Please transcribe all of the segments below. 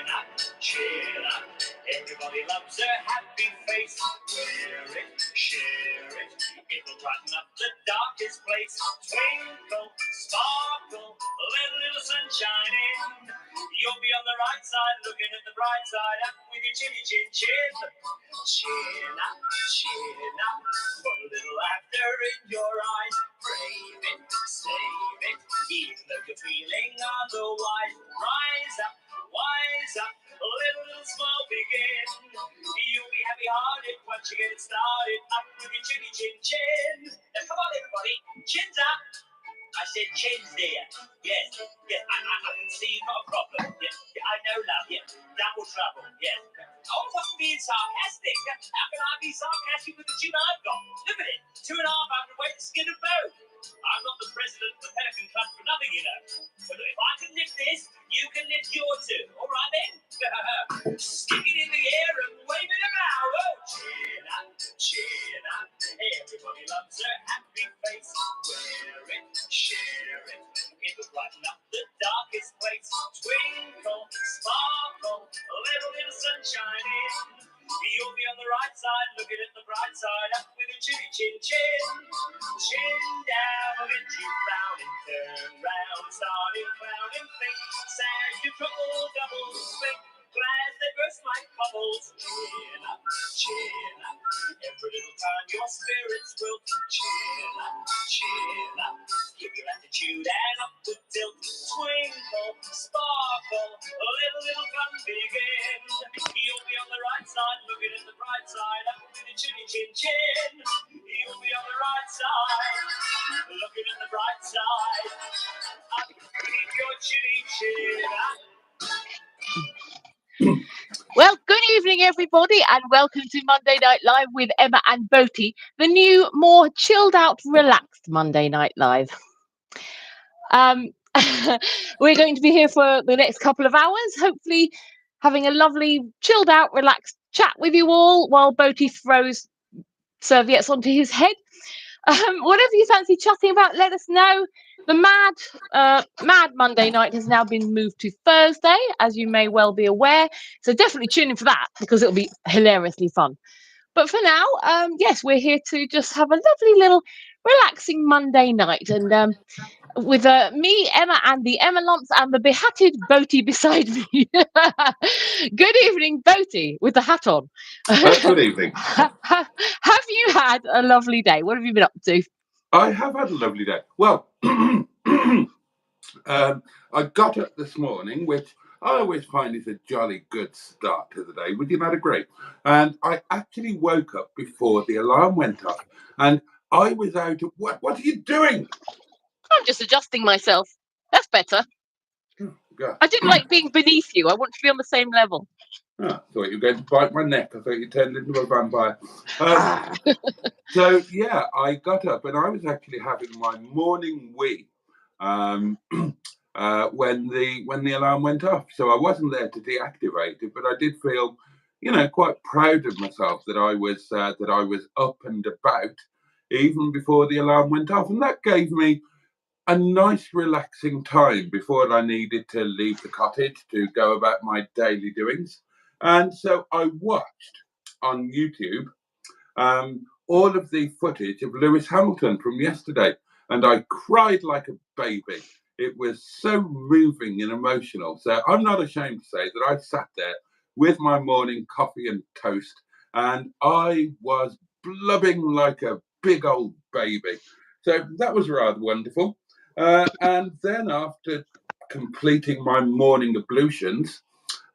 up, cheer up. Everybody loves a happy face. Wear it, share it. It will brighten up the darkest place. Twinkle, sparkle, let a little sunshine in. You'll be on the right side, looking at the bright side, up with your chinny chin chin. Chin up, put a little laughter in your eyes. Brave it, save it, even though you're feeling otherwise. Rise up, wise up, let a little smile begin. You'll be happy-hearted once you get it started, up with your chinny chin chin. Now come on everybody, chins up. I said chins there. Yes, I can see you've got a problem. Yes, I know, love. Yes, double trouble. Yes. I wasn't being sarcastic. How can I be sarcastic with the chin I've got? Look at it. 2.5 weight to skin a bone. I'm not the president of the Pelican Club for nothing, you know. So if I can lift this, you can lift yours too. All right then? Stick it in the air and wave it about. Oh, chin up, chin up. Everybody loves a happy face. Wear it, share it. It will brighten up the darkest place. Twinkle, sparkle, let a little sunshine in. You'll be on the right side, looking at the bright side, up with a chinny chin chin. Chin down, get you frowning, turn round, starting clowning, think, sad, you trouble, double, split, glad they burst like bubbles. Chin up, every little time your spirits will chin up, give your attitude an upward tilt, twinkle, sparkle, let a little fun begin. You'll be on the right side, looking at the bright side, up with a chinny chin chin. You'll be on the right side, looking at the bright side, up with your chinny chin up. Well, good evening, everybody, and welcome to Monday Night Live with Emma and Boaty, the new, more chilled out, relaxed Monday Night Live. We're going to be here for the next couple of hours, hopefully having a lovely, chilled out, relaxed chat with you all while Boaty throws serviettes onto his head. Whatever you fancy chatting about, let us know. The Mad Monday night has now been moved to Thursday, as you may well be aware. So definitely tune in for that because it'll be hilariously fun. But for now, yes, we're here to just have a lovely little relaxing Monday night. And with me, Emma, and the Emma lumps, and the behatted Boaty beside me. Good evening, Boaty, with the hat on. Good evening. Have you had a lovely day? What have you been up to? I have had a lovely day. Well, I got up this morning, which I always find is a jolly good start to the day. Would you not agree? And I actually woke up before the alarm went off, and I was out of what are you doing? I'm just adjusting myself. That's better. Oh, God. I didn't like being beneath you. I want to be on the same level. Oh, I thought you were going to bite my neck. I thought you turned into a vampire. So, yeah, I got up and I was actually having my morning wee when the alarm went off. So I wasn't there to deactivate it, but I did feel, quite proud of myself that I was up and about even before the alarm went off. And that gave me a nice relaxing time before I needed to leave the cottage to go about my daily doings. And so I watched on YouTube all of the footage of Lewis Hamilton from yesterday, and I cried like a baby. It was so moving and emotional. So I'm not ashamed to say that I sat there with my morning coffee and toast, and I was blubbing like a big old baby. So that was rather wonderful. And then after completing my morning ablutions,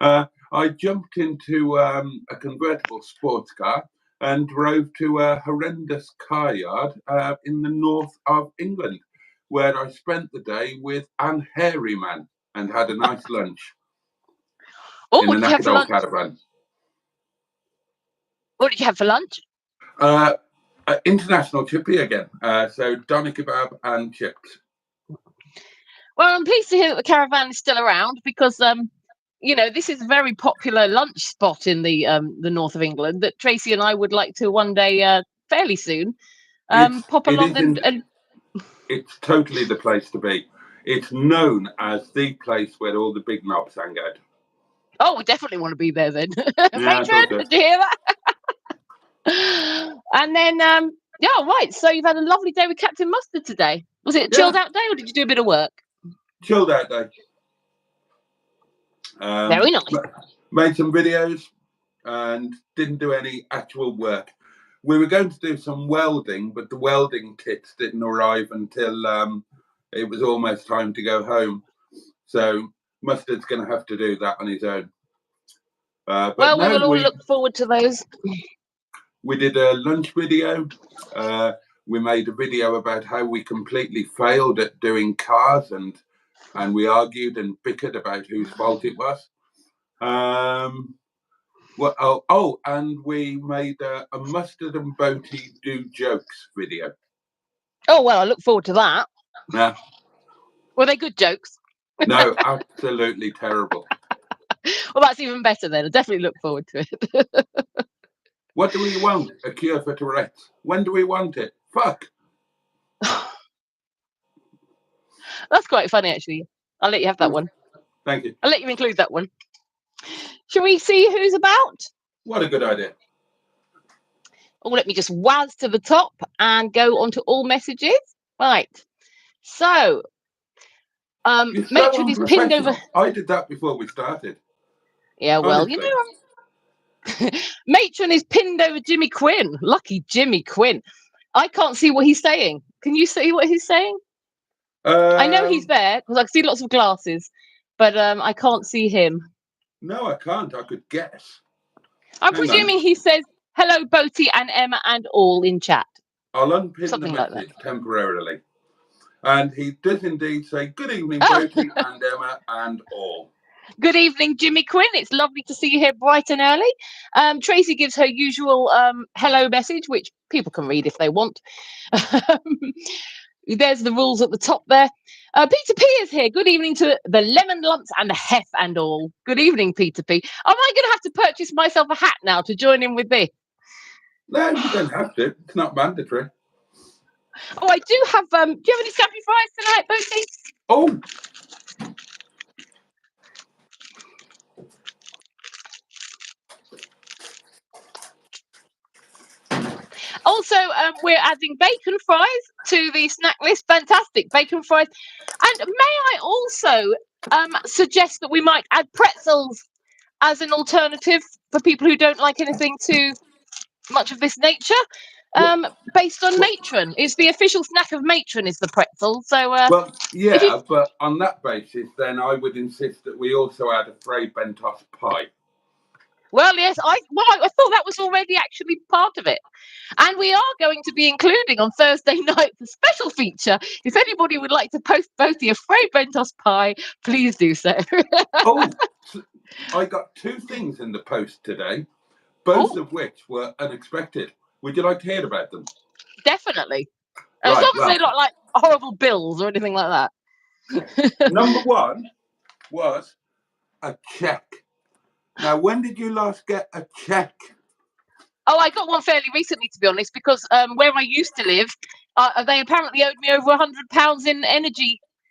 I jumped into a convertible sports car and drove to a horrendous car yard in the north of England, where I spent the day with an hairy man and had a nice lunch. Oh, in what did you have for lunch? Caravan. What did you have for lunch? International chippy again. So doner kebab and chips. Well, I'm pleased to hear that the caravan is still around because, this is a very popular lunch spot in the north of England that Tracy and I would like to one day, fairly soon, pop along and... It's totally the place to be. It's known as the place where all the big knobs hang out. Oh, we definitely want to be there then. Yeah, I thought Matron, did you hear that? And then, yeah, right. So you've had a lovely day with Captain Mustard today. Was it a chilled out day or did you do a bit of work? Chilled out day. Very nice. Made some videos and didn't do any actual work. We were going to do some welding, but the welding kits didn't arrive until it was almost time to go home. So Mustard's going to have to do that on his own. But well, no, we will all look forward to those. We did a lunch video. We made a video about how we completely failed at doing cars, and we argued and bickered about whose fault it was. And we made a Mustard and Boaty do jokes video. Oh, well, I look forward to that. Yeah. Were they good jokes? No, absolutely terrible. Well, that's even better then. I definitely look forward to it. What do we want? A cure for Tourette's. When do we want it? Fuck. That's quite funny, actually. I'll let you have that one. Thank you. I'll let you include that one. Shall we see who's about? What a good idea. Oh, let me just waz to the top and go onto all messages. Right. So, Matron is pinned over. I did that before we started. Yeah, well, Honestly. you know, Matron is pinned over Jimmy Quinn. Lucky Jimmy Quinn. I can't see what he's saying. Can you see what he's saying? I know he's there because I can see lots of glasses, but I can't see him. No, I can't. I could guess. I'm presuming he says, hello, Boaty and Emma and all in chat. I'll unpin Something the like message temporarily. And he does indeed say, good evening, Boaty and Emma and all. Good evening, Jimmy Quinn. It's lovely to see you here bright and early. Tracy gives her usual hello message, which people can read if they want. There's the rules at the top there. Peter P is here. Good evening to the lemon lumps and the hef and all. Good evening, Peter P. Am I going to have to purchase myself a hat now to join in with this? No, you don't have to. It's not mandatory. Oh, I do have. Do you have any scampi fries tonight, Boaty? Oh. Also, we're adding bacon fries to the snack list. Fantastic bacon fries. And may I also suggest that we might add pretzels as an alternative for people who don't like anything too much of this nature. Based on Matron. It's the official snack of Matron is the pretzel. So well, yeah, but on that basis, then I would insist that we also add a Frey Bentos pie. Well, yes, I thought that was already actually part of it. And we are going to be including on Thursday night the special feature. If anybody would like to post Boaty a Frey Bentos pie, please do so. Oh, I got 2 things in the post today, both of which were unexpected. Would you like to hear about them? Definitely. As long as they're not like horrible bills or anything like that. Number 1 was a check. Now, when did you last get a check? Oh, I got one fairly recently, to be honest, because where I used to live, they apparently owed me over £100 in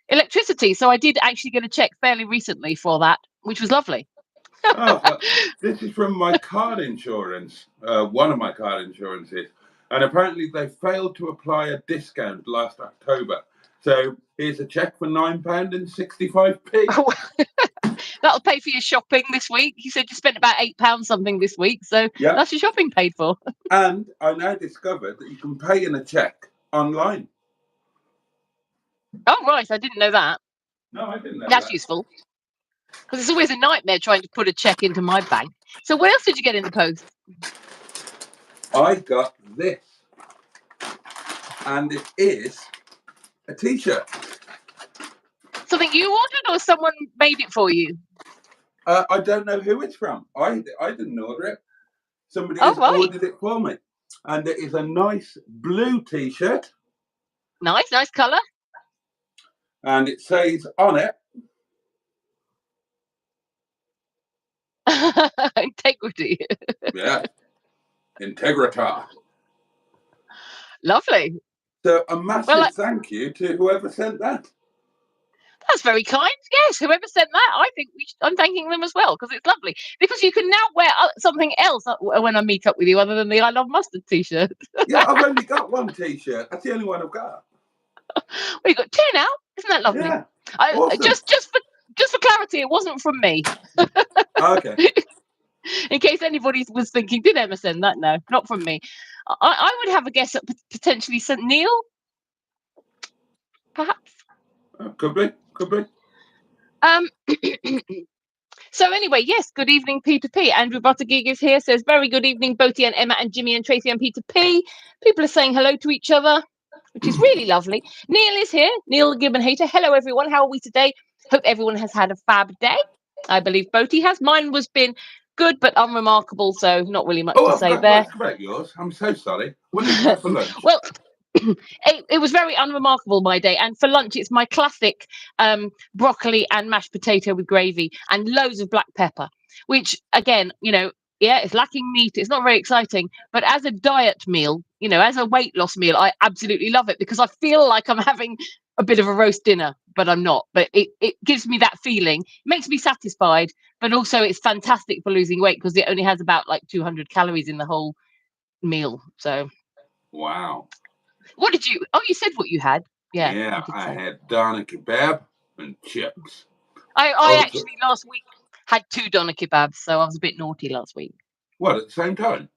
electricity. So I did actually get a check fairly recently for that, which was lovely. Well, this is from my car insurance, one of my car insurances. And apparently they failed to apply a discount last October. So here's a check for £9.65p. That'll pay for your shopping this week. You said you spent about £8 something this week, so that's your shopping paid for. And I now discovered that you can pay in a check online. Oh, right. I didn't know that. No, I didn't know that. That's useful. Because it's always a nightmare trying to put a check into my bank. So what else did you get in the post? I got this. And it is a T-shirt. Something you ordered or someone made it for you? I don't know who it's from. I didn't order it. Somebody has ordered it for me. And it is a nice blue T-shirt. Nice colour. And it says on it, integrity. Yeah. Integrita. Lovely. So a massive thank you to whoever sent that. That's very kind. Yes, whoever sent that, I think I'm thanking them as well, because it's lovely. Because you can now wear something else when I meet up with you other than the I Love Mustard t-shirt. Yeah, I've only got one t-shirt. That's the only one I've got. We've got two now. Isn't that lovely? Yeah, awesome. Just for clarity, it wasn't from me. Okay. In case anybody was thinking, did Emma send that? No, not from me. I would have a guess at potentially St. Neil, perhaps. Could be. So anyway, yes, good evening, Peter P. Andrew Buttergig is here, says, very good evening, Boaty and Emma and Jimmy and Tracy and Peter P. People are saying hello to each other, which is really lovely. Neil is here, Neil the Gibbon Hater. Hello, everyone. How are we today? Hope everyone has had a fab day. I believe Boaty has. Mine was been good, but unremarkable, so not really much to say there. I've about yours. I'm so sorry. What did you have for lunch? Well, it was very unremarkable, my day. And for lunch, it's my classic broccoli and mashed potato with gravy and loads of black pepper, which, again, it's lacking meat. It's not very exciting. But as a diet meal, as a weight loss meal, I absolutely love it, because I feel like I'm having a bit of a roast dinner, but I'm not. But it gives me that feeling. It makes me satisfied, but also it's fantastic for losing weight, because it only has about like 200 calories in the whole meal. So, wow. What did you? Oh, you said what you had. Yeah, I had doner kebab and chips. I actually last week had 2 doner kebabs, so I was a bit naughty last week. What, at the same time?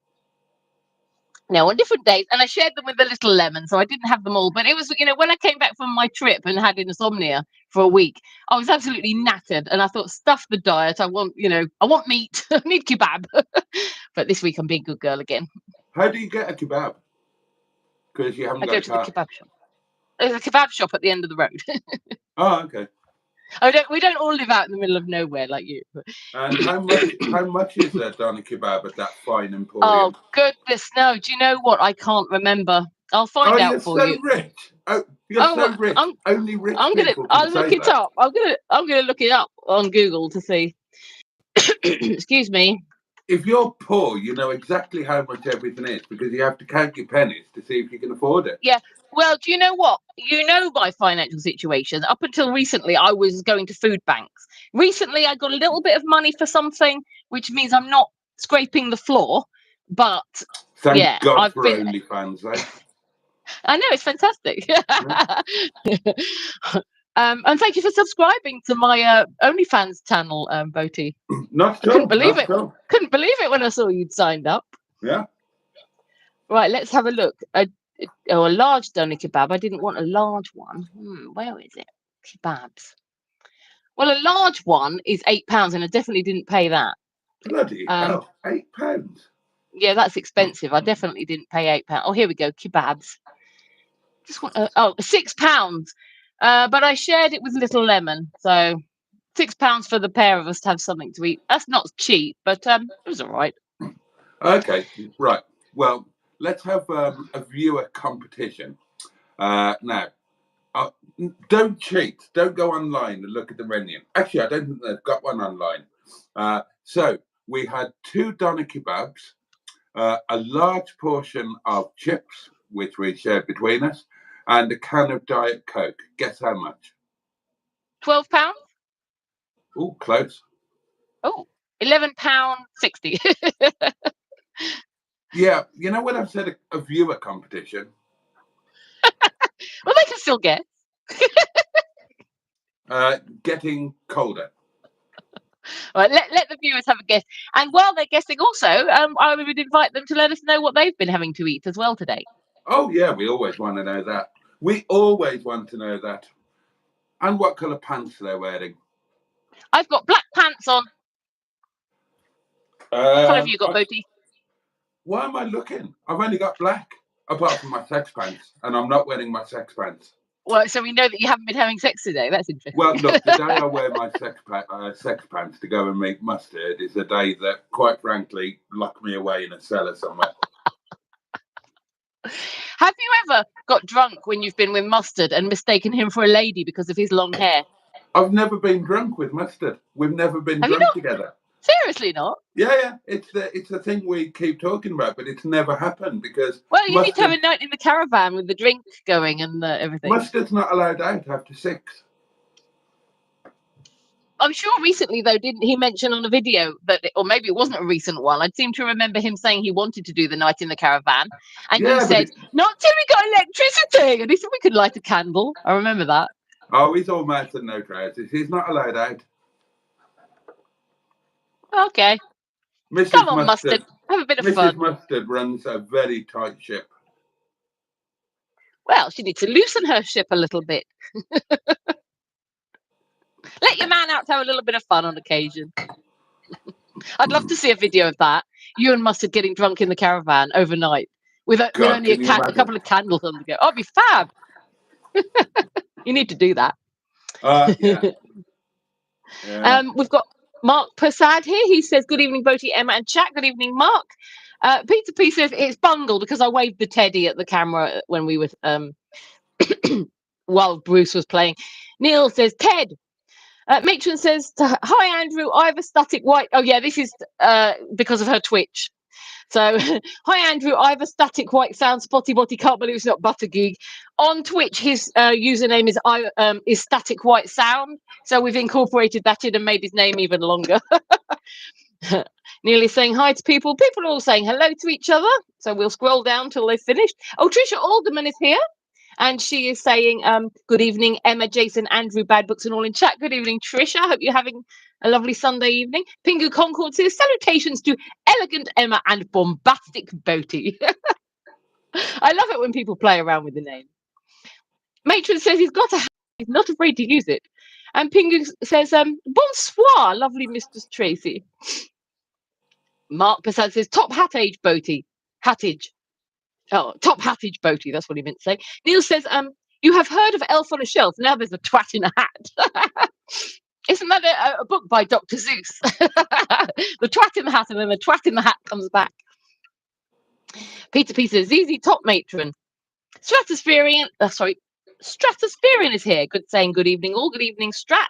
No, on different days, and I shared them with a little lemon, so I didn't have them all. But it was, when I came back from my trip and had insomnia for a week, I was absolutely knackered, and I thought, stuff the diet. I want meat. I need kebab. But this week I'm being a good girl again. How do you get a kebab? Because you haven't got I go to the kebab shop. There's a kebab shop at the end of the road. Oh, okay. We don't all live out in the middle of nowhere like you. And how much is a doner kebab at that fine emporium? Oh goodness, no! Do you know what? I can't remember. I'll find out for you. Rich. Oh, you're so rich. Only rich people I'll can look say it up. I'm gonna look it up on Google to see. Excuse me. If you're poor, you know exactly how much everything is, because you have to count your pennies to see if you can afford it. Yeah. Well, do you know what? My financial situation. Up until recently, I was going to food banks. Recently, I got a little bit of money for something, which means I'm not scraping the floor. But Thank God for OnlyFans, eh? I know, it's fantastic. And thank you for subscribing to my OnlyFans channel, Boaty. Not couldn't believe it. Couldn't believe it when I saw you'd signed up. Yeah. Right, let's have a look. A large doner kebab. I didn't want a large one. Where is it? Kebabs. Well, a large one is £8, and I definitely didn't pay that. Bloody hell, £8. Yeah, that's expensive. I definitely didn't pay £8. Oh, here we go. Kebabs. Just want £6. But I shared it with Little Lemon, so £6 for the pair of us to have something to eat. That's not cheap, but it was all right. Okay, right. Well, let's have a viewer competition. Now, don't cheat. Don't go online and look at the menu. Actually, I don't think they've got one online. So we had 2 doner kebabs, a large portion of chips, which we shared between us, and a can of Diet Coke. Guess how much? £12? Oh, close. Oh, £11.60. Yeah, you know when I've said a viewer competition? Well, they can still guess. Getting colder. All right, let the viewers have a guess. And while they're guessing also, I would invite them to let us know what they've been having to eat as well today. Oh, yeah, we always want to know that. We always want to know that. And what colour pants they're wearing. I've got black pants on. What colour have you got, Boaty? Why am I looking? I've only got black, apart from my sex pants, and I'm not wearing my sex pants. Well, so we know that you haven't been having sex today. That's interesting. Well, look, the day I wear my sex pants to go and make mustard is a day that, quite frankly, lock me away in a cellar somewhere. Have you ever got drunk when you've been with Mustard and mistaken him for a lady because of his long hair? I've never been drunk with Mustard. We've never been drunk together. Seriously not? Yeah. It's a thing we keep talking about, but it's never happened because... Well, you need to have a night in the caravan with the drink going and everything. Mustard's not allowed out after 6. I'm sure recently, though, didn't he mention on a video that, or maybe it wasn't a recent one, I seem to remember him saying he wanted to do the night in the caravan. And you Yeah, but said, not till we got electricity. And he said we could light a candle. I remember that. oh, he's all mouth and no trousers. He's not allowed out. Okay. Mrs. Come on, Mustard. Mustard. Have a bit of Mrs. fun. Mustard runs a very tight ship. Well, she needs to loosen her ship a little bit. Let your man out to have a little bit of fun on occasion. I'd love to see a video of that. You and Mustard getting drunk in the caravan overnight with only a couple of candles on the go. Oh, it'd be fab. You need to do that. Yeah. Yeah. We've got Mark Persad here. He says, good evening, Boaty, Emma and chat. Good evening, Mark. Peter P says, it's bungled because I waved the teddy at the camera when we were while Bruce was playing. Neil says, Ted. Matron says, hi, Andrew. I have a static white. Oh, yeah, this is because of her Twitch. So, hi, Andrew. I have a static white sound. Spotty Botty. Can't believe it's not Buttergeek. On Twitch, his username is static white sound. So we've incorporated that in and made his name even longer. Nearly saying hi to people. People are all saying hello to each other. So we'll scroll down till they've finished. Oh, Tricia Alderman is here. And she is saying, good evening, Emma, Jason, Andrew, Bad Books and all in chat. Good evening, Tricia. Hope you're having a lovely Sunday evening. Pingu Concord says, salutations to elegant Emma and bombastic Boaty. I love it when people play around with the name. Matron says he's got a hat. He's not afraid to use it. And Pingu says, bonsoir, lovely Mistress Tracy. Mark Passat says, top hattage, Boaty. Hattage. Oh, top hattage, Boaty. That's what he meant to say. Neil says, you have heard of Elf on a Shelf. Now there's a twat in a hat. Isn't that a book by Dr. Seuss? The twat in the hat, and then the twat in the hat comes back. Peter P says, ZZ Top Matron. Stratospherian is here. Good saying good evening all. Good evening, Strat.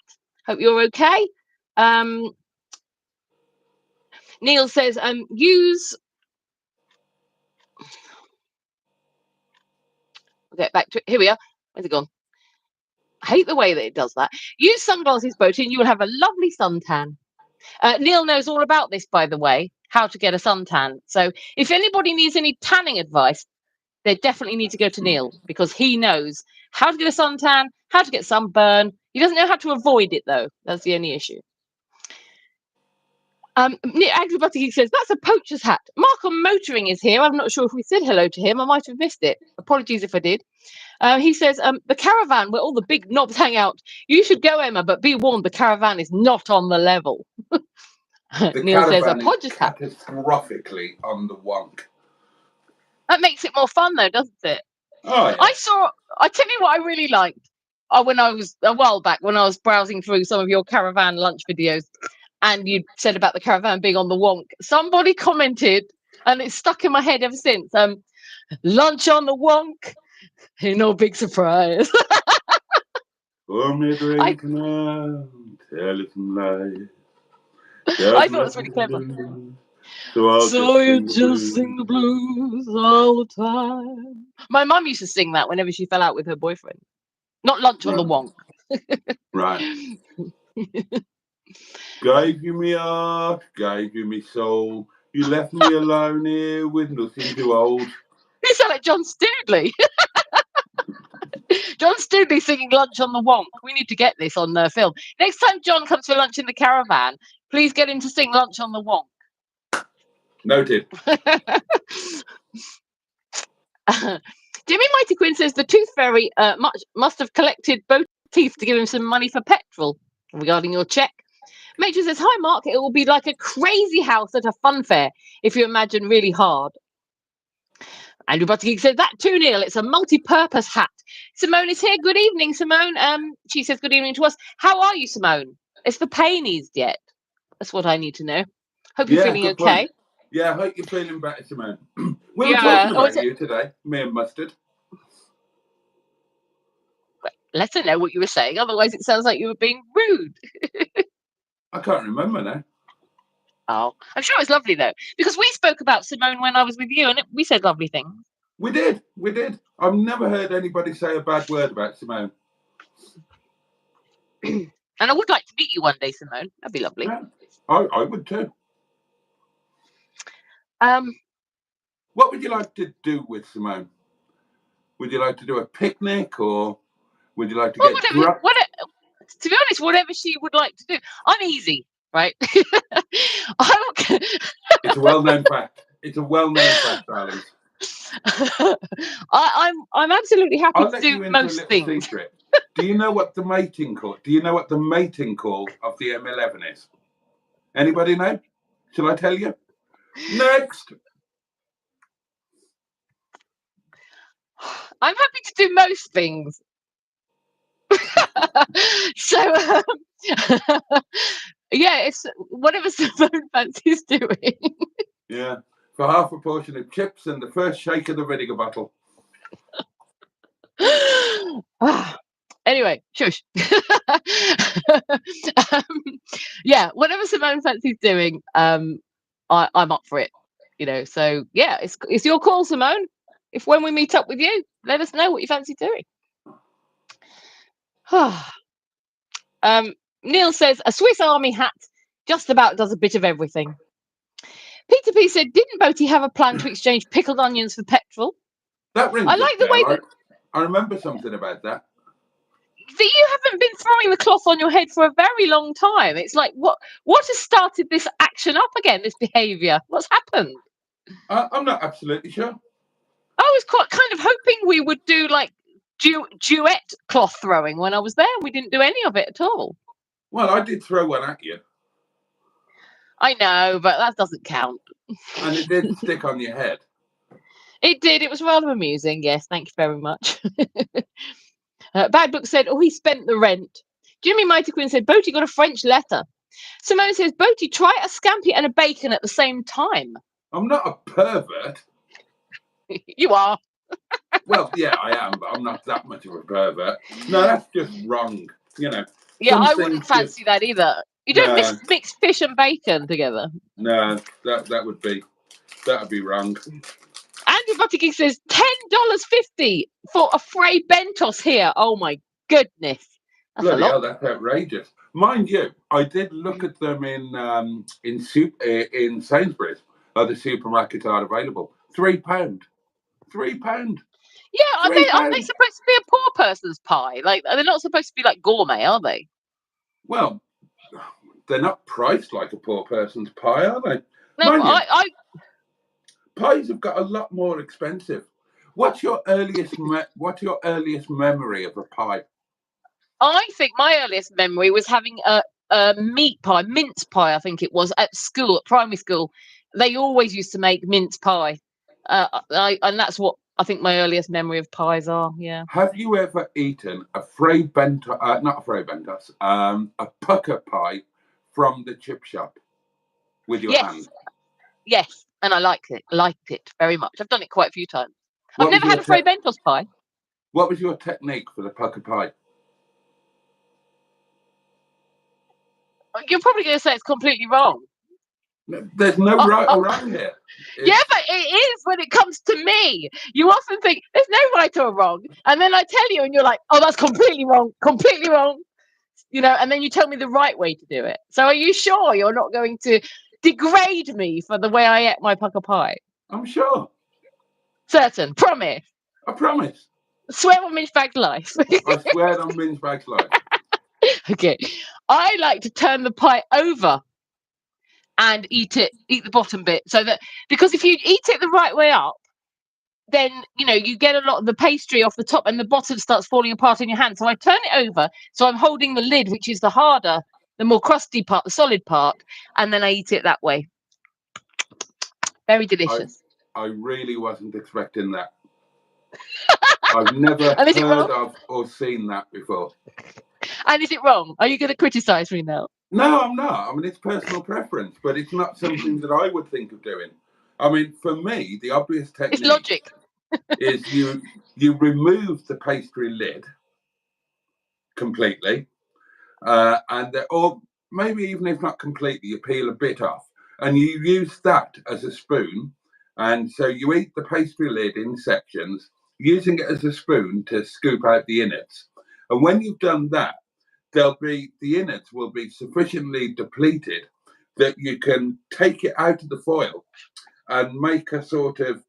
Hope you're okay. Neil says, use... I'll get back to it. Here we are. Where's it gone? I hate the way that it does that. Use sunglasses, Boaty, and you will have a lovely suntan. Neil knows all about this, by the way, how to get a suntan. So if anybody needs any tanning advice, they definitely need to go to Neil because he knows how to get a suntan, how to get sunburn. He doesn't know how to avoid it, though. That's the only issue. Andrew Buttergeek says, that's a poacher's hat. Mark on Motoring is here. I'm not sure if we said hello to him. I might have missed it. Apologies if I did. He says, the caravan where all the big knobs hang out. You should go, Emma, but be warned, the caravan is not on the level. Neil says, a podger's hat. Catastrophically on the wonk. That makes it more fun, though, doesn't it? Oh, yeah. I tell you what I really liked when I was a while back, when I was browsing through some of your caravan lunch videos, and you said about the caravan being on the wonk. Somebody commented, and it's stuck in my head ever since. Lunch on the wonk. No big surprise. Pour me a drink now, tell it some lies. I thought it was really clever. So you just sing the blues all the time. My mum used to sing that whenever she fell out with her boyfriend. Not lunch on the wonk. Right. Gave you me heart, gave you me soul. You left me alone here with nothing to hold. You sound like John Stoodley. John Stoodley singing Lunch on the Wonk. We need to get this on film. Next time John comes for lunch in the caravan, please get him to sing Lunch on the Wonk. Noted. Jimmy Mighty Quinn says the Tooth Fairy must have collected both teeth to give him some money for petrol. Regarding your check, Matron says, hi, Mark. It will be like a crazy house at a fun fair if you imagine really hard. Andrew Buttergeek said that too, Neil. It's a multi-purpose hat. Simone is here. Good evening, Simone. She says good evening to us. How are you, Simone? Is the pain eased yet? That's what I need to know. Hope you're feeling okay. Point. Yeah, I hope you're feeling better, Simone. We were talking about you today, me and Mustard. Let her know what you were saying. Otherwise, it sounds like you were being rude. I can't remember now. Oh, I'm sure it's lovely, though, because we spoke about Simone when I was with you, and we said lovely things. We did. I've never heard anybody say a bad word about Simone. And I would like to meet you one day, Simone. That'd be lovely. Yeah, I would too. Um, What would you like to do with Simone? Would you like to do a picnic, or would you like to get drunk? To be honest, whatever she would like to do. I'm easy, right? It's a well-known fact. It's a well-known fact, darling. I'm absolutely happy I'll to let you do into most a little things. secret. Do you know what the mating call? Do you know what the mating call of the M11 is? Anybody know? Shall I tell you? Next. I'm happy to do most things. So yeah, it's whatever Simone fancies doing. Yeah, for half a portion of chips and the first shake of the vinegar bottle. Anyway, shush. Yeah, whatever Simone fancies doing, I'm up for it. You know, so yeah, it's your call, Simone. If when we meet up with you, let us know what you fancy doing. Neil says a Swiss Army hat just about does a bit of everything. Peter P said, didn't Boaty have a plan to exchange pickled onions for petrol? That rings I like the way that I remember something about that. you haven't been throwing the cloth on your head for a very long time. It's like what has started this action up again? This behaviour. What's happened? I'm not absolutely sure. I was kind of hoping we would do like duet cloth throwing when I was there. We didn't do any of it at all. Well, I did throw one at you. I know, but that doesn't count. And it did stick on your head. It did. It was rather amusing. Yes, thank you very much. Bad Book said, oh, he spent the rent. Jimmy Mighty Queen said, Boaty got a French letter. Simone says, Boaty, try a scampi and a bacon at the same time. I'm not a pervert. You are. Well, yeah, I am, but I'm not that much of a pervert. No, that's just wrong. You know. Yeah, I wouldn't fancy that either. You don't mix fish and bacon together. No, that would be wrong. Andy Buttigieg says $10.50 for a Frey Bentos here. Oh my goodness. That's Bloody a lot. hell, that's outrageous. Mind you, I did look at them in Sainsbury's. The supermarkets are available. £3. £3. Yeah, aren't they supposed to be a poor person's pie? Like, they're not supposed to be like gourmet, are they? Well, they're not priced like a poor person's pie, are they? No, pies have got a lot more expensive. What's your earliest memory of a pie? I think my earliest memory was having a meat pie, mince pie, I think it was, at school, at primary school. They always used to make mince pie. And that's what I think my earliest memory of pies are, yeah. Have you ever eaten a Frey Bentos, not a Frey Bentos, a pucker pie from the chip shop with your hand? Yes, and I liked it very much. I've done it quite a few times. I've never had a Frey Bentos pie. What was your technique for the pucker pie? You're probably going to say it's completely wrong. There's no right or wrong here. Yeah, but it is when it comes to me. You often think there's no right or wrong, and then I tell you, and you're like, "Oh, that's completely wrong, completely wrong." You know, and then you tell me the right way to do it. So, are you sure you're not going to degrade me for the way I ate my pucker pie? I'm sure. Certain. Promise. I promise. Swear on Minchbag's life. I swear on Minchbag's life. Okay. I like to turn the pie over and eat the bottom bit, so that, because if you eat it the right way up, then you get a lot of the pastry off the top and the bottom starts falling apart in your hand. So I turn it over, so I'm holding the lid, which is the harder, the more crusty part, the solid part, and then I eat it that way. Very delicious. I really wasn't expecting that. I've never heard of or seen that before. And is it wrong? Are you going to criticize me now? No, I'm not. I mean, it's personal preference, but it's not something that I would think of doing. I mean, for me, the obvious technique is logic. Is you remove the pastry lid completely, or maybe even if not completely, you peel a bit off, and you use that as a spoon. And so you eat the pastry lid in sections, using it as a spoon to scoop out the innards. And when you've done that, the innards will be sufficiently depleted that you can take it out of the foil and make a sort of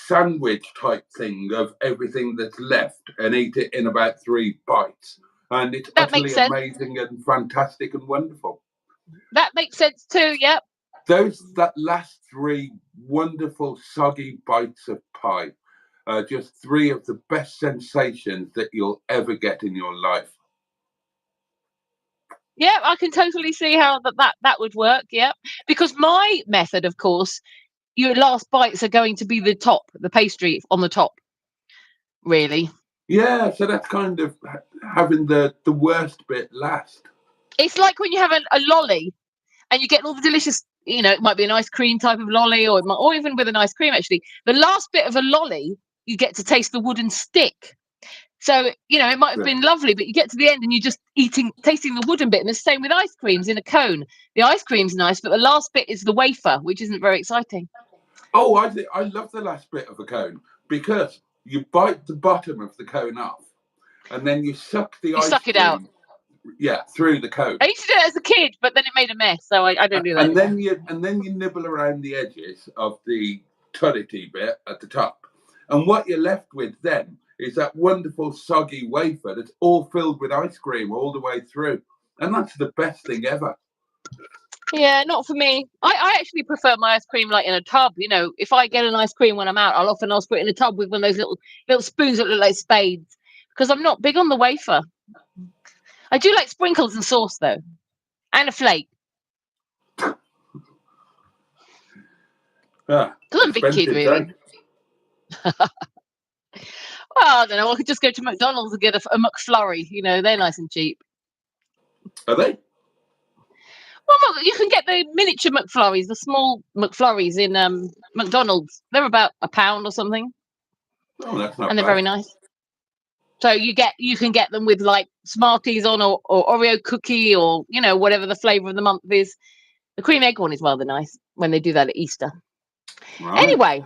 sandwich type thing of everything that's left and eat it in about 3 bites. And it's That makes utterly sense. amazing and fantastic and wonderful. That makes sense too. Yep. That last 3 wonderful soggy bites of pie are just 3 of the best sensations that you'll ever get in your life. Yeah, I can totally see how that would work. Yeah, because my method, of course, your last bites are going to be the top, the pastry on the top. Really. Yeah, so that's kind of having the worst bit last. It's like when you have a lolly, and you get all the delicious. You know, it might be an ice cream type of lolly, or even with an ice cream. Actually, the last bit of a lolly, you get to taste the wooden stick. So, you know, it might have been lovely, but you get to the end and you're just tasting the wooden bit. And the same with ice creams in a cone. The ice cream's nice, but the last bit is the wafer, which isn't very exciting. Oh, I love the last bit of a cone because you bite the bottom of the cone off and then you suck the ice suck cream, it out. Yeah, through the cone. I used to do it as a kid, but then it made a mess, so I don't do that anymore. And then you nibble around the edges of the turrety bit at the top. And what you're left with then is that wonderful soggy wafer that's all filled with ice cream all the way through. And that's the best thing ever. Yeah, not for me. I actually prefer my ice cream like in a tub. You know, if I get an ice cream when I'm out, I'll often ask for it in a tub with one of those little spoons that look like spades, because I'm not big on the wafer. I do like sprinkles and sauce though, and a flake. Because I'm a big kid, really. Well, I don't know. I could just go to McDonald's and get a McFlurry. You know, they're nice and cheap. Are they? Well, you can get the miniature McFlurries, the small McFlurries in McDonald's. They're about £1 or something. Oh, that's not and they're bad. very nice. So you can get them with like Smarties on or Oreo cookie or, you know, whatever the flavour of the month is. The cream egg one is rather nice when they do that at Easter. Right. Anyway.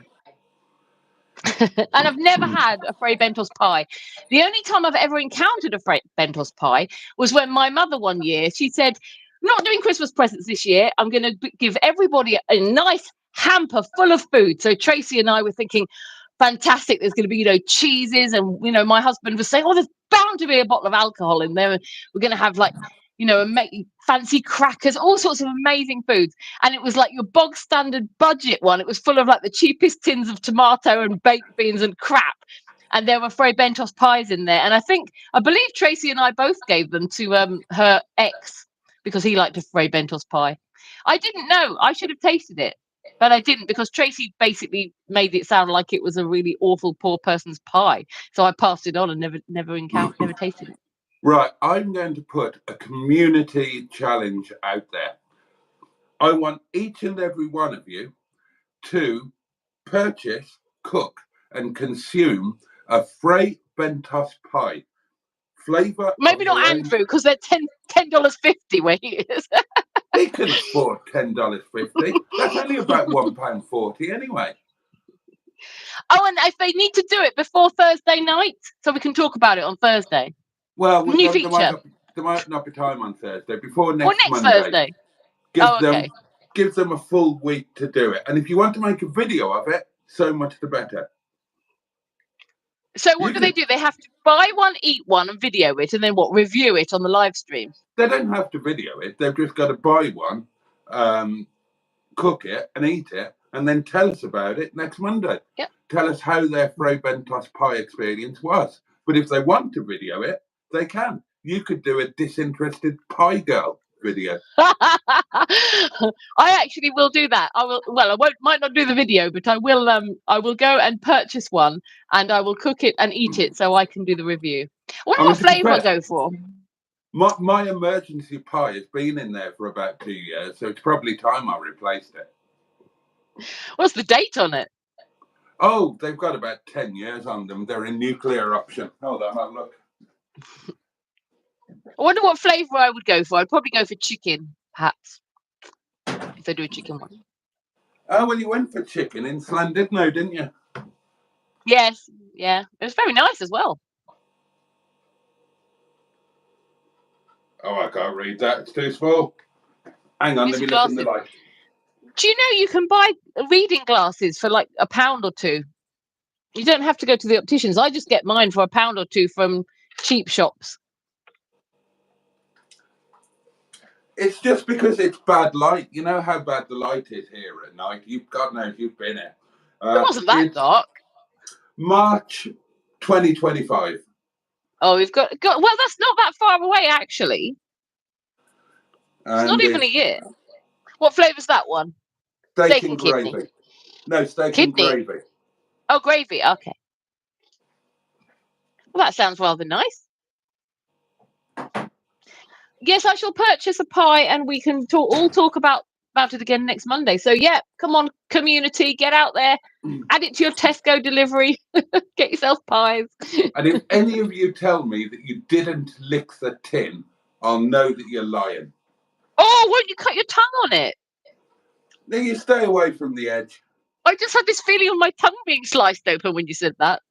And I've never had a Fray Bentos pie. The only time I've ever encountered a Fray Bentos pie was when my mother one year, she said, I'm not doing Christmas presents this year. I'm going to give everybody a nice hamper full of food. So Tracy and I were thinking, fantastic, there's going to be, you know, cheeses. And, you know, my husband was saying, oh, there's bound to be a bottle of alcohol in there. We're going to have like, you know, fancy crackers, all sorts of amazing foods. And it was like your bog standard budget one. It was full of like the cheapest tins of tomato and baked beans and crap. And there were Fray Bentos pies in there. And I believe Tracy and I both gave them to her ex because he liked a Fray Bentos pie. I didn't know. I should have tasted it, but I didn't, because Tracy basically made it sound like it was a really awful poor person's pie. So I passed it on and never tasted it. Right, I'm going to put a community challenge out there. I want each and every one of you to purchase, cook, and consume a Fray Bentos pie. Flavour. Maybe not Andrew, because they're $10.50 where he is. He can afford $10.50. That's only about £1.40 anyway. Oh, and if they need to do it before Thursday night, so we can talk about it on Thursday. Well, new feature. There might not be time on Thursday. Before next Monday. Thursday. Give them a full week to do it. And if you want to make a video of it, so much the better. So what do they do? They have to buy one, eat one, and video it, and then what? Review it on the live stream? They don't have to video it. They've just got to buy one, cook it, and eat it, and then tell us about it next Monday. Yep. Tell us how their Fray Bentos pie experience was. But if they want to video it, they can. You could do a disinterested pie girl video. I actually will do that. I will. Well, I might not do the video, but I will. I will go and purchase one, and I will cook it and eat it, so I can do the review. What flavour I go for? My emergency pie has been in there for about 2 years, so it's probably time I replaced it. What's the date on it? Oh, they've got about 10 years on them. They're a nuclear option. Hold on, I'll look. I wonder what flavour I would go for. I'd probably go for chicken, perhaps, if they do a chicken one. Oh, well, you went for chicken in Llandudno, didn't you? Yes, yeah. It was very nice as well. Oh, I can't read that. It's too small. Hang on, Use let me your look in the glasses. light. Do you know you can buy reading glasses for like £1 or £2? You don't have to go to the opticians. I just get mine for £1 or £2 from cheap shops. It's just because it's bad light. You know how bad the light is here at night. God knows you've been here. It wasn't that It's dark. March 2025. Oh, we've got. Well, that's not that far away, actually. It's not even a year. What flavour's that one? Steak and and kidney. gravy. No, steak Kidney. and gravy. Oh, gravy. Okay. Well, that sounds rather nice. Yes, I shall purchase a pie, and we can all talk about it again next Monday. So yeah, come on, community, get out there, add it to your Tesco delivery, get yourself pies. And if any of you tell me that you didn't lick the tin, I'll know that you're lying. Oh, won't you cut your tongue on it? Then you stay away from the edge. I just had this feeling of my tongue being sliced open when you said that.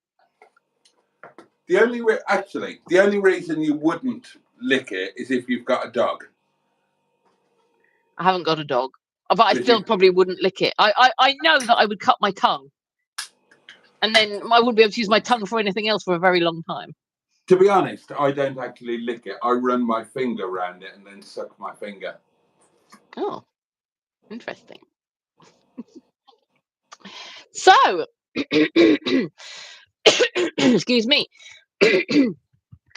The only reason you wouldn't lick it is if you've got a dog. I haven't got a dog, but I still probably wouldn't lick it. I know that I would cut my tongue, and then I wouldn't be able to use my tongue for anything else for a very long time. To be honest, I don't actually lick it. I run my finger around it and then suck my finger. Oh, interesting. So, excuse me.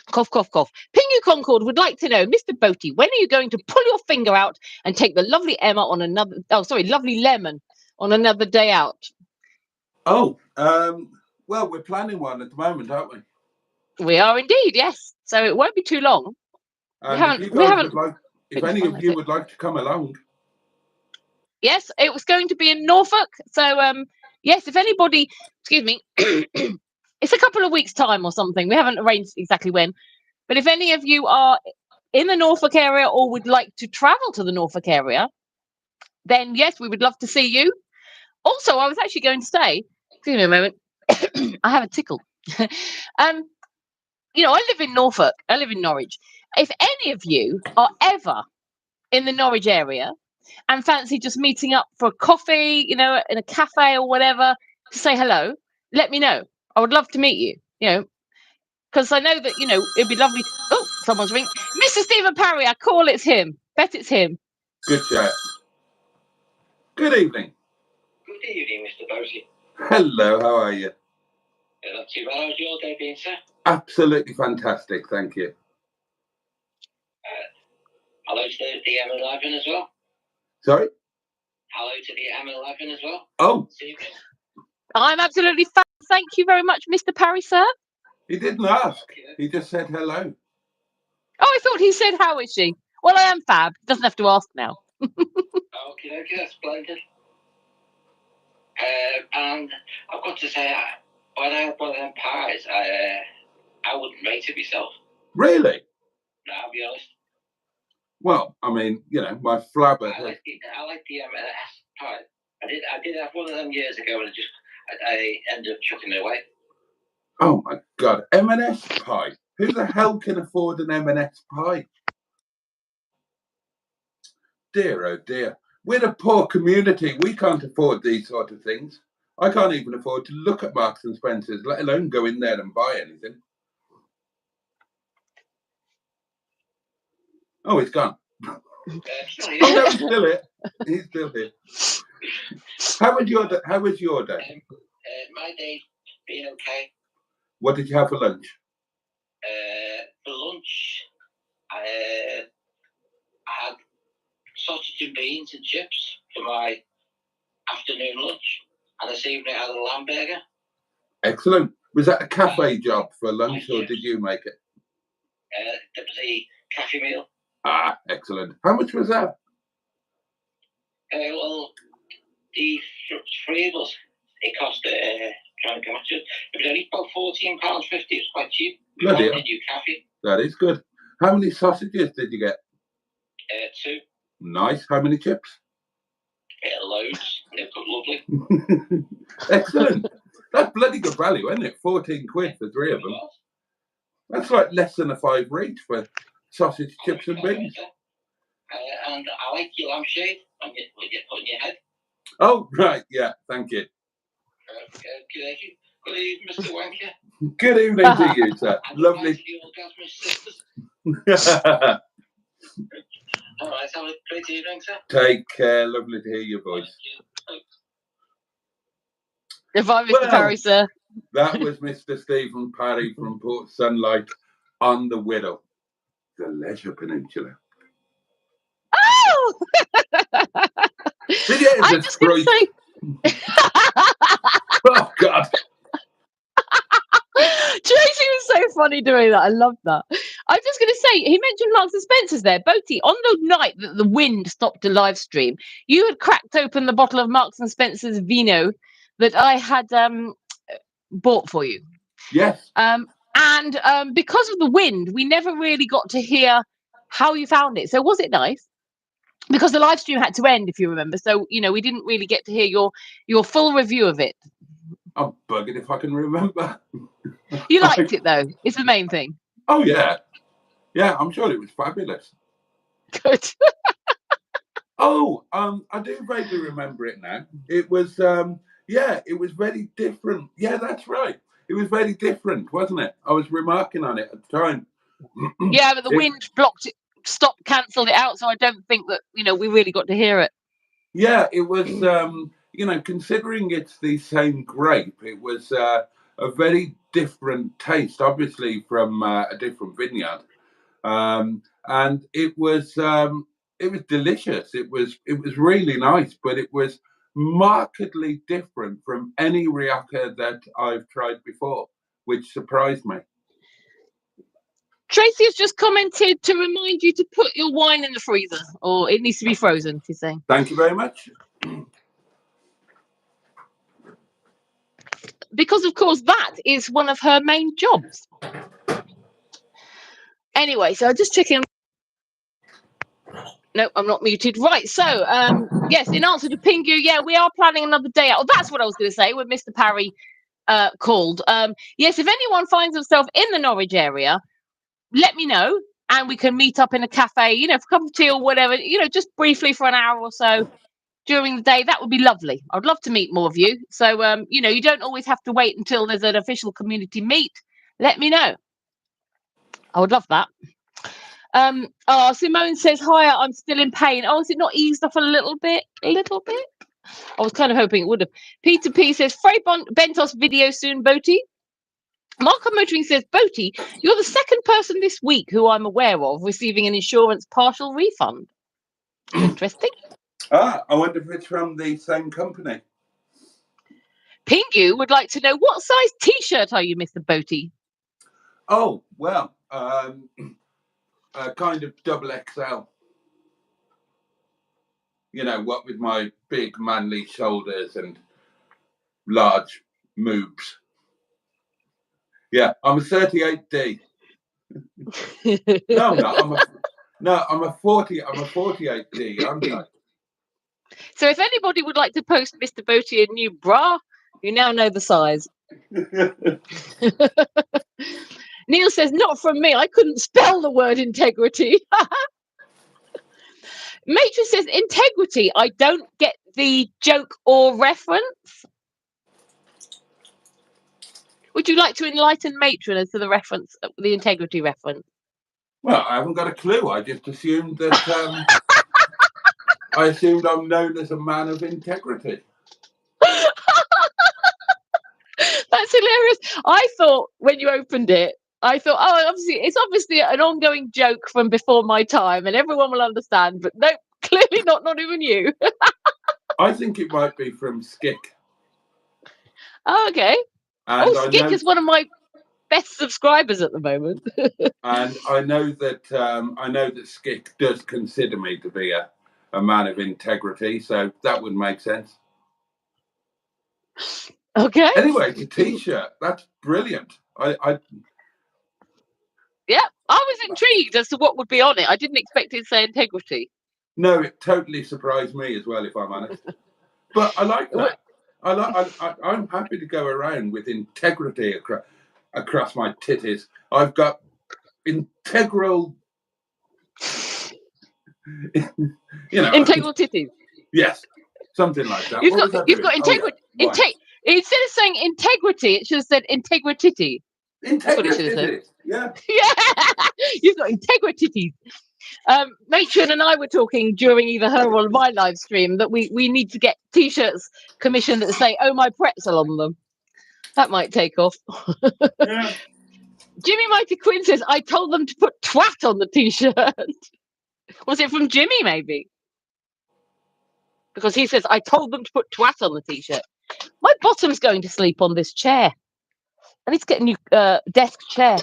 Cough, cough, cough. Pingu Concord would like to know, Mr. Boaty, when are you going to pull your finger out and take the lovely Emma on another? Oh, sorry, lovely Lemon on another day out. Oh, well, we're planning one at the moment, aren't we? We are indeed, yes. So it won't be too long. If any of you would like to come along. Yes, it was going to be in Norfolk. So, yes, if anybody, excuse me, it's a couple of weeks' time or something. We haven't arranged exactly when. But if any of you are in the Norfolk area or would like to travel to the Norfolk area, then yes, we would love to see you. Also, I was actually going to say, excuse me a moment, I have a tickle. I live in Norfolk. I live in Norwich. If any of you are ever in the Norwich area and fancy just meeting up for a coffee, in a cafe or whatever, to say hello, let me know. I would love to meet you, because I know that, it'd be lovely. Oh, someone's ringing. Mr. Stephen Parry, I call it's him. Bet it's him. Good chat. Good evening. Good evening, Mr. Boaty. Hello, how are you? Not too bad. How's your day been, sir? Absolutely fantastic, thank you. Hello to the M11 as well. Sorry? Hello to the M11 as well. Oh. I'm absolutely fab. Thank you very much, Mr. Parry, sir. He didn't ask. He just said hello. Oh, I thought he said, how is she? Well, I am fab. Doesn't have to ask now. Okay, that's splendid. And I've got to say, when I had one of them pies, I wouldn't rate it myself. Really? No, I'll be honest. Well, I mean, my flabber. I like the M&S pie. I did have one of them years ago, and I ended up chucking it away. Oh my God, M&S pie. Who the hell can afford an M&S pie? Dear, oh dear. We're a poor community. We can't afford these sort of things. I can't even afford to look at Marks and Spencer's, let alone go in there and buy anything. Oh, he's gone. Oh, no, he's still here. He's still here. How was your day? My day's been okay. What did you have for lunch? For lunch, I had sausage and beans and chips for my afternoon lunch, and this evening I had a lamb burger. Excellent. Was that a cafe job for lunch, or did you make it? It was a cafe meal. Ah, excellent. How much was that? Well, the three of us, it cost, trying to come to it, it was only about £14.50. It was quite cheap. We wanted a new cafe. That is good. How many sausages did you get? 2. Nice. How many chips? Loads. They've got lovely. Excellent. That's bloody good value, isn't it? 14 quid for 3 of them. That's like less than a £5 each for sausage, chips and beans. And I like your lampshade and what you put in your head. Oh, right, yeah, thank you. Good evening, Mr. Wanker. Good evening to you, sir. Lovely. All right, have a great evening, sir. Take care. Lovely to hear your voice. If I'm Mr. Parry, sir. That was Mr. Stephen Parry from Port Sunlight on the Whittle, the Leisure Peninsula. Oh! I'm just going to say. Oh, God. Tracy was so funny doing that. I love that. I'm just going to say, he mentioned Marks and Spencer's there. Boaty, on the night that the wind stopped the live stream, you had cracked open the bottle of Marks and Spencer's vino that I had bought for you. Yes. And because of the wind, we never really got to hear how you found it. So was it nice? Because the live stream had to end, if you remember. So, you know, we didn't really get to hear your full review of it. I'm buggered if I can remember. You liked it, though. It's the main thing. Oh, yeah. Yeah, I'm sure it was fabulous. Good. Oh, I do vaguely remember it now. It was, it was very different. Yeah, that's right. It was very different, wasn't it? I was remarking on it at the time. Yeah, but the wind blocked it, stopped, cancelled it out. So I don't think that, you know, we really got to hear it. Yeah, it was, you know, considering it's the same grape, it was a very different taste, obviously from a different vineyard. And it was delicious. It was really nice, but it was markedly different from any Rioja that I've tried before, which surprised me. Tracy has just commented to remind you to put your wine in the freezer, or it needs to be frozen, she's saying. Thank you very much. Because, of course, that is one of her main jobs. Anyway, so just checking. No, I'm not muted. Right, so, yes, in answer to Pingu, yeah, we are planning another day out. Oh, that's what I was going to say when Mr. Parry called. Yes, if anyone finds themselves in the Norwich area, let me know, and we can meet up in a cafe, you know, for a cup of tea or whatever, you know, just briefly for an hour or so during the day. That would be lovely. I'd love to meet more of you. So, you know, you don't always have to wait until there's an official community meet. Let me know. I would love that. Simone says, hi, I'm still in pain. Oh, is it not eased off a little bit? A little bit? I was kind of hoping it would have. Peter P says, Frey Bentos video soon, Boaty. Marco Motoring says, Boaty, you're the second person this week who I'm aware of receiving an insurance partial refund. Interesting. I wonder if it's from the same company. Pingu would like to know, what size T-shirt are you, Mr. Boaty? Oh, well, kind of double XL. You know, what with my big manly shoulders and large moobs. Yeah, I'm a 38D. No, I'm a 48D, aren't I? So if anybody would like to post Mr. Boaty a new bra, you now know the size. Neil says, not from me. I couldn't spell the word integrity. Matron says, integrity. I don't get the joke or reference. Would you like to enlighten Matron as to the reference, the integrity reference? Well, I haven't got a clue. I just assumed that I'm known as a man of integrity. That's hilarious. I thought when you opened it, I thought, oh, it's obviously an ongoing joke from before my time, and everyone will understand. But no, clearly not even you. I think it might be from Skick. Oh, okay. And Skick is one of my best subscribers at the moment. And I know that Skick does consider me to be a man of integrity, so that would make sense. Okay. Anyway, the T-shirt, that's brilliant. Yeah, I was intrigued as to what would be on it. I didn't expect it to say integrity. No, it totally surprised me as well, if I'm honest. But I like that. I'm happy to go around with integrity across my titties. I've got integral You know, Integral titties. yes, something like that. You've What was got I doing? integrity. Oh, yeah, right. Instead of saying integrity, it should have said integrity. That's what it should have said. Yeah. Yeah, you've got integrity. Matron and I were talking during either her or my live stream that we need to get t-shirts commissioned that say "Oh my pretzel" on them. That might take off. Yeah. Jimmy Mighty Quinn says, "I told them to put twat on the t-shirt." Was it from Jimmy, maybe? Because he says, "I told them to put twat on the t-shirt." My bottom's going to sleep on this chair. I need to get a new desk chair.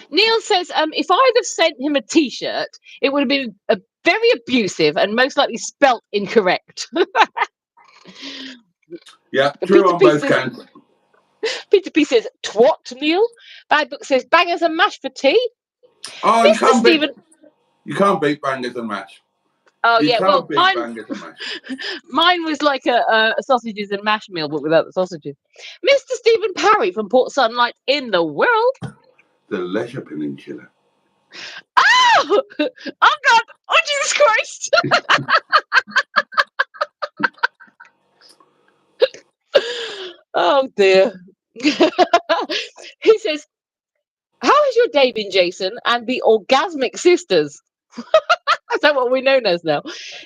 Neil says, if I'd have sent him a t-shirt, it would have been very abusive and most likely spelt incorrect. Yeah, true on both counts. Peter P says, "Twat, Neil." Bad Book says, "Bangers and mash for tea." Oh, Mr. Stephen. You can't beat bangers and mash. Oh, you yeah, can't well, beat bangers and mash. Mine was like a sausages and mash meal, but without the sausages. Mr. Stephen Parry from Port Sunlight in the world. The Leisure Peninsula. Oh! Oh, God! Oh, Jesus Christ! Oh, dear. He says, "How has your day been, Jason, and the Orgasmic Sisters?" Is that what we're known as now?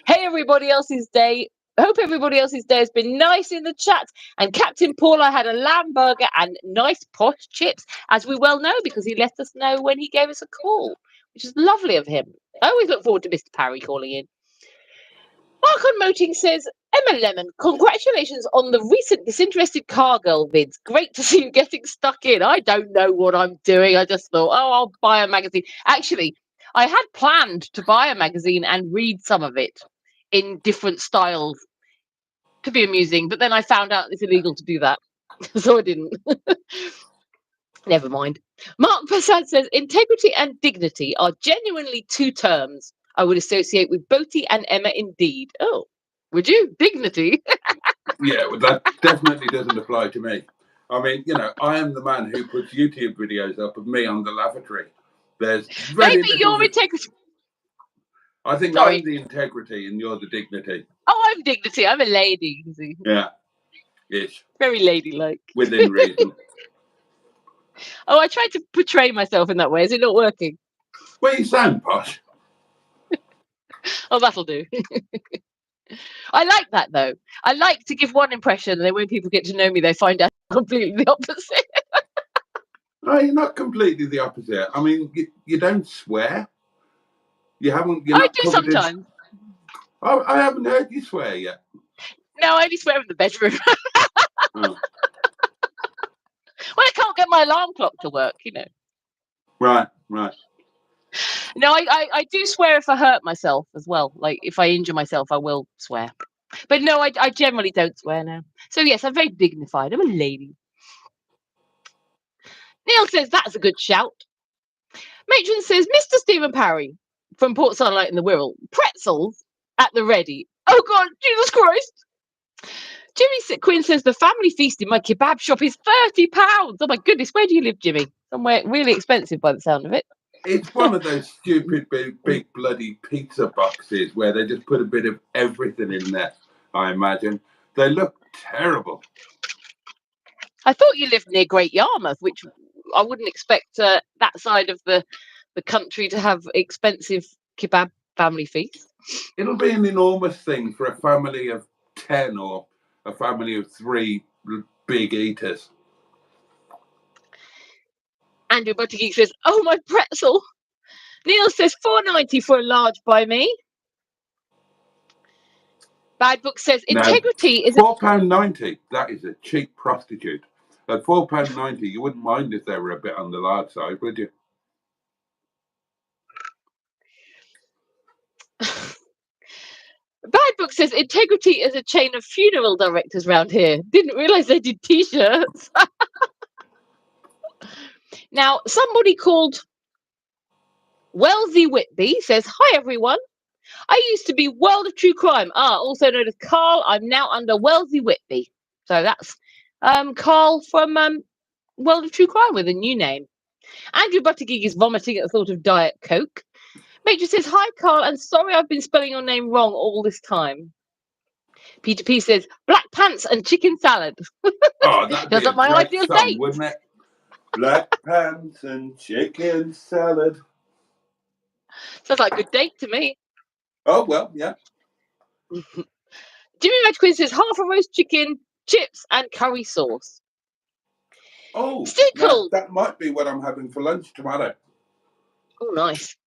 Hey, everybody else's day. Hope everybody else's day has been nice in the chat. And Captain Paula had a lamb burger and nice posh chips, as we well know, because he let us know when he gave us a call, which is lovely of him. I always look forward to Mr. Parry calling in. Mark on Moting says, "Emma Lemon, congratulations on the recent Disinterested Car Girl vids. Great to see you getting stuck in. I don't know what I'm doing. I just thought, oh, I'll buy a magazine." Actually, I had planned to buy a magazine and read some of it in different styles to be amusing, but then I found out it's illegal to do that, so I didn't. Never mind. Mark Prasad says, "Integrity and dignity are genuinely two terms I would associate with Boaty and Emma indeed." Oh, would you? Dignity? Yeah, well, that definitely doesn't apply to me. I mean, you know, I am the man who puts YouTube videos up of me on the lavatory. There's very Maybe your integrity. I think Sorry. I'm the integrity and you're the dignity. Oh, I'm dignity. I'm a lady. You see. Yeah. Ish. Very ladylike. Within reason. Oh, I tried to portray myself in that way. Is it not working? Well, you sound posh. Oh, that'll do. I like that, though. I like to give one impression, and then when people get to know me, they find out completely the opposite. No, you're not completely the opposite. I mean, you don't swear. You haven't. You're I not do sometimes. I haven't heard you swear yet. No, I only swear in the bedroom. Oh. Well, I can't get my alarm clock to work, you know. Right. No, I do swear if I hurt myself as well. Like, if I injure myself, I will swear. But no, I generally don't swear now. So, yes, I'm very dignified. I'm a lady. Neil says, "That's a good shout." Matron says, "Mr. Stephen Parry from Port Sunlight in the Wirral, pretzels at the ready." Oh, God, Jesus Christ. Jimmy Quinn says, "The family feast in my kebab shop is £30. Oh, my goodness. Where do you live, Jimmy? Somewhere really expensive by the sound of it. It's one of those stupid big bloody pizza boxes where they just put a bit of everything in there, I imagine. They look terrible. I thought you lived near Great Yarmouth, which I wouldn't expect that side of the country to have expensive kebab family feasts. It'll be an enormous thing for a family of 10 or a family of 3 big eaters. Andrew Buttigieg says, "Oh, my pretzel." Neil says, "$4.90 for a large by me." Bad Book says, "Integrity is £4.90. That is a cheap prostitute. At £4.90, you wouldn't mind if they were a bit on the large side, would you? Bad Book says, "Integrity is a chain of funeral directors round here. Didn't realise they did t-shirts." Now, somebody called Wellesley Whitby says, "Hi, everyone. I used to be World of True Crime, also known as Carl. I'm now under Wellesley Whitby." So that's Carl from World of True Crime with a new name. Andrew Buttigieg is vomiting at the thought of Diet Coke. Matron says, hi, Carl, and sorry I've been spelling your name wrong all this time. Peter P says, black pants and chicken salad. Oh, that'd be That's a not my great ideal song, date. wouldn't it? Black pants and chicken salad. Sounds like a good date to me. Oh, well, yeah. Jimmy Redquin says, half a roast chicken, chips, and curry sauce. Oh, Stickle. that might be what I'm having for lunch tomorrow. Oh, nice.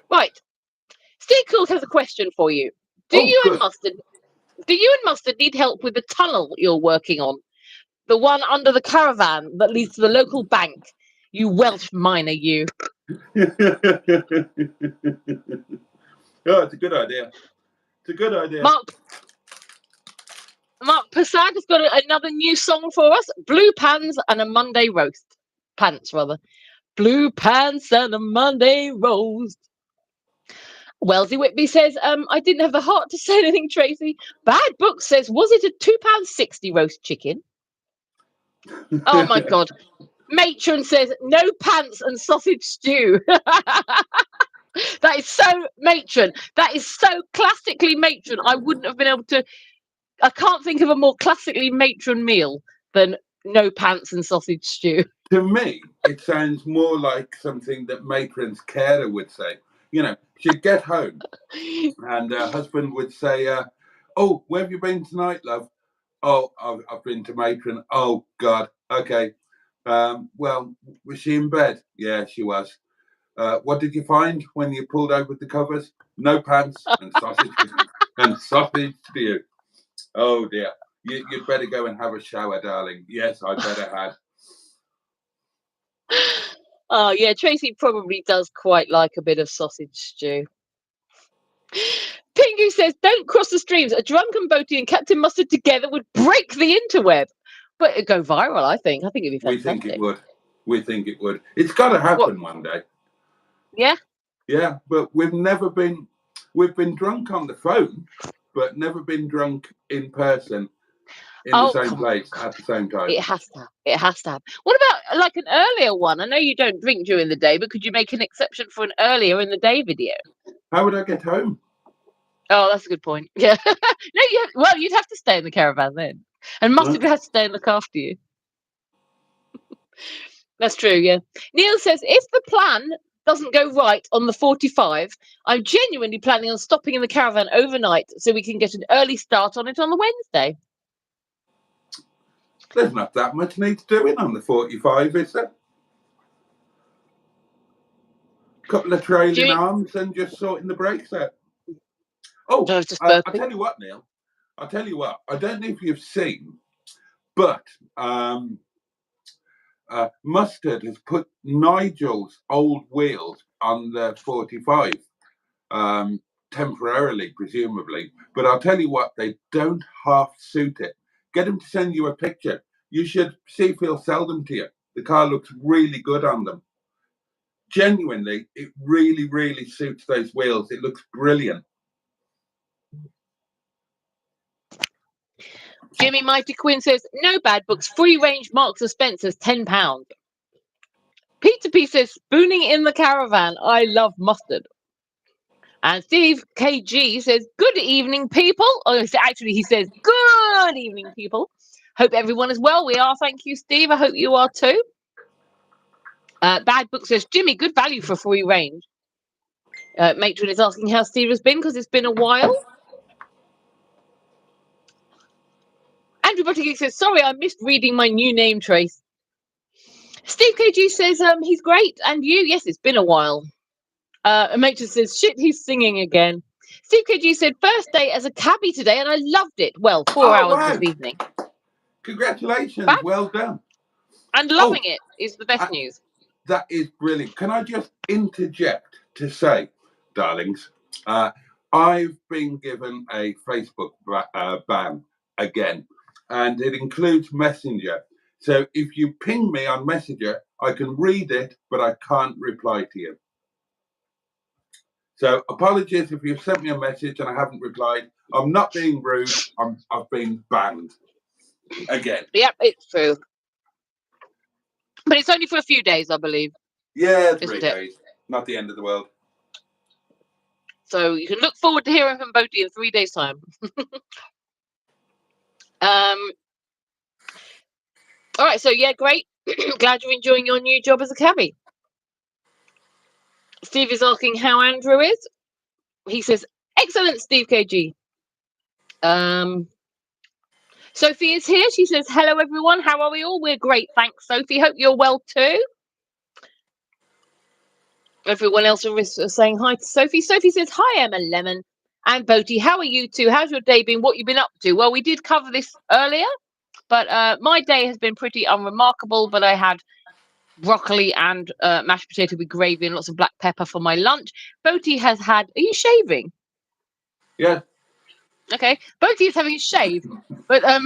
Right. Stickle has a question for you. Do you and Mustard need help with the tunnel you're working on? The one under the caravan that leads to the local bank. You Welsh miner, you. Oh, it's a good idea. It's a good idea. Mark Passag has got another new song for us. Blue Pans and a Monday Roast. Pants, rather. Blue Pants and a Monday Roast. Wellesley Whitby says, I didn't have the heart to say anything, Tracy. Bad Book says, was it a £2.60 roast chicken? Oh, my God. Matron says, no pants and sausage stew. That is so Matron. That is so classically Matron. I wouldn't have been able to... I can't think of a more classically Matron meal than no pants and sausage stew. To me, it sounds more like something that Matron's carer would say. You know, she'd get home and her husband would say, oh, where have you been tonight, love? Oh, I've been to Matron. Oh, God. Okay. Well, was she in bed? Yeah, she was. What did you find when you pulled over the covers? No pants and sausage and sausage stew. Oh, dear. You'd better go and have a shower, darling. Yes, I better have. Oh, yeah, Tracy probably does quite like a bit of sausage stew. Pingu says, don't cross the streams. A drunken Boaty and Captain Mustard together would break the interweb. But it'd go viral, I think. I think it'd be fantastic. We think it would. We think it would. It's got to happen one day. Yeah? Yeah, but we've been drunk on the phone, but never been drunk in person in the same place at the same time. It has to. It has to have. What about like an earlier one? I know you don't drink during the day, but could you make an exception for an earlier in the day video? How would I get home? Oh, that's a good point. Yeah. No, you'd have to stay in the caravan then. And Mustard has to stay and look after you. That's true, yeah. Neil says, if the plan doesn't go right on the 45, I'm genuinely planning on stopping in the caravan overnight so we can get an early start on it on the Wednesday. There's not that much need to do it on the 45, is there? Couple of trailing arms and just sorting the brakes out. Oh, I'll tell you what, Neil. I'll tell you what. I don't know if you've seen, but Mustard has put Nigel's old wheels on the 45, temporarily, presumably. But I'll tell you what, they don't half suit it. Get him to send you a picture. You should see if he'll sell them to you. The car looks really good on them. Genuinely, it really, really suits those wheels. It looks brilliant. Jimmy Mighty Quinn says, no Bad Books, free range Marks and Spencer's, £10. Peter P says, spooning in the caravan. I love mustard. And Steve KG says, good evening, people. Oh, actually, he says, good evening, people. Hope everyone is well. We are. Thank you, Steve. I hope you are too. Bad Book says, Jimmy, good value for free range. Matron is asking how Steve has been because it's been a while. Andrew Buttigieg says, sorry, I missed reading my new name, Trace. Steve KG says, he's great. And you? Yes, it's been a while. Matron says, shit, he's singing again. Steve KG said, first day as a cabbie today, and I loved it. Well, 4 hours this evening. Congratulations. Well done. And loving it is the best news. That is brilliant. Can I just interject to say, darlings, I've been given a Facebook ban again, and it includes Messenger. So if you ping me on Messenger, I can read it, but I can't reply to you. So apologies if you've sent me a message and I haven't replied. I'm not being rude. I've been banned again. Yep, it's true. But it's only for a few days, I believe. Yeah, 3 days. Not the end of the world. So you can look forward to hearing from Boaty in 3 days' time. All right, so yeah, great. Glad you're enjoying your new job as a cabbie. Steve is asking how Andrew is. He says, excellent, Steve KG. Sophie is here. She says, hello, everyone. How are we all? We're great. Thanks, Sophie. Hope you're well, too. Everyone else is saying hi to Sophie. Sophie says, hi, Emma Lemon and Boaty. How are you two? How's your day been? What you been up to? Well, we did cover this earlier, but my day has been pretty unremarkable, but I had broccoli and mashed potato with gravy and lots of black pepper for my lunch. Boaty has had... Are you shaving? Yeah. Okay. Boaty is having a shave, but I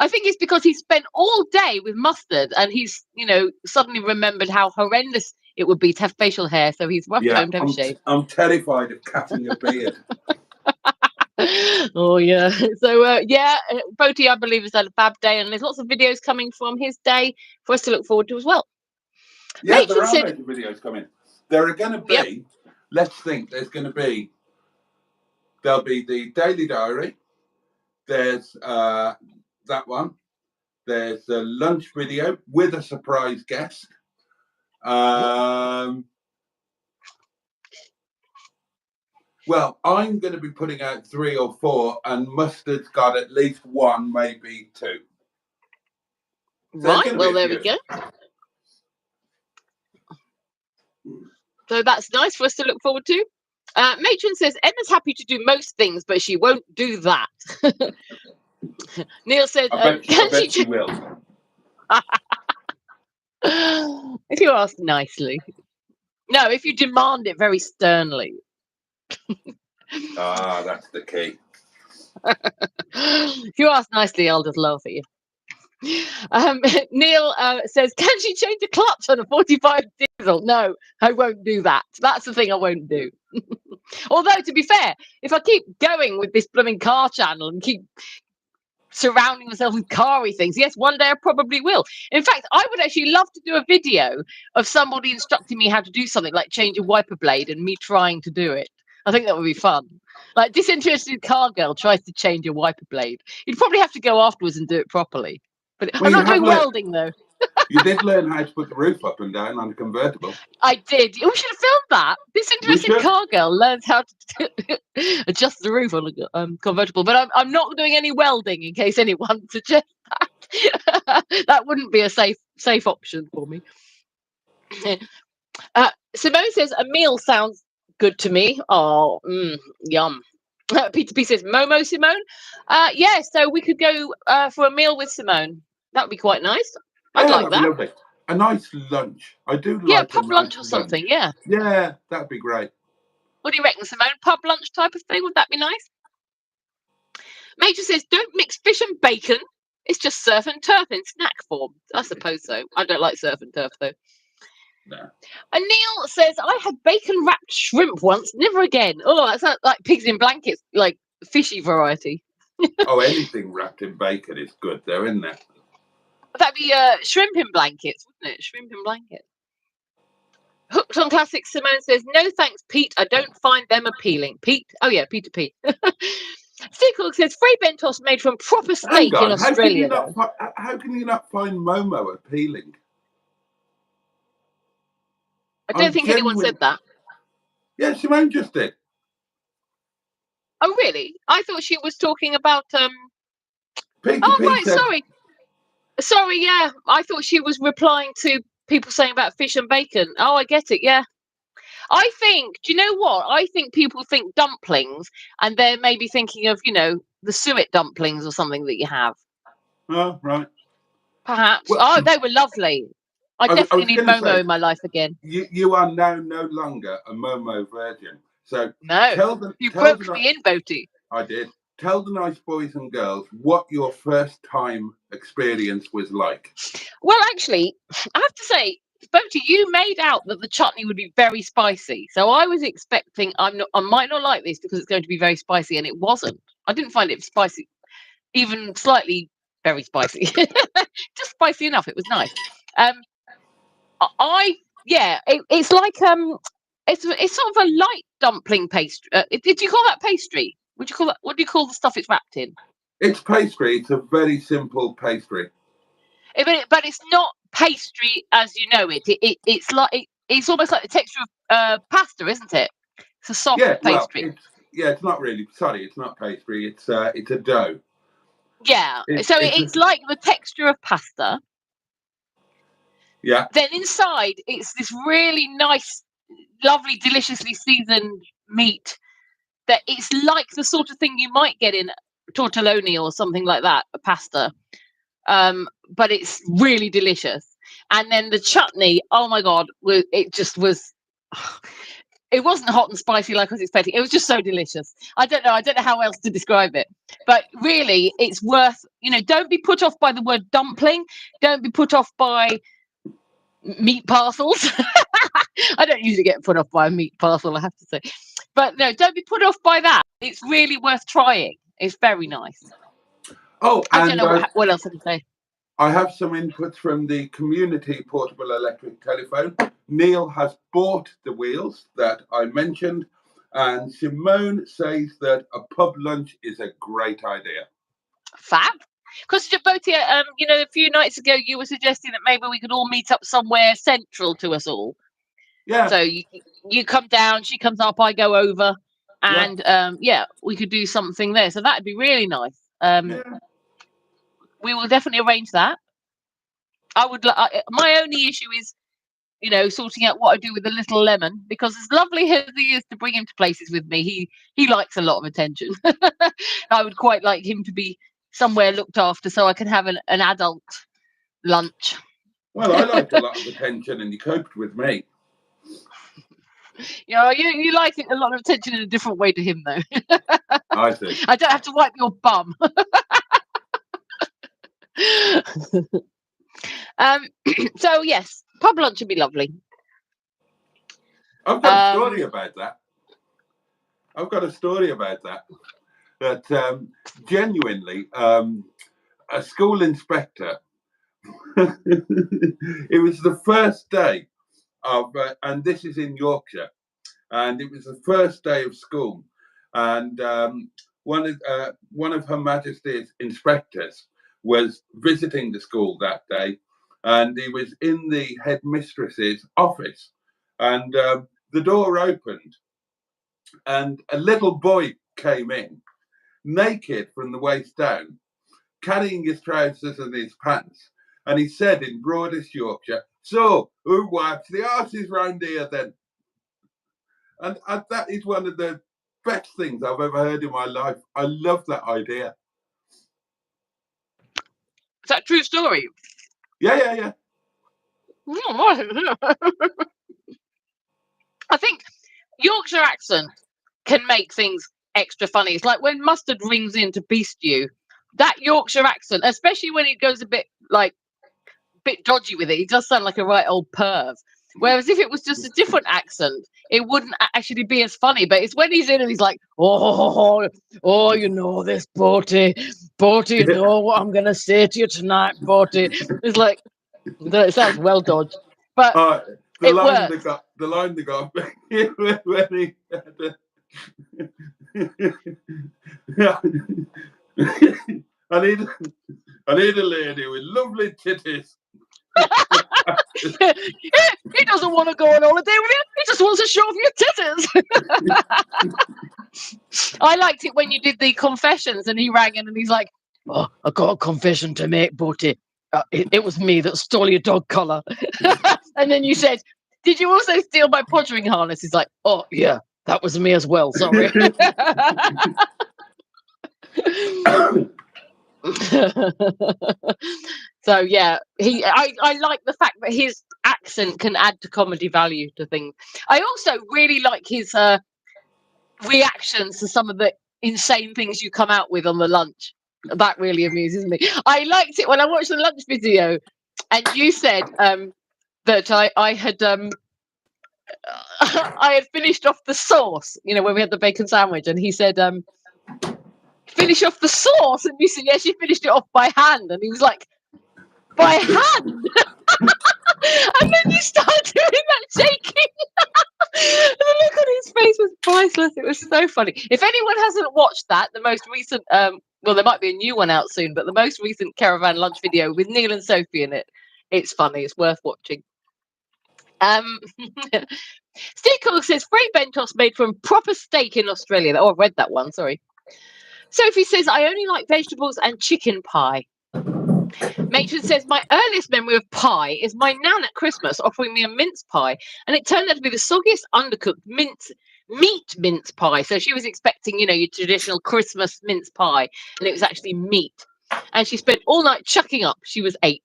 think it's because he spent all day with mustard and he's, suddenly remembered how horrendous it would be to have facial hair, so he's rushed home to have a shave. I'm terrified of cutting a beard. Oh, yeah. So, Boaty, I believe, has had a fab day, and there's lots of videos coming from his day for us to look forward to as well. Yeah, there are loads of videos coming. There are going to be, yep. Let's think, there'll be the daily diary, there's that one, there's the lunch video with a surprise guest. Well, I'm going to be putting out 3 or 4, and Mustard's got at least 1, maybe 2. So right, well, there we go. So that's nice for us to look forward to. Matron says, Emma's happy to do most things, but she won't do that. Neil said, I bet she will. If you ask nicely. No, if you demand it very sternly. That's the key. If you ask nicely, I'll just laugh at you. Neil says, can she change the clutch on a 45 diesel? No, I won't do that. That's the thing I won't do. Although, to be fair, if I keep going with this blooming car channel and keep surrounding myself with car-y things, yes, one day I probably will. In fact, I would actually love to do a video of somebody instructing me how to do something like change a wiper blade and me trying to do it. I think that would be fun. Like, disinterested car girl tries to change a wiper blade. You'd probably have to go afterwards and do it properly. But I'm not doing welding, though. You did learn how to put the roof up and down on a convertible. I did. We should have filmed that. Disinterested car girl learns how to adjust the roof on a convertible. But I'm not doing any welding, in case anyone suggests that. That wouldn't be a safe option for me. Simone says, a meal sounds good to me. Oh, yum. Peter P says, Momo Simone? Yeah, so we could go for a meal with Simone. That would be quite nice. I'd like that. Lovely. A nice lunch. I do like a pub lunch or something, yeah. Yeah, that'd be great. What do you reckon, Simone? Pub lunch type of thing? Would that be nice? Major says, don't mix fish and bacon. It's just surf and turf in snack form. I suppose so. I don't like surf and turf, though. No. And Neil says, I had bacon-wrapped shrimp once. Never again. Oh, that's like pigs in blankets, like fishy variety. Oh, anything wrapped in bacon is good, though, isn't it? That'd be shrimp in blankets, wouldn't it? Shrimp in blankets. Hooked on Classics, Simone says, no thanks, Pete. I don't find them appealing. Pete? Oh, yeah, Peter P. Steve Cook says, free bentos made from proper steak in Australia. How can you not find Momo appealing? I don't think anyone said that. Yeah, Simone just did. Oh, really? I thought she was talking about... Peter oh, P right, said... Sorry, yeah. I thought she was replying to people saying about fish and bacon. Oh, I get it, yeah. I think, do you know what? I think people think dumplings and they're maybe thinking of, the suet dumplings or something that you have. Oh, right. Perhaps. Well, they were lovely. I definitely need Momo in my life again. You are now no longer a Momo virgin. So no, you broke me in, Boaty. I did. Tell the nice boys and girls what your first time experience was like. Well, actually, I have to say, Boaty, you made out that the chutney would be very spicy. So I was expecting I might not like this because it's going to be very spicy, and it wasn't. I didn't find it spicy, even slightly very spicy. Just spicy enough. It was nice. It's like It's sort of a light dumpling pastry. Did you call that pastry? Would you call that? What do you call the stuff it's wrapped in? It's pastry. It's a very simple pastry. But it's not pastry as you know it. It's like it's almost like the texture of pasta, isn't it? It's a soft Yeah, well, pastry. it's not really. Sorry, it's not pastry. It's a dough. Yeah. So it's like the texture of pasta. Yeah. Then inside, it's this really nice, lovely, deliciously seasoned meat that it's like the sort of thing you might get in tortelloni or something like that, a pasta. But it's really delicious. And then the chutney, oh my God, it just was. It wasn't hot and spicy like I was expecting. It was just so delicious. I don't know how else to describe it. But really, it's worth, don't be put off by the word dumpling. Don't be put off by meat parcels. I don't usually get put off by a meat parcel, I have to say. But no, don't be put off by that. It's really worth trying. It's very nice. Oh, I don't know what else I can say. I have some inputs from the community portable electric telephone. Neil has bought the wheels that I mentioned, and Simone says that a pub lunch is a great idea. Fab. Because Boaty, a few nights ago you were suggesting that maybe we could all meet up somewhere central to us all. Yeah. So you come down, she comes up, I go over, and we could do something there. So that'd be really nice. We will definitely arrange that. I would. My only issue is, sorting out what I do with the little lemon, because as lovely as he is to bring him to places with me, he likes a lot of attention. I would quite like him to be somewhere looked after so I can have an adult lunch. Well, I like a lot of attention, and you coped with me. You like a lot of attention in a different way to him, though. I see. I don't have to wipe your bum. So yes, pub lunch would be lovely. I've got a story about that. That genuinely, a school inspector. It was the first day of, and this is in Yorkshire, and it was the first day of school, and one of Her Majesty's inspectors was visiting the school that day, and he was in the headmistress's office, and the door opened, and a little boy came in, naked from the waist down, carrying his trousers and his pants, and he said in broadest Yorkshire, "So, who wipes the arses round here then?" And that is one of the best things I've ever heard in my life. I love that idea. Is that a true story? Yeah. I think Yorkshire accent can make things extra funny. It's like when Mustard rings in to beast you, that Yorkshire accent, especially when it goes a bit dodgy with it, he does sound like a right old perv. Whereas if it was just a different accent, it wouldn't actually be as funny. But it's when he's in and he's like, oh, you know this, Boaty, you know what I'm going to say to you tonight, Boaty. It's like, it sounds well dodged. But the line they got when he I need a lady with lovely titties. He doesn't want to go on holiday with you. He just wants to show off your titties. I liked it when you did the confessions and he rang in and he's like, "Oh, I got a confession to make, Boaty. It was me that stole your dog collar." And then you said, "Did you also steal my pottering harness?" He's like, "Oh yeah, that was me as well. Sorry." So yeah, I like the fact that his accent can add to comedy value to things. I also really like his reactions to some of the insane things you come out with on the lunch. That really amuses me. I liked it when I watched the lunch video, and you said that I had I had finished off the sauce. When we had the bacon sandwich, and he said, "Finish off the sauce," and you said, "Yes, she finished it off by hand," and he was like, by hand. And then you start doing that shaking. And the look on his face was priceless. It was so funny. If anyone hasn't watched that, the most recent, well, there might be a new one out soon, but the most recent caravan lunch video with Neil and Sophie in it, it's funny. It's worth watching. Steve Cook says free bentos made from proper steak in Australia. Oh, I read that one. Sorry. Sophie says I only like vegetables and chicken pie. Matron says my earliest memory of pie is my nan at Christmas offering me a mince pie, and it turned out to be the soggiest, undercooked meat mince pie. So she was expecting, you know, your traditional Christmas mince pie, and it was actually meat. And she spent all night chucking up. She was 8.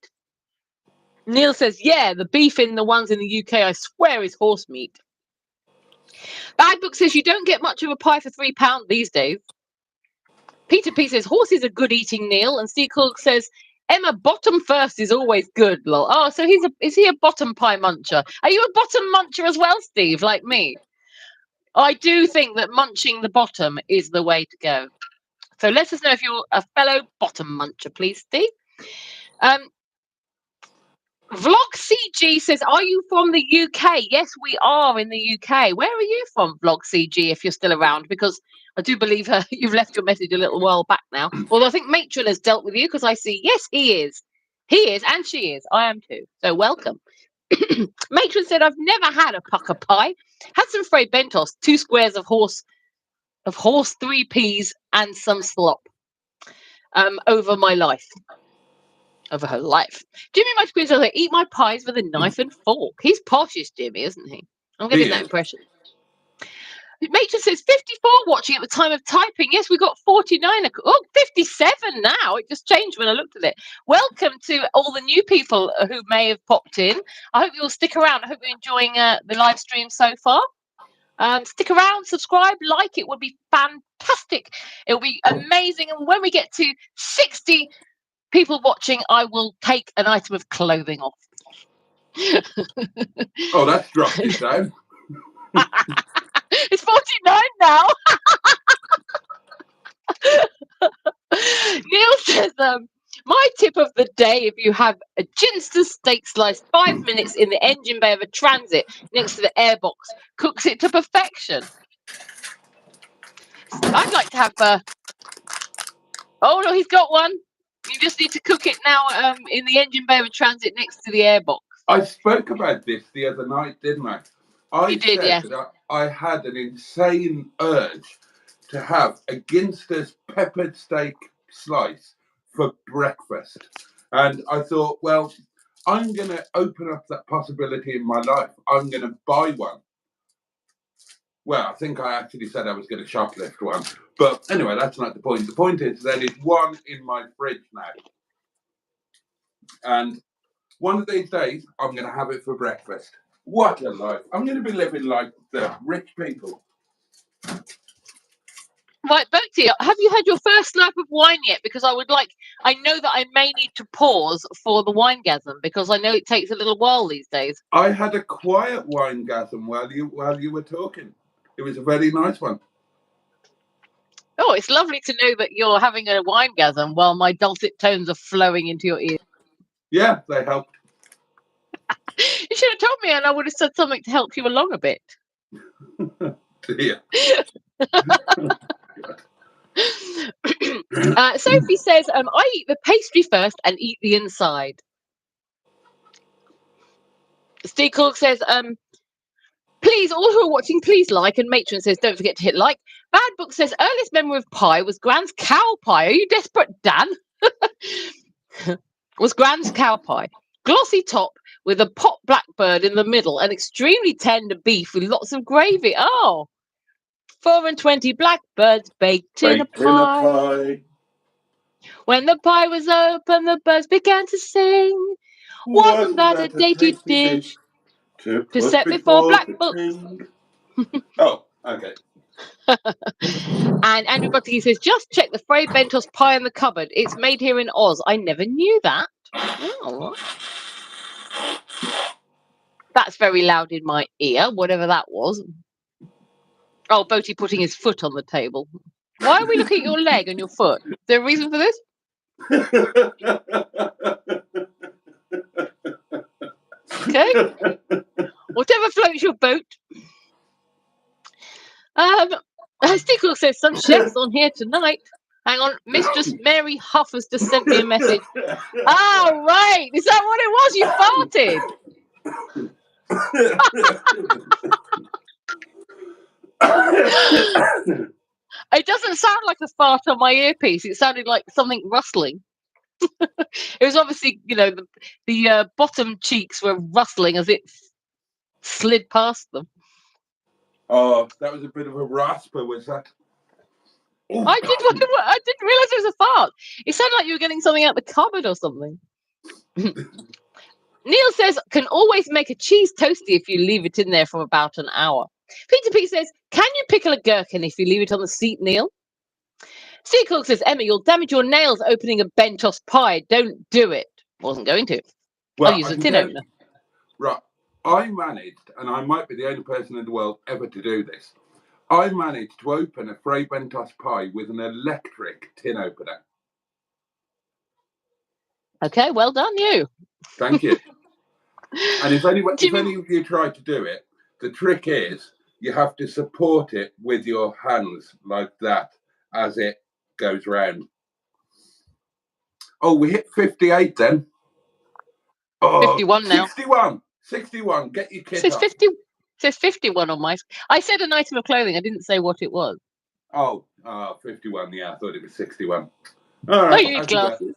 Neil says, yeah, the beef in the ones in the UK, I swear, is horse meat. Bad Book says you don't get much of a pie for £3 these days. Peter P says horses are good eating, Neil. And Steve Cook says Emma, bottom first is always good. Lol. Oh, so is he a bottom pie muncher? Are you a bottom muncher as well, Steve, like me? I do think that munching the bottom is the way to go. So let us know if you're a fellow bottom muncher, please, Steve. Vlog CG says, are you from the UK? Yes, we are in the UK. Where are you from, Vlog CG, if you're still around? Because I do believe you've left your message a little while back now. Although I think Matron has dealt with you, because I see, yes, he is. He is, and she is. I am too. So welcome. Matron said, I've never had a pucker pie. Had some frayed bentos, 2 squares of horse 3 peas, and some slop over my life. Over her life. Jimmy Much Queen says, I eat my pies with a knife and fork. He's poshish, Jimmy, isn't he? I'm getting that impression. Matron says 54 watching at the time of typing. Yes, we got 49. Oh, 57 now. It just changed when I looked at it. Welcome to all the new people who may have popped in. I hope you'll stick around. I hope you're enjoying the live stream so far. Stick around, subscribe, like. It would be fantastic. It will be amazing. And when we get to 60 people watching, I will take an item of clothing off. Oh, that's dropped it down. It's 49 now. Neil says, my tip of the day, if you have a ginster steak slice 5 minutes in the engine bay of a transit next to the airbox, cooks it to perfection. I'd like to have oh no, he's got one. You just need to cook it now in the engine bay of a transit next to the airbox. I spoke about this the other night, didn't I? You did, yeah. That I had an insane urge to have a Ginster's peppered steak slice for breakfast. And I thought, well, I'm going to open up that possibility in my life. I'm going to buy one. Well, I think I actually said I was going to shoplift one. But anyway, that's not the point. The point is there is one in my fridge now. And one of these days, I'm going to have it for breakfast. What a life. I'm going to be living like the rich people. Right, Boaty, have you had your first slurp of wine yet? Because I know that I may need to pause for the winegasm, because I know it takes a little while these days. I had a quiet winegasm while you were talking. It was a very nice one. Oh, it's lovely to know that you're having a winegasm while my dulcet tones are flowing into your ears. Yeah, they helped. You should have told me, and I would have said something to help you along a bit. Yeah. Sophie says, I eat the pastry first and eat the inside. Steve Cork says, please, all who are watching, please like. And Matron says, don't forget to hit like. Bad Book says, earliest memory of pie was Gran's cow pie. Are you desperate, Dan? Was Gran's cow pie. Glossy top with a pot blackbird in the middle and extremely tender beef with lots of gravy. Oh, 4 and 20 blackbirds baked in a pie. When the pie was open, the birds began to sing. Wasn't that a dainty dish to set before black books? Oh, okay. And Andrew Bucky says, just check the Frey Bentos pie in the cupboard. It's made here in Oz. I never knew that. Oh. That's very loud in my ear, whatever that was. Oh, Boaty putting his foot on the table. Why are we looking at your leg and your foot? Is there a reason for this? Okay. Whatever floats your boat. Stickle says some chefs on here tonight. Hang on, Mistress Mary Huff has just sent me a message. Oh, right. Is that what it was? You farted. It doesn't sound like a fart on my earpiece. It sounded like something rustling. It was obviously, the bottom cheeks were rustling as it slid past them. Oh, that was a bit of a rasper, was that? I didn't realise it was a fart. It sounded like you were getting something out the cupboard or something. Neil says, can always make a cheese toasty if you leave it in there for about an hour. Peter P says, can you pickle a gherkin if you leave it on the seat, Neil? Steve Cook says, Emma, you'll damage your nails opening a Bentos pie. Don't do it. Wasn't going to. Well, I'll use a tin opener. Right. I managed, and I might be the only person in the world ever to do this, I managed to open a Fray Bentos pie with an electric tin opener. Okay, well done, you. Thank you. And if any of you try to do it, the trick is you have to support it with your hands like that as it goes round. Oh, we hit 58 then. Oh, 51 now. 61. Get your kit It up. says 51 on my. I said an item of clothing. I didn't say what it was. Oh, 51. Yeah, I thought it was 61. All right. Oh, you need glasses.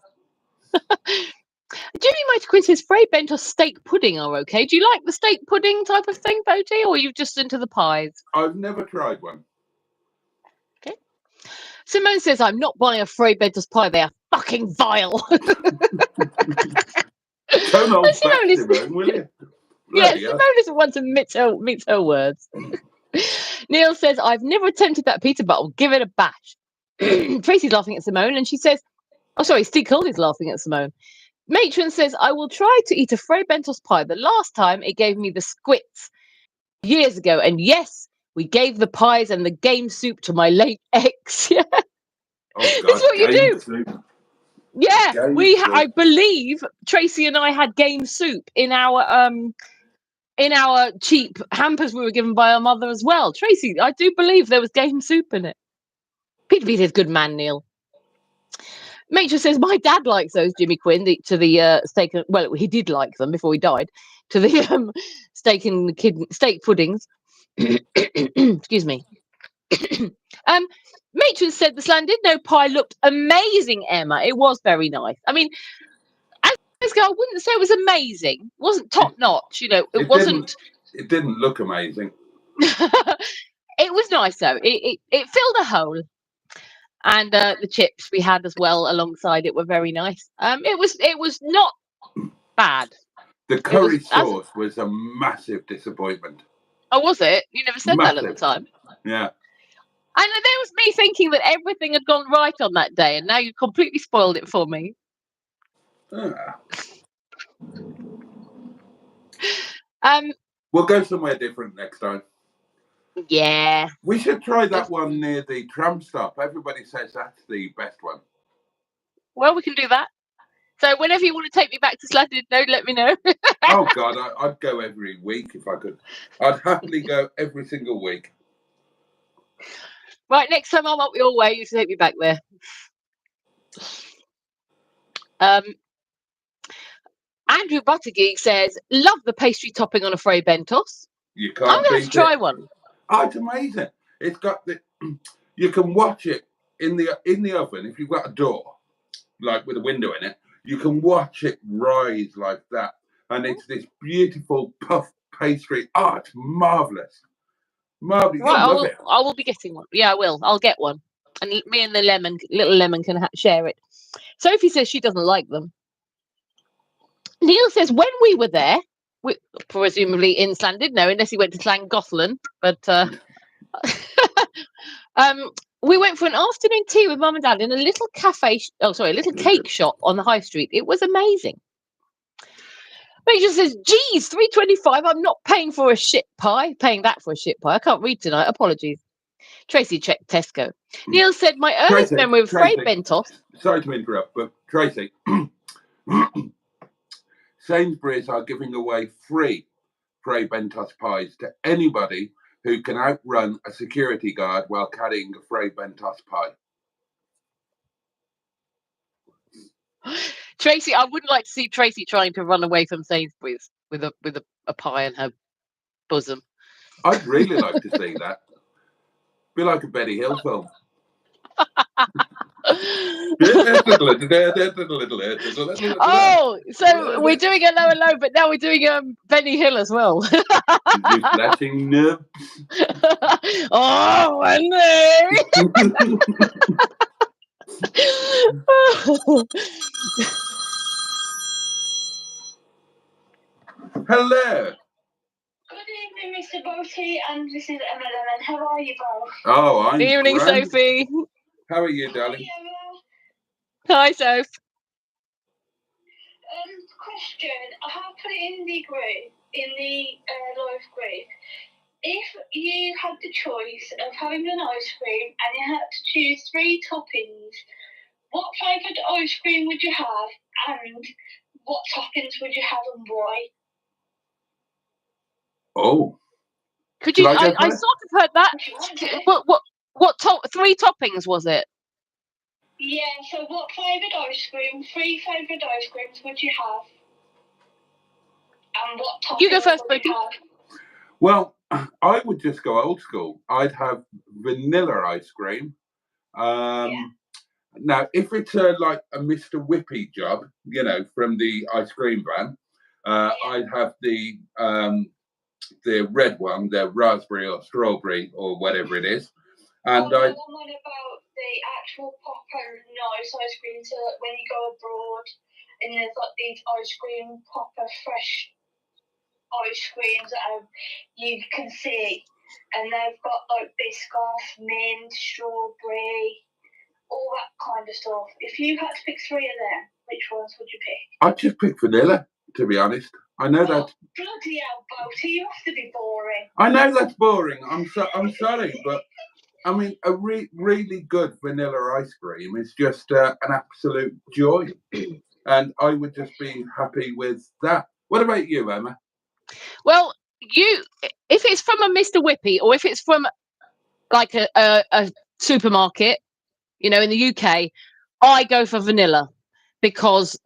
Jimmy Motor Quinn says Fray Bentos steak pudding are okay. Do you like the steak pudding type of thing, Boaty, or are you just into the pies? I've never tried one. Okay. Simone says I'm not buying a Fray Bentos pie. They are fucking vile. Don't hold back, Simone, will you? Yeah, Simone doesn't want to mix her words. Neil says, I've never attempted that pizza, but I'll give it a bash. Tracy's laughing at Simone, and she says, oh, sorry, Steve Coldy's laughing at Simone. Matron says, I will try to eat a Fray Bentos pie. The last time it gave me the squits years ago. And yes, we gave the pies and the game soup to my late ex. Yeah. Oh, God, It's what you do. Soup. Yeah, I believe Tracy and I had game soup in our cheap hampers we were given by our mother as well. Tracy, I do believe there was game soup in it. Peter B says, good man, Neil. Matron says, my dad likes those, Jimmy Quinn, to the steak. Well, he did like them before he died, to the steak puddings. Excuse me. Matron said the Slandidno pie looked amazing, Emma. It was very nice. I mean, I wouldn't say it was amazing. It wasn't top notch, It wasn't. It didn't look amazing. It was nice though. It filled a hole, and the chips we had as well alongside it were very nice. It was not bad. The curry sauce was a massive disappointment. Oh, was it? You never said that at the time. Yeah. And there was me thinking that everything had gone right on that day, and now you completely spoiled it for me. We'll go somewhere different next time. Yeah. We should try that one near the tram stop. Everybody says that's the best one. Well, we can do that. So whenever you want to take me back to Slandidno, let me know. Oh, God, I'd go every week if I could. I'd happily go every single week. Right, next time I'm up your way, you take me back there. Andrew Buttergeek says, love the pastry topping on a Fray Bentos. You can't. I'm going to try one. Oh, it's amazing. It's got you can watch it in the oven if you've got a door, like with a window in it. You can watch it rise like that, and it's this beautiful puff pastry. Oh, it's marvelous. Marvelous. Right, I will be getting one. Yeah, I will. I'll get one, and me and the little lemon can share it. Sophie says she doesn't like them. Neil says when we were there, presumably in Llandudno, unless he went to Llangollen, but we went for an afternoon tea with Mum and Dad in a little cake shop on the high street. It was amazing. But he just says, geez, $3.25. I'm not paying for a shit pie. Paying that for a shit pie. I can't read tonight. Apologies. Tracy checked Tesco. Neil said, my earliest memory of Fray Bentos. Sorry to interrupt, but Tracy, Sainsbury's are giving away free Fray Bentos pies to anybody who can outrun a security guard while carrying a Fray Bentos pie. Tracy, I wouldn't like to see Tracy trying to run away from Sainsbury's with a pie in her bosom. I'd really like to see that. Be like a Betty Hill film. Oh, so we're doing a low and low, but now we're doing Benny Hill as well. You flashing nubs. Oh, and Hello. Good evening, Mr. Boaty, and this is Emma. How are you both? Oh, I'm good evening, grand. Sophie. How are you, darling? Hi, Soph. Question. I have put it in the group, in the live group. If you had the choice of having an ice cream and you had to choose 3 toppings, what flavoured ice cream would you have, and what toppings would you have, and why? Oh. Could Shall you? I go I first? sort of heard that. What 3 toppings was it? Yeah. So, what flavoured ice cream? 3 flavoured ice creams would you have, and what toppings You go first, would you Boaty. have? Well, I would just go old school. I'd have vanilla ice cream. Now, if it's like a Mr. Whippy job, you know, from the ice cream van, I'd have the red one, the raspberry or strawberry or whatever it is. And I want one about the actual proper nice ice cream, so that when you go abroad and there's like these ice cream, proper fresh ice creams that you can see, and they've got like biscoff, mint, strawberry, all that kind of stuff. If you had to pick 3 of them, which ones would you pick? I'd just pick vanilla, to be honest. I know that. Bloody hell, Boaty, you have to be boring. I know that's boring. I'm sorry, but I mean, a really good vanilla ice cream is just an absolute joy, and I would just be happy with that. What about you, Emma? Well, if it's from a Mr. Whippy or if it's from like a supermarket, you know, in the UK, I go for vanilla because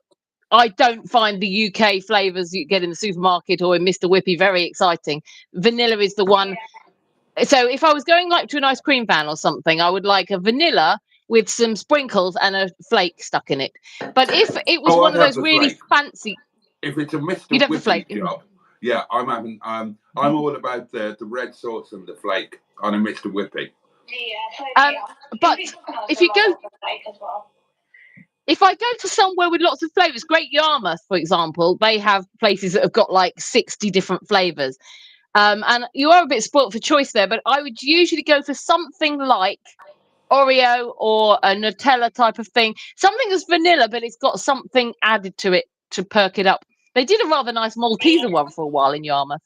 I don't find the UK flavours you get in the supermarket or in Mr. Whippy very exciting. Vanilla is the one. So if I was going like to an ice cream van or something, I would like a vanilla with some sprinkles and a flake stuck in it. But if it was one of those really fancy, if it's a Mr. You'd have the flake. Whippy job, yeah, I'm having. I'm all about the red sauce and the flake on a Mr. Whippy. Yeah. But if you go, if I go to somewhere with lots of flavours, Great Yarmouth, for example, they have places that have got like 60 different flavours. And you are a bit spoilt for choice there, but I would usually go for something like Oreo or a Nutella type of thing. Something that's vanilla, but it's got something added to it to perk it up. They did a rather nice Malteser one for a while in Yarmouth.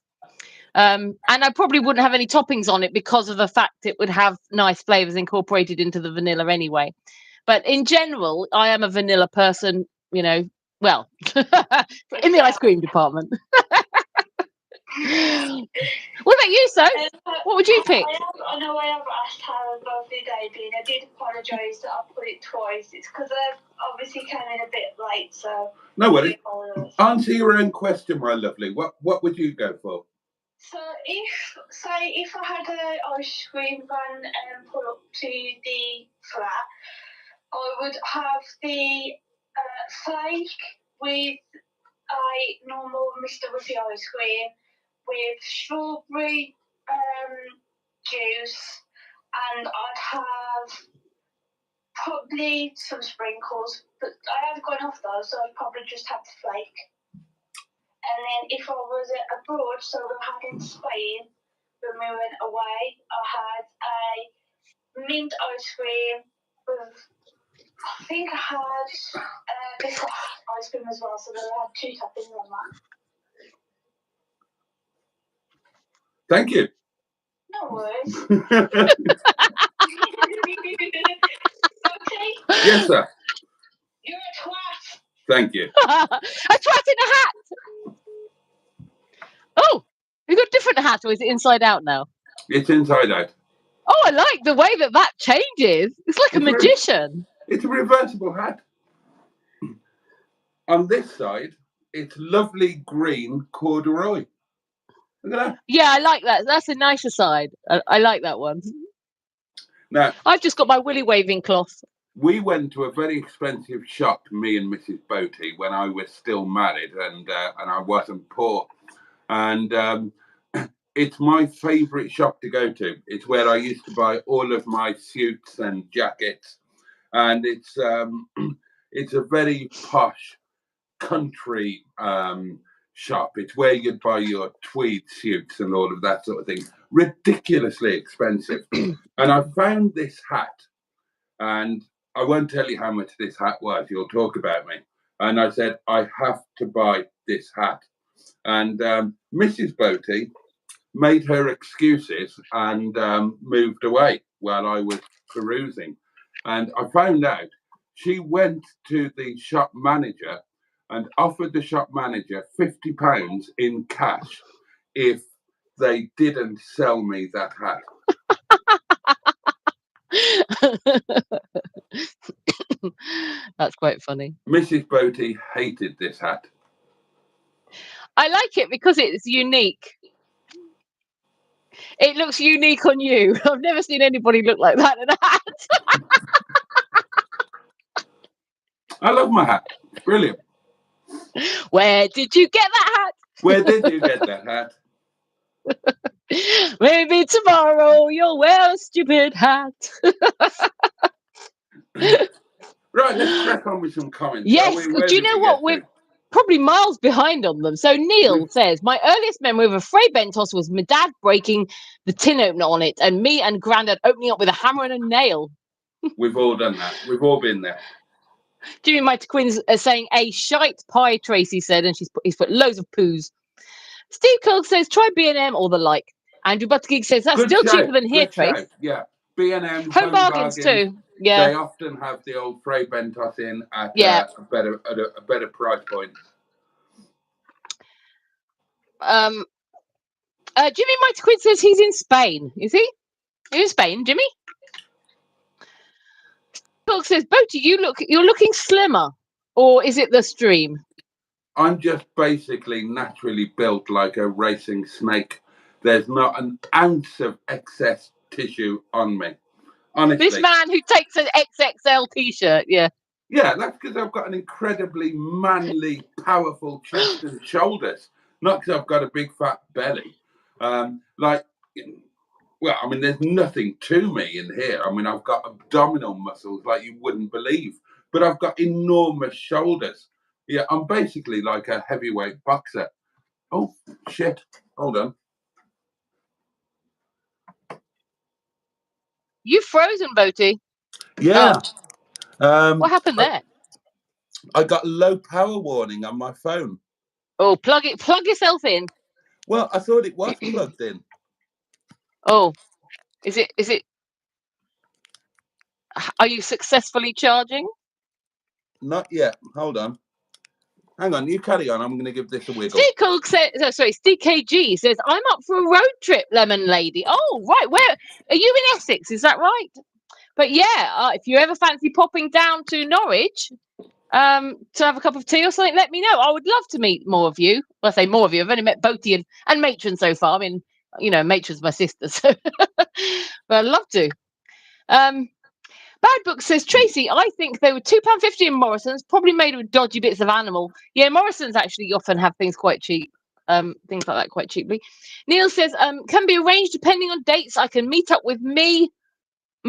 And I probably wouldn't have any toppings on it because of the fact it would have nice flavours incorporated into the vanilla anyway. But in general, I am a vanilla person, you know, well, in the ice cream department. What about you, So? What would you pick? I know I have asked how birthday day been. I did apologise that I put it twice. It's because I obviously came in a bit late, so... No worries. Answer your own question, my lovely. What would you go for? So if I had an ice cream van and pull up to the flat, I would have the flake with a normal Mr. Whippy ice cream with strawberry juice, and I'd have probably some sprinkles, but I have gone off those, so I'd probably just have the flake. And then if I was abroad, so we had in Spain, when we went away, I had a mint ice cream with, I think I had biscuit ice cream as well, so then I had 2 toppings on that. Thank you. No worries. Okay. Yes, sir. You're a twat. Thank you. A twat in a hat. Oh, you got a different hat, or is it inside out now? It's inside out. Oh, I like the way that changes. It's like a magician. It's a reversible hat. On this side, it's lovely green corduroy. Look at that. Yeah, I like that. That's a nicer side. I like that one. Now, I've just got my willy waving cloth. we went to a very expensive shop, me and Mrs. Boaty, when I was still married and I wasn't poor. And it's my favourite shop to go to. It's where I used to buy all of my suits and jackets. And it's a very posh country shop. It's where you'd buy your tweed suits and all of that sort of thing. Ridiculously expensive. And I found this hat, and I won't tell you how much this hat was. You'll talk about me. And I said, I have to buy this hat. And Mrs. Boaty made her excuses and moved away while I was perusing. And I found out she went to the shop manager and offered the shop manager £50 in cash if they didn't sell me that hat. That's quite funny. Mrs. Boaty hated this hat. I like it because it's unique. It looks unique on you. I've never seen anybody look like that in a hat. I love my hat. It's brilliant. Where did you get that hat? Where did you get that hat? Maybe tomorrow you'll wear a stupid hat. Right, let's crack on with some comments. Yes, do you know what? We're probably miles behind on them. So Neil says, my earliest memory of a Frey Bentos was my dad breaking the tin opener on it and me and Grandad opening up with a hammer and a nail. We've all done that. We've all been there. Jimmy Mighty Quinn's saying a shite pie, Tracy said, and he's put loads of poos. Steve Kirk says, try B&M or the like. Andrew Buttergeek says, that's still cheaper than here, Trace. Yeah, B&M. Home bargains too. Yeah. They often have the old Frey Bentos in at a better price point. Jimmy Mighty Quinn says he's in Spain. Is he? You're in Spain, Jimmy? Kirk says, Boaty, you're looking slimmer. Or is it the stream? I'm just basically naturally built like a racing snake. There's not an ounce of excess tissue on me. Honestly. This man who takes an XXL t-shirt, yeah. Yeah, that's because I've got an incredibly manly, powerful chest and shoulders. Not because I've got a big fat belly. There's nothing to me in here. I mean, I've got abdominal muscles like you wouldn't believe. But I've got enormous shoulders. Yeah, I'm basically like a heavyweight boxer. Oh, shit. Hold on. You've frozen, Boaty. Yeah. What happened there? I got a low power warning on my phone. Oh, plug yourself in. Well, I thought it was plugged in. Oh, is it? Are you successfully charging? Not yet. Hold on. Hang on, you carry on. I'm going to give this a wiggle. Steve Cook says, Steve KG says, I'm up for a road trip, Lemon Lady. Oh, right. Where are you in Essex? Is that right? But yeah, if you ever fancy popping down to Norwich to have a cup of tea or something, let me know. I would love to meet more of you. Well, I say more of you. I've only met Boaty and Matron so far. I mean, Matron's my sister, so but I'd love to. Bad Book says, Tracy, I think they were £2.50 in Morrison's, probably made with dodgy bits of animal. Yeah, Morrison's actually often have things quite cheap. Things like that quite cheaply. Neil says, can be arranged depending on dates. I can meet up with my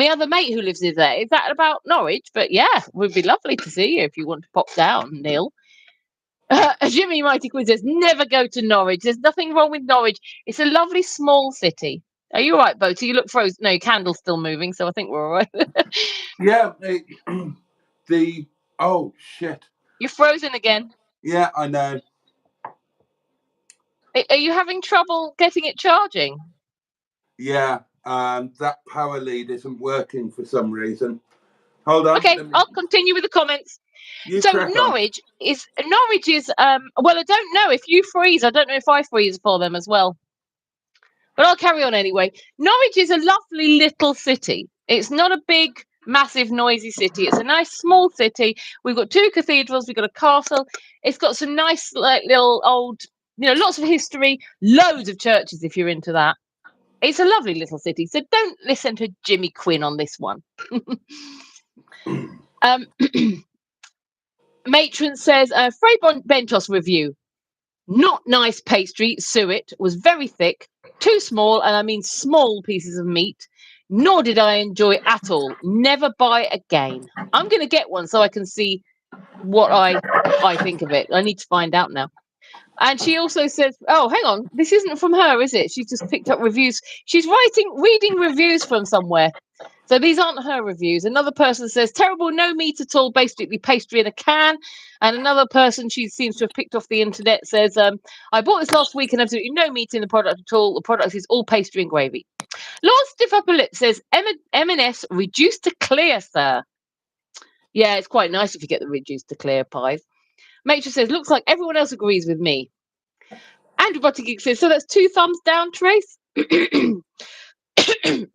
other mate who lives in there. Is that about Norwich? But yeah, it would be lovely to see you if you want to pop down, Neil. Jimmy Mighty Quinn says, never go to Norwich. There's nothing wrong with Norwich. It's a lovely small city. Are you all right, Boaty? You look frozen. No, your candle's still moving, so I think we're all right. Yeah. Oh, shit. You're frozen again. Yeah, I know. Are you having trouble getting it charging? Yeah, that power lead isn't working for some reason. Hold on. Okay, I'll continue with the comments. You So crack on. Norwich is well, I don't know if you freeze. I don't know if I freeze for them as well. But I'll carry on anyway. Norwich is a lovely little city. It's not a big, massive, noisy city. It's a nice small city. We've got 2 cathedrals. We've got a castle. It's got some nice, like, little old, lots of history, loads of churches if you're into that. It's a lovely little city. So don't listen to Jimmy Quinn on this one. Matron says, Frey Bentos review. Not nice pastry, suet, was very thick, too small, and I mean small pieces of meat, nor did I enjoy at all. Never buy again. I'm going to get one so I can see what I think of it. I need to find out now. And she also says, oh, hang on, this isn't from her, is it? She's just picked up reviews. She's reading reviews from somewhere. So these aren't her reviews. Another person says, terrible, no meat at all, basically pastry in a can. And another person, she seems to have picked off the internet, says, I bought this last week and absolutely no meat in the product at all. The product is all pastry and gravy. Lord Stiff Upper Lip says, M&S reduced to clear, sir. Yeah, it's quite nice if you get the reduced to clear pies. Matron says, looks like everyone else agrees with me. Andrew Buttigieg says, so that's 2 thumbs down, Trace?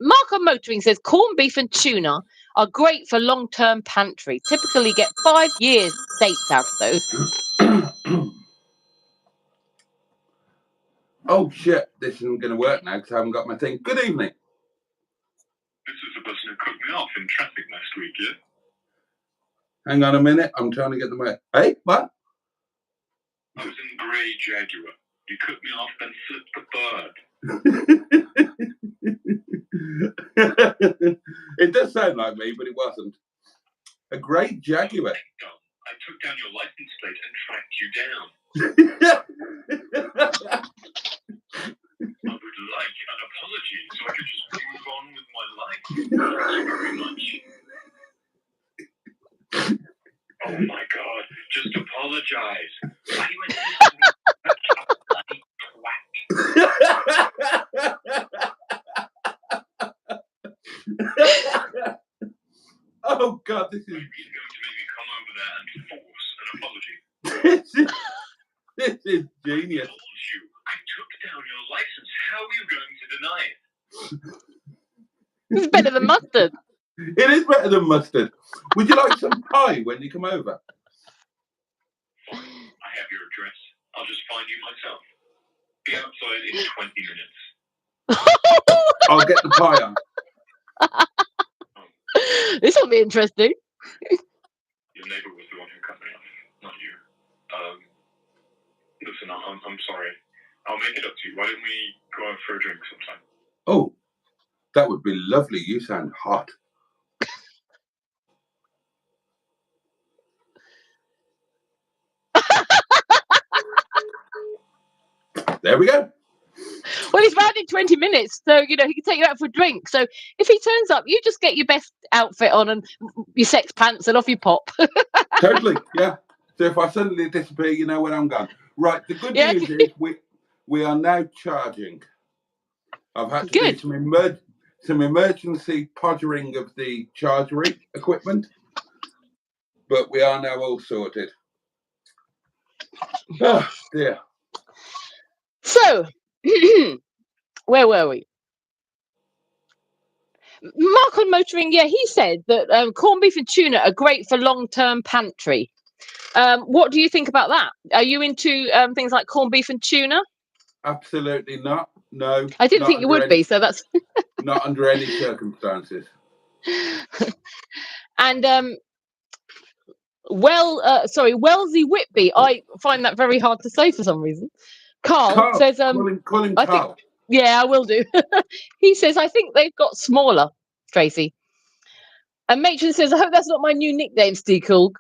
Mark on Motoring says corned beef and tuna are great for long-term pantry. Typically get 5 years dates out of those. Oh shit, this isn't going to work now because I haven't got my thing. Good evening. This is the person who cooked me off in traffic last week, yeah? Hang on a minute, I'm trying to get them out. Hey, what? I was in grey Jaguar. You cooked me off, then flipped the bird. It does sound like me, but it wasn't. A great Jaguar. I took down your license plate and tracked you down. I would like an apology so I could just move on with my life. Thank you very much. Oh my God, just apologize. Why do you insist on me? Bloody twat. Oh God, this is. You're going to make me come over there and force an apology. This is genius. I told you, I took down your license. How are you going to deny it? It's better than mustard. It is better than mustard. Would you like some pie when you come over? I have your address. I'll just find you myself. Be outside in 20 minutes. I'll get the pie on. This will be interesting. Your neighbour was the one who cut me off, not you. Listen, I'm sorry. I'll make it up to you. Why don't we go out for a drink sometime? Oh, that would be lovely. You sound hot. There we go. Well, he's round in 20 minutes, so he can take you out for a drink. So if he turns up, you just get your best outfit on and your sex pants and off you pop. Totally, yeah. So if I suddenly disappear, you know when I'm gone. Right, the good news is we are now charging. I've had to do some emergency poddering of the chargery equipment, but we are now all sorted. Oh dear. So, where were we? Mark on Motoring, yeah, he said that corned beef and tuna are great for long-term pantry. What do you think about that? Are you into things like corned beef and tuna? Absolutely not. No. I didn't think you would be, so that's... Not under any circumstances. And, Wellesley Whitby, I find that very hard to say for some reason. Carl says... Call him Carl. Yeah, I will do. He says, I think they've got smaller, Tracy. And Matron says, I hope that's not my new nickname, Steve Cool.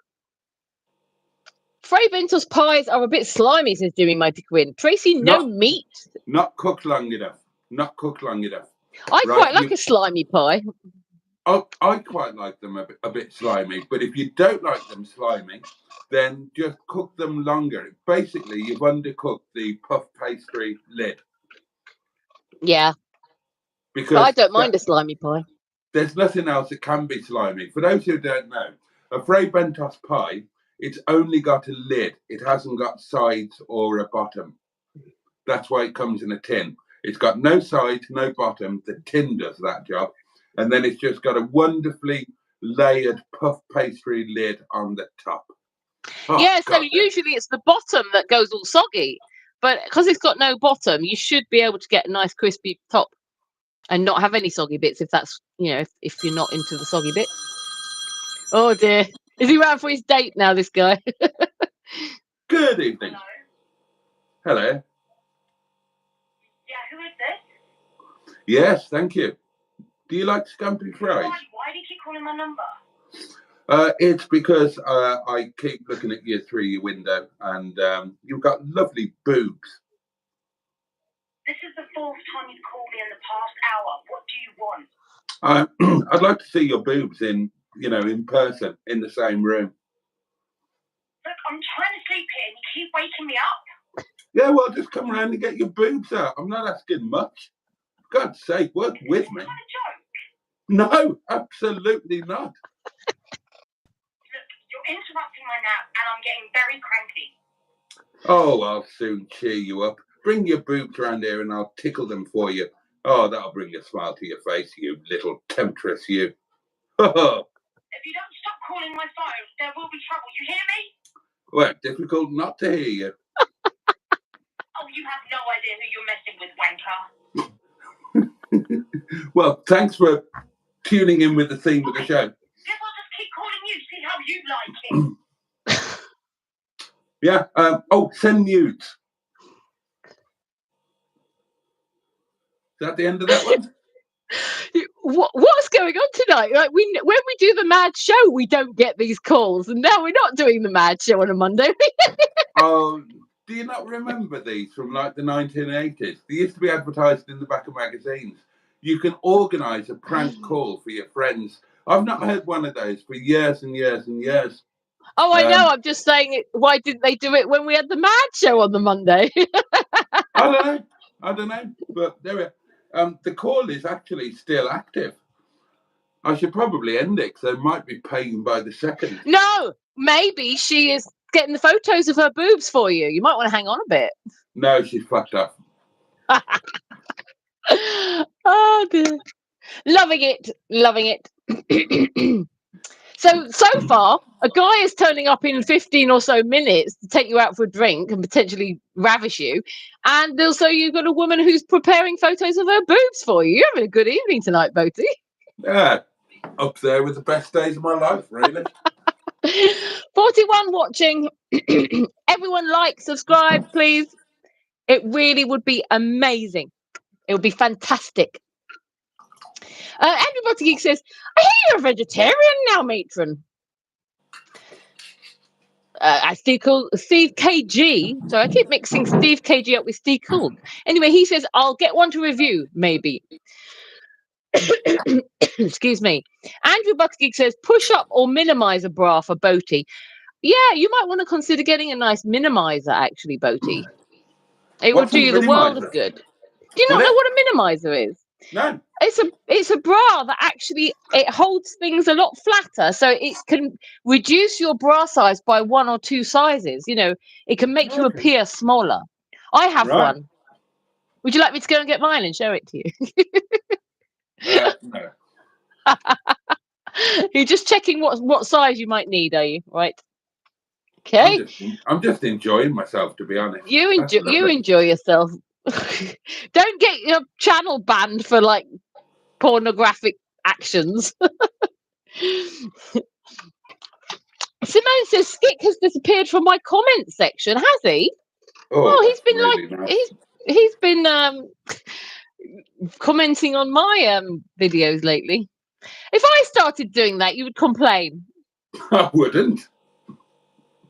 Frey Bentos pies are a bit slimy, says Jimmy Mighty Quinn. Tracy, no meat. Not cooked long enough. Not cooked long enough. I quite like a slimy pie. I quite like them a bit slimy, but if you don't like them slimy, then just cook them longer. Basically, you've undercooked the puff pastry lid. Yeah. Because but I don't mind a slimy pie. There's nothing else that can be slimy. For those who don't know, a Frey Bentos pie it's only got a lid. It hasn't got sides or a bottom. That's why it comes in a tin. It's got no sides, no bottom. The tin does that job. And then it's just got a wonderfully layered puff pastry lid on the top. Oh, yeah, so God, usually it's the bottom that goes all soggy. But because it's got no bottom, you should be able to get a nice crispy top and not have any soggy bits if that's, if you're not into the soggy bit. Oh, dear. Is he round for his date now, this guy? Good evening. Hello. Yeah, who is this? Yes, thank you. Do you like scampi fries? Why do you keep calling my number? It's because I keep looking at you through your window, and you've got lovely boobs. This is the 4th time you've called me in the past hour. What do you want? I'd like to see your boobs in person, in the same room. Look, I'm trying to sleep here and you keep waking me up. Yeah, well, just come around and get your boobs out. I'm not asking much. For God's sake, work with me. Is that a joke? No, absolutely not. Look, you're interrupting my nap and I'm getting very cranky. Oh, I'll soon cheer you up. Bring your boobs around here and I'll tickle them for you. Oh, that'll bring a smile to your face, you little temptress, you. If you don't stop calling my phone, there will be trouble. You hear me? Well, difficult not to hear you. Oh, you have no idea who you're messing with, wanker. Well, thanks for tuning in with the theme of the show. Guess I'll just keep calling you, see how you like it. Yeah. Send nudes. Is that the end of that one? What's going on tonight? Like when we do the mad show, we don't get these calls, and now we're not doing the mad show on a Monday. Oh, do you not remember these from like the 1980s? They used to be advertised in the back of magazines. You can organise a prank call for your friends. I've not heard one of those for years and years and years. Oh, I know. I'm just saying, why didn't they do it when we had the mad show on the Monday? I don't know. But there we are. The call is actually still active. I should probably end it because they might be paying by the second. No, maybe she is getting the photos of her boobs for you. You might want to hang on a bit. No, she's fucked up. Oh, dear. Loving it. So far, a guy is turning up in 15 or so minutes to take you out for a drink and potentially ravish you. And also you've got a woman who's preparing photos of her boobs for you. You're having a good evening tonight, Boaty. Yeah, up there with the best days of my life, really. 41 watching. Everyone like, subscribe, please. It really would be amazing. It would be fantastic. Andrew Buttigieg says, I hear you're a vegetarian now, matron. I still call Steve KG. So I keep mixing Steve KG up with Steve Cool. Anyway, he says, I'll get one to review, maybe. Excuse me. Andrew Buttigieg says, push up or minimize a bra for Boaty. Yeah, you might want to consider getting a nice minimizer, actually, Boaty. It would do you the world of good. Do you not know what a minimizer is? No. It's a bra that actually it holds things a lot flatter, so it can reduce your bra size by 1 or 2 sizes. It can make you appear smaller. I have one. Would you like me to go and get mine and show it to you? No. You're just checking what size you might need, are you? Right. Okay. I'm just enjoying myself, to be honest. You enjoy yourself. Don't get your channel banned for like pornographic actions. Simone says Skik has disappeared from my comment section, has he? Oh, he's been really nice. he's been commenting on my videos lately. If I started doing that, you would complain. I wouldn't.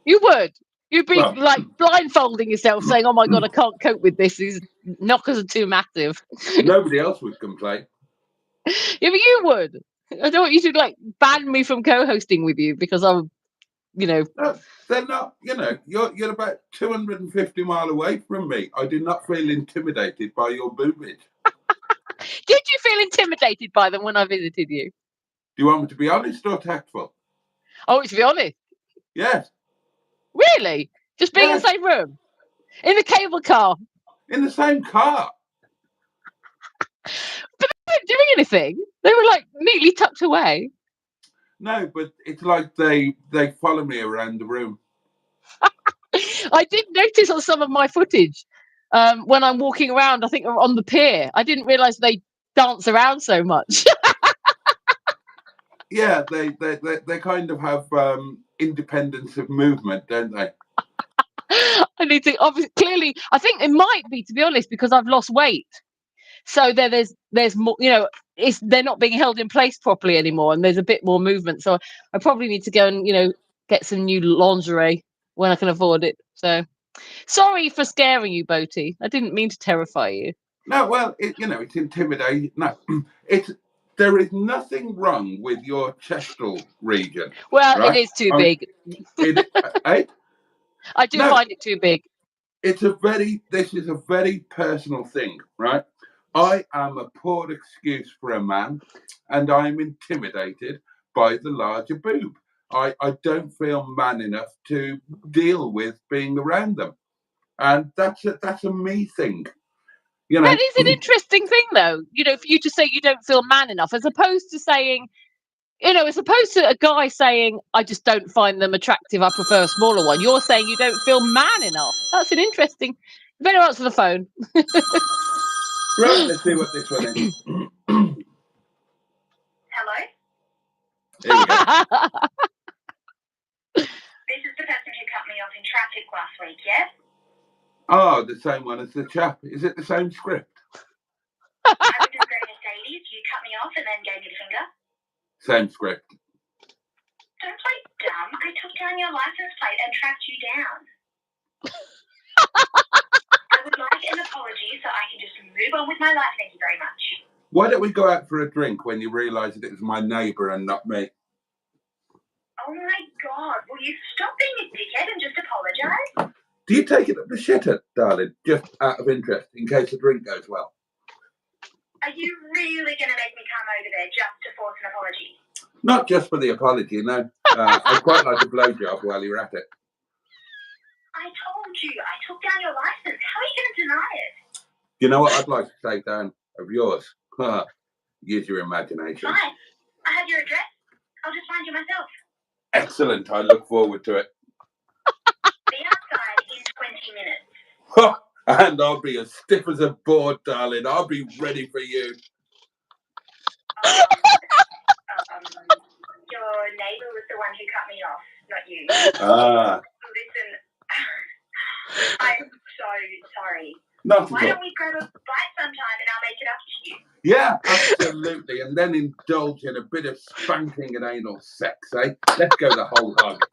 You would. You'd be like blindfolding yourself, saying, "Oh my god, I can't cope with this. These knockers are too massive." Nobody else would complain. Yeah, but you would. I don't want you to like ban me from co-hosting with you because I'm, No, they're not. You're about 250 miles away from me. I do not feel intimidated by your boobage. Did you feel intimidated by them when I visited you? Do you want me to be honest or tactful? Oh, to be honest. Yes. Really? Just being in Yes, the same room? In the cable car? in the same car. But they weren't doing anything. They were like neatly tucked away. No, but it's like they follow me around the room. I did notice on some of my footage when I'm walking around, I think on the pier, I didn't realise they dance around so much. Yeah, they kind of have independence of movement, don't they? I need to obviously clearly. I think it might be, to be honest, because I've lost weight. So there's more. They're not being held in place properly anymore, and there's a bit more movement. So I probably need to go and get some new lingerie when I can afford it. So sorry for scaring you, Boaty. I didn't mean to terrify you. No, well, it's intimidating. No, there is nothing wrong with your chestal region. Well, Right? it is too big. I do find it too big. This is a very personal thing, right? I am a poor excuse for a man, and I'm intimidated by the larger boob. I don't feel man enough to deal with being around them, and that's a me thing. That is an interesting thing, though. For you to say you don't feel man enough, as opposed to saying, as opposed to a guy saying, I just don't find them attractive, I prefer a smaller one. You're saying you don't feel man enough. That's an interesting. You better answer the phone. Right, let's see what this one is. Hello? Here we go. This is the person who cut me off in traffic last week, yes? Oh, the same one as the chap. Is it the same script? I was in grey Mercedes, you cut me off and then gave me the finger. Same script. Don't play dumb. I took down your license plate and tracked you down. I would like an apology so I can just move on with my life, thank you very much. Why don't we go out for a drink when you realise that it was my neighbour and not me? Oh my God, will you stop being a dickhead and just apologise? Do you take it up the shitter, darling, just out of interest, in case the drink goes well? Are you really going to make me come over there just to force an apology? Not just for the apology, no. I'd quite like a blowjob while you're at it. I told you, I took down your license. How are you going to deny it? You know what I'd like to take down of yours? Use your imagination. Fine. I have your address. I'll just find you myself. Excellent. I look forward to it. Be outside in 20 minutes. And I'll be as stiff as a board, darling. I'll be ready for you. Your neighbour was the one who cut me off, not you. Listen, I'm so sorry. Not Why at all. don't we grab a bite sometime and I'll make it up to you? Yeah, absolutely. And then indulge in a bit of spanking and anal sex, eh? Let's go the whole hog.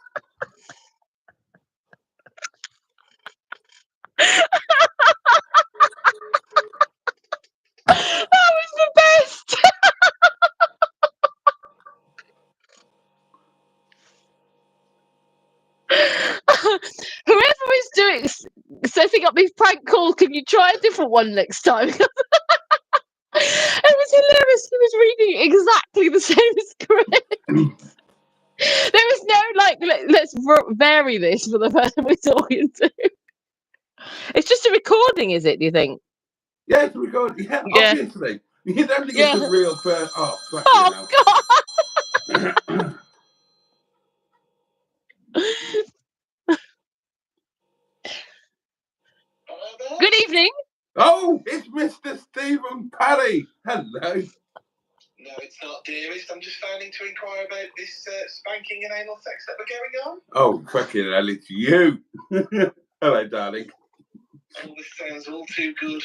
That was the best. Whoever is setting up these prank calls, can you try a different one next time? It was hilarious. He was reading exactly the same script. There was no let's vary this for the person we're talking to. It's just a recording, is it? Do you think? Yeah, it's recording. Yeah, obviously. You don't think it's a real person. Oh, fuck you now. God. Good evening. Oh, it's Mr. Stephen Parry. Hello. No, it's not, dearest. I'm just phoning to inquire about this spanking and anal sex that we're going on. Oh, fucking hell, it's you. Hello, darling. Oh, this sounds all too good.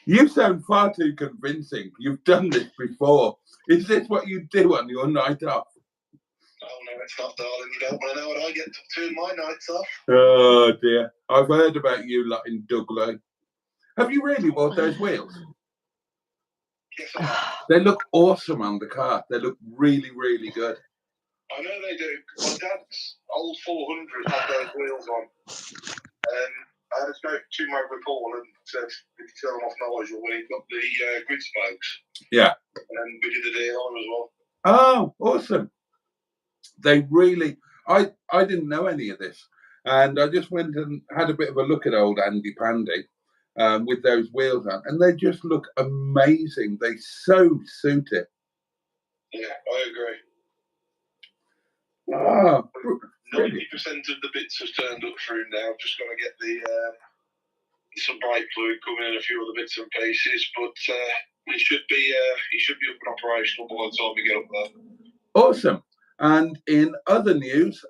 You sound far too convincing. You've done this before. Is this what you do on your night off? Oh, no, it's not, darling. You don't want to know what I get up to in my nights off. Oh, dear. I've heard about you lot in Douglas. Have you really bought those wheels? Yes, I have. They look awesome on the car. They look really, really good. I know they do. My dad's old 400 had those wheels on. I had to go to my Paul and said, "Did you tell him off Nigel when he got the grid spokes?" Yeah. And we did the deal on as well. Oh, awesome. They really, I didn't know any of this. And I just went and had a bit of a look at old Andy Pandy with those wheels on, and they just look amazing. They so suit it. Yeah, I agree. 90% of the bits have turned up through now. Just got to get the some brake fluid coming in, a few other bits and pieces, but he should be up and operational by the time we get up there. Awesome. And in other news,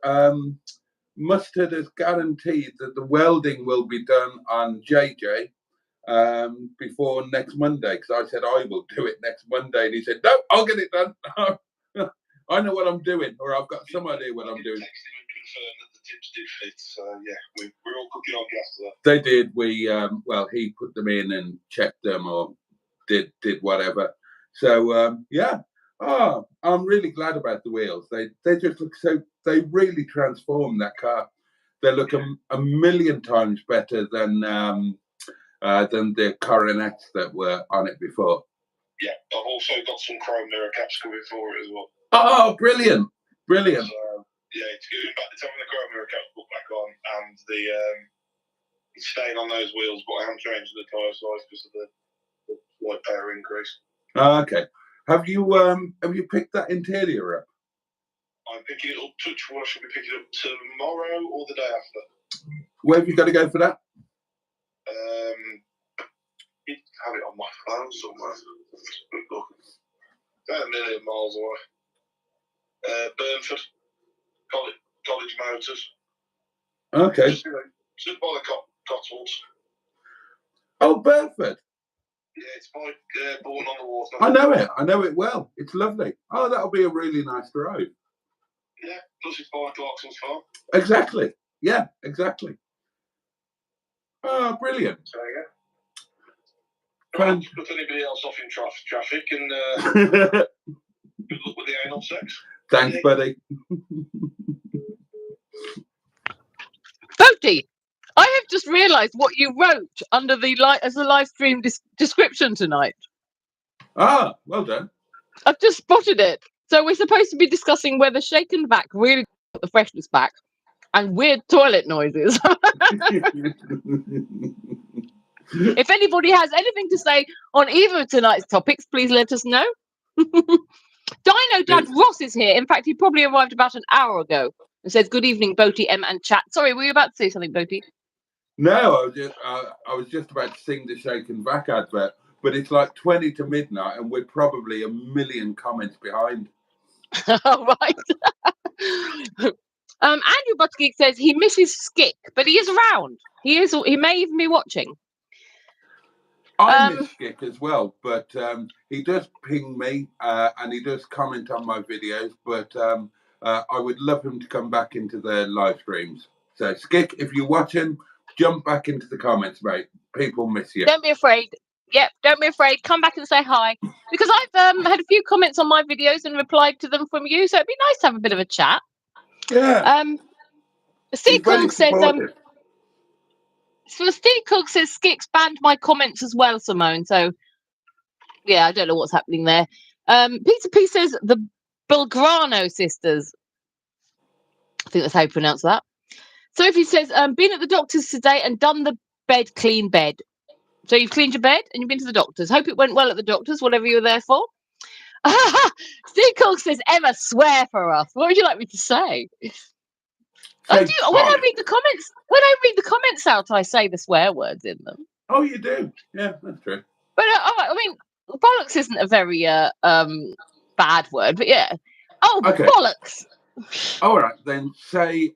Mustard has guaranteed that the welding will be done on JJ before next Monday, because I said I will do it next Monday, and he said, no, I'll get it done. I know what I'm doing, or I've got some idea what I'm doing. Confirm that the tips did fit, so yeah, we're all cooking on gas there. They did. We he put them in and checked them, or did whatever. So yeah. Oh, I'm really glad about the wheels. They just look so. They really transform that car. They look a million times better than the Coronets that were on it before. Yeah, I've also got some chrome mirror caps coming for it as well. Oh, brilliant! Brilliant. So, yeah, it's good. It's having the chrome mirror caps put back on, and the stain on those wheels, but I am changing the tyre size because of the light power increase. Oh, okay. Have you picked that interior up? I'm picking it up. Touch wood, I should be picking it up tomorrow or the day after. Where have you got to go for that? You have it on my phone somewhere. About a million miles away. Burnford, College Motors. Okay. Just by the Cotswolds. Oh, Burnford. Yeah, it's by Bourne on the Water. I know it well. It's lovely. Oh, that'll be a really nice drive. Yeah, plus it's by Clarkson's farm. Exactly. Yeah, exactly. Oh, brilliant. So yeah. Don't put anybody else off in traffic, and good luck with the anal sex. Thanks, buddy. Boaty, I have just realised what you wrote under the as a live stream description tonight. Ah, well done. I've just spotted it. So we're supposed to be discussing whether shaken back really got the freshness back, and weird toilet noises. If anybody has anything to say on either of tonight's topics, please let us know. Dino Dad Ross is here. In fact, he probably arrived about an hour ago and says, "Good evening, Boaty, Emma, and chat." Sorry, were you about to say something, Boaty? No, I was just about to sing the shaken back advert, but it's like 20 to midnight, and we're probably a million comments behind. Right. Andrew Buttergeek says he misses Skick, but he is around. He may even be watching. I miss Skick as well, but he does ping me and he does comment on my videos, but I would love him to come back into the live streams. So Skick, if you're watching, jump back into the comments, mate. People miss you. Don't be afraid. Yep, don't be afraid. Come back and say hi. Because I've had a few comments on my videos and replied to them from you, so it'd be nice to have a bit of a chat. Yeah. Steve Cook says so Steve Cook says Skick's banned my comments as well, Simone. So yeah, I don't know what's happening there. Peter P says the Belgrano sisters. I think that's how you pronounce that. Sophie says, been at the doctor's today and done the clean bed. So you've cleaned your bed and you've been to the doctor's. Hope it went well at the doctor's, whatever you were there for. Steve Cook says, Emma, swear for us. What would you like me to say? When I read the comments out, I say the swear words in them. Oh, you do? Yeah, that's true. But I mean, bollocks isn't a very bad word, but yeah. Oh, okay. Bollocks. All right, then say,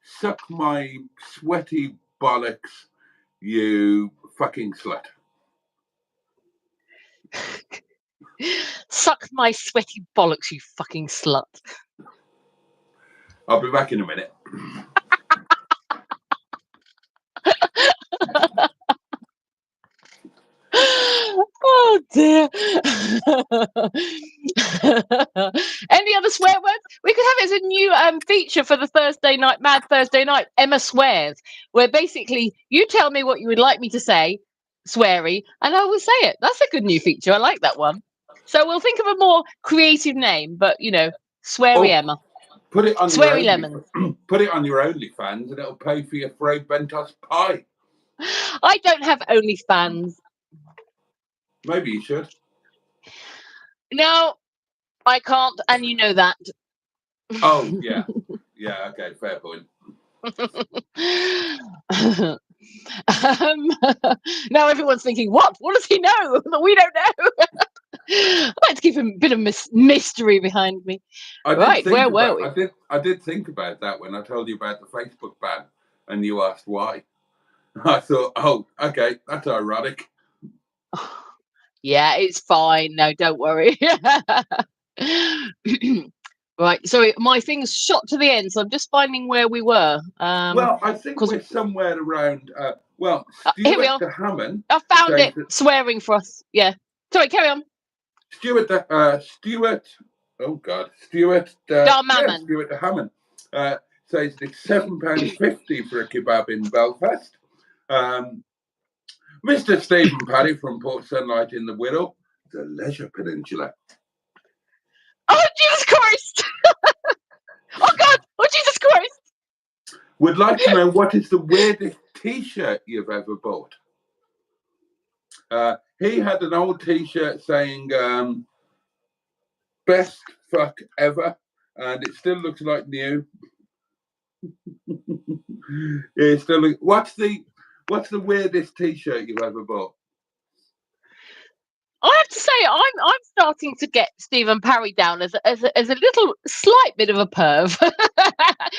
suck my sweaty bollocks, you fucking slut. Suck my sweaty bollocks, you fucking slut. I'll be back in a minute. Oh dear. Any other swear words? We could have it as a new feature for the Thursday night, Mad Thursday night, Emma Swears, where basically you tell me what you would like me to say, sweary, and I will say it. That's a good new feature. I like that one. So we'll think of a more creative name, but you know, Sweary Emma. Put it on Sweary Lemon. Put it on your OnlyFans and it'll pay for your Fray Bentos pie. I don't have OnlyFans. Maybe you should. No, I can't, and you know that. Oh, yeah. Yeah, okay, fair point. Now everyone's thinking, what does he know that we don't know? I like to keep a bit of mystery behind me. Right, where were we? I did think about that when I told you about the Facebook ban and you asked why. I thought, oh, okay, that's ironic. Yeah, it's fine. No, don't worry. Right, sorry, my thing's shot to the end, so I'm just finding where we were. Well, I think we're somewhere around. Here we are. Stuart Hammond. I found it. Swearing for us. Yeah. Sorry, carry on. Stuart. Oh God, Stuart. Darmammon. Stuart Hammond says it's £7.50 for a kebab in Belfast. Mr. Stephen Paddy from Port Sunlight in the Wirral, the Leisure Peninsula. Oh Jesus Christ! Oh God! Oh Jesus Christ! Would like to know what is the weirdest T-shirt you've ever bought. He had an old T-shirt saying "Best fuck ever," and it still looks like new. It's still. What's the weirdest T-shirt you've ever bought? I have to say, I'm starting to get Stephen Parry down as a little slight bit of a perv,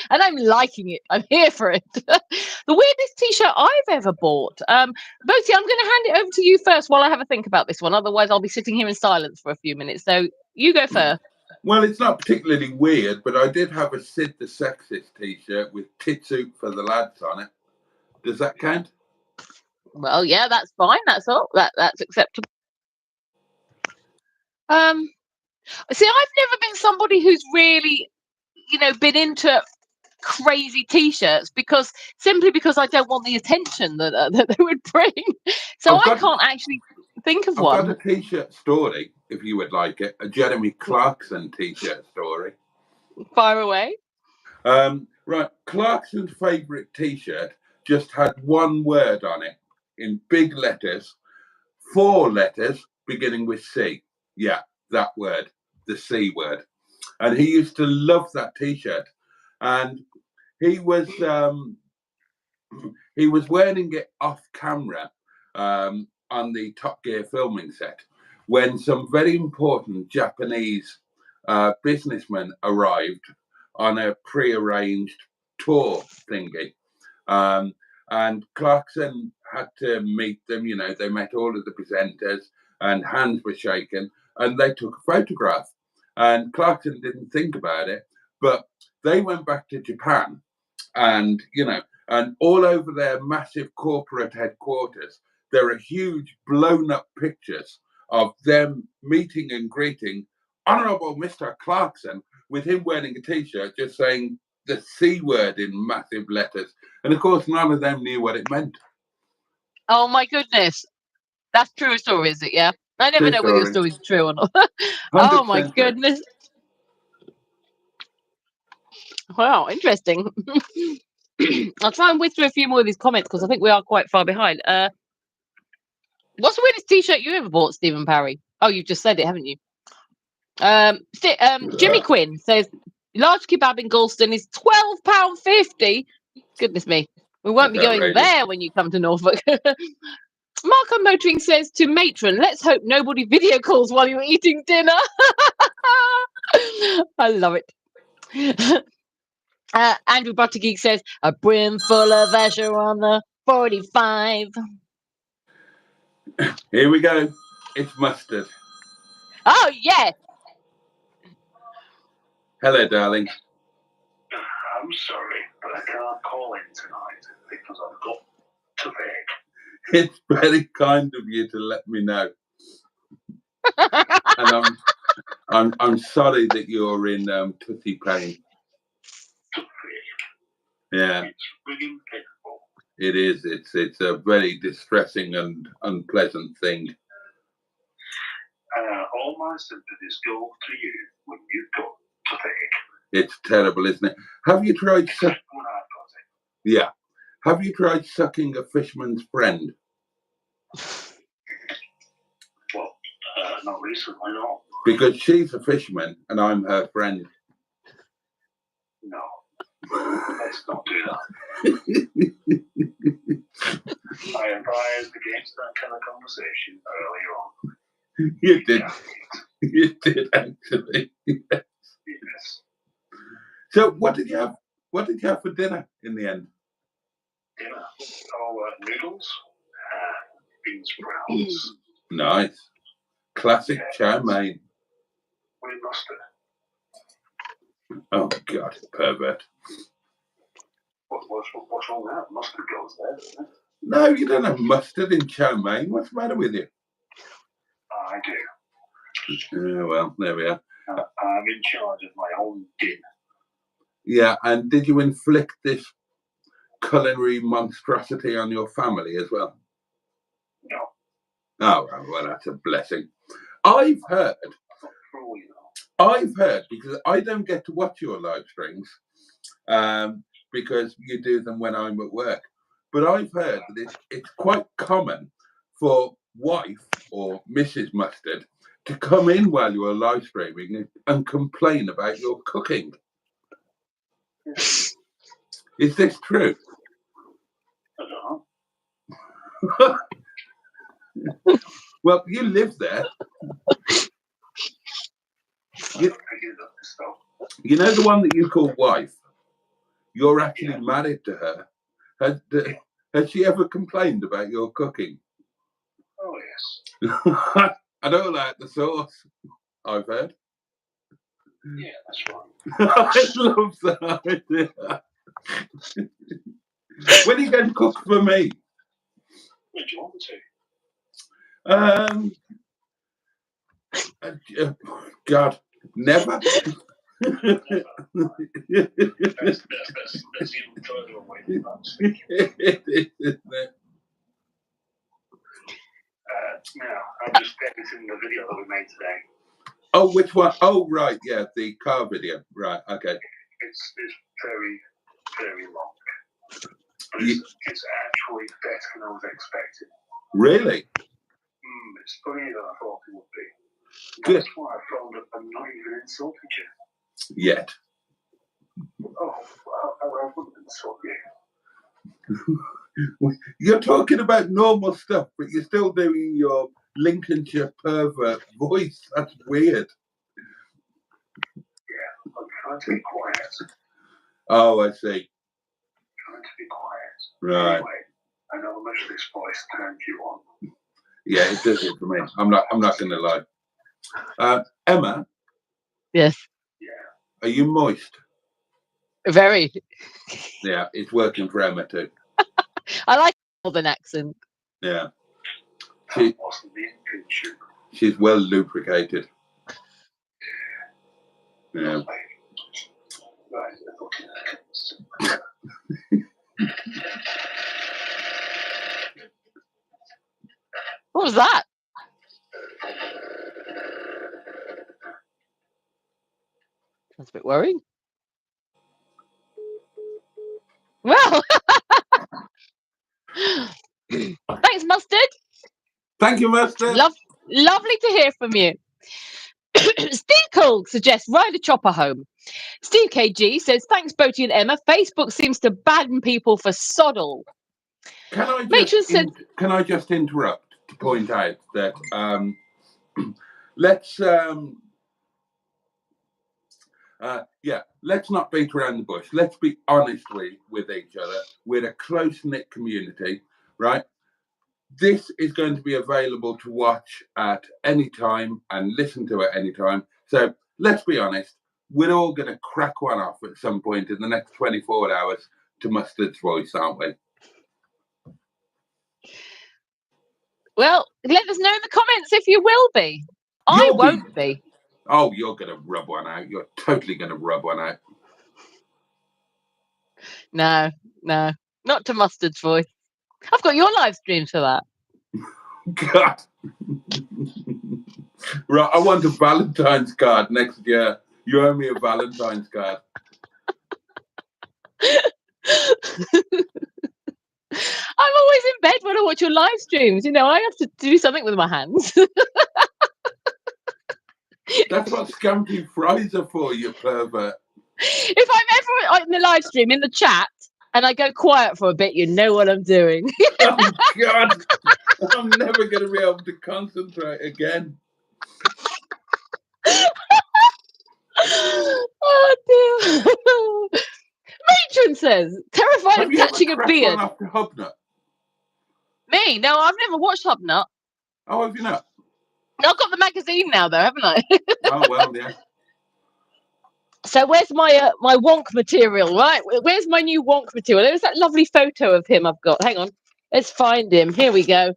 and I'm liking it. I'm here for it. The weirdest T-shirt I've ever bought. Boaty, I'm going to hand it over to you first while I have a think about this one. Otherwise, I'll be sitting here in silence for a few minutes. So you go first. Well, it's not particularly weird, but I did have a Sid the Sexist T-shirt with "Tits out for the lads" on it. Does that count? Well, yeah, that's fine. That's all. That's acceptable. See, I've never been somebody who's really, been into crazy T-shirts because I don't want the attention that they would bring. So I can't actually think of one. I've got a T-shirt story, if you would like it, a Jeremy Clarkson T-shirt story. Fire away. Right, Clarkson's favourite T-shirt just had one word on it in big letters, 4 letters beginning with C. Yeah, that word, the C word. And he used to love that T-shirt. And he was wearing it off camera on the Top Gear filming set when some very important Japanese businessmen arrived on a pre-arranged tour thingy. And Clarkson had to meet them, they met all of the presenters and hands were shaken and they took a photograph. And Clarkson didn't think about it, but they went back to Japan and, and all over their massive corporate headquarters, there are huge blown up pictures of them meeting and greeting Honourable Mr. Clarkson with him wearing a T-shirt just saying the C word in massive letters. And of course, none of them knew what it meant. Oh my goodness. That's true story, is it? Yeah. I never know whether your story's true or not. Oh my goodness. Wow, interesting. I'll try and whiz through a few more of these comments because I think we are quite far behind. What's the weirdest T-shirt you ever bought, Stephen Parry? Oh, you've just said it, haven't you? Jimmy Quinn says large kebab in Galston is £12.50. Goodness me, we won't be going there when you come to Norfolk. Mark on Motoring says to matron, let's hope nobody video calls while you're eating dinner. I love it. Andrew Buttergeek says a brim full of Azure on the 45. Here we go. It's mustard. Oh yeah. Hello, darling. I'm sorry, but I can't call in tonight because I've got to beg. It's very kind of you to let me know. And I'm sorry that you're in toothy pain. Yeah. It's really painful. It is. It's a very distressing and unpleasant thing. All my sympathies go to you when you've got to beg. It's terrible, isn't it? Have you tried? Yeah. Have you tried sucking a fisherman's friend? Well, not recently, no. Because she's a fisherman and I'm her friend. No. Let's not do that. I advised against that kind of conversation earlier on. You did. You did, actually. Yes. So what did you have? What did you have for dinner in the end? Dinner. Noodles, beans sprouts. Nice. Classic chow mein. With mustard. Oh, God, pervert. What's wrong with that? Mustard goes there, doesn't it? No, you don't have mustard in chow mein. What's the matter with you? I do. Well, there we are. I'm in charge of my own dinner. Yeah, and did you inflict this culinary monstrosity on your family as well? No. Oh, well, that's a blessing. I've heard, because I don't get to watch your live streams, because you do them when I'm at work. But I've heard that it's quite common for wife or Mrs. Mustard to come in while you are live streaming and complain about your cooking. Is this true? I don't know. Well, you live there. You know the one that you call wife? You're actually married to her. Has she ever complained about your cooking? Oh, yes. I don't like the sauce, I've heard. Yeah, that's right. I love that idea. When are you going to cook for me? When do you want me to? God, never. That's even further away from that. Now, I'm just editing the video that we made today. Oh, which one? Oh, right, yeah, the car video. Right, okay. It's very, very long. But it's actually better than I was expecting. Really? It's funnier than I thought it would be. Good. That's why I phoned up and not even insulted you. Yet. Oh, well, I wouldn't insult you. You're talking about normal stuff, but you're still doing your Lincolnshire pervert voice. That's weird. Yeah, I'm trying to be quiet. Oh, I see. Trying to be quiet. Right. Anyway, I know how much this voice turns you on. Yeah, it does it for me. I'm not going to lie. Emma? Yes. Yeah. Are you moist? Very. Yeah, it's working for Emma too. I like Northern accent. Yeah. She's well lubricated. Yeah. What was that? That's a bit worrying. Well, thanks, Mustard. Thank you, Mustard. Lovely to hear from you. Steve Cole suggests ride a chopper home. Steve KG says, thanks, Boaty and Emma. Facebook seems to ban people for soddle. Can I just interrupt to point out that let's not beat around the bush. Let's be honest with each other. We're a close-knit community, right? This is going to be available to watch at any time and listen to at any time. So let's be honest. We're all going to crack one off at some point in the next 24 hours to Mustard's voice, aren't we? Well, let us know in the comments if you will be. I won't be. Oh, you're going to rub one out. You're totally going to rub one out. No, not to Mustard's voice. I've got your live streams for that. God. Right, I want a Valentine's card next year. You owe me a Valentine's card. I'm always in bed when I watch your live streams. You know, I have to do something with my hands. That's what scampy fries are for, you pervert. If I'm ever in the live stream, in the chat, and I go quiet for a bit, you know what I'm doing. Oh, God. I'm never going to be able to concentrate again. Oh, dear. Matron says, terrified Have of you catching ever a cracked beard. one after Hubnut? Me? No, I've never watched Hubnut. Oh, have you not? I've got the magazine now, though, haven't I? Oh, well, yeah. So where's my my wonk material, right? Where's my new wonk material? There's that lovely photo of him I've got. Hang on. Let's find him. Here we go.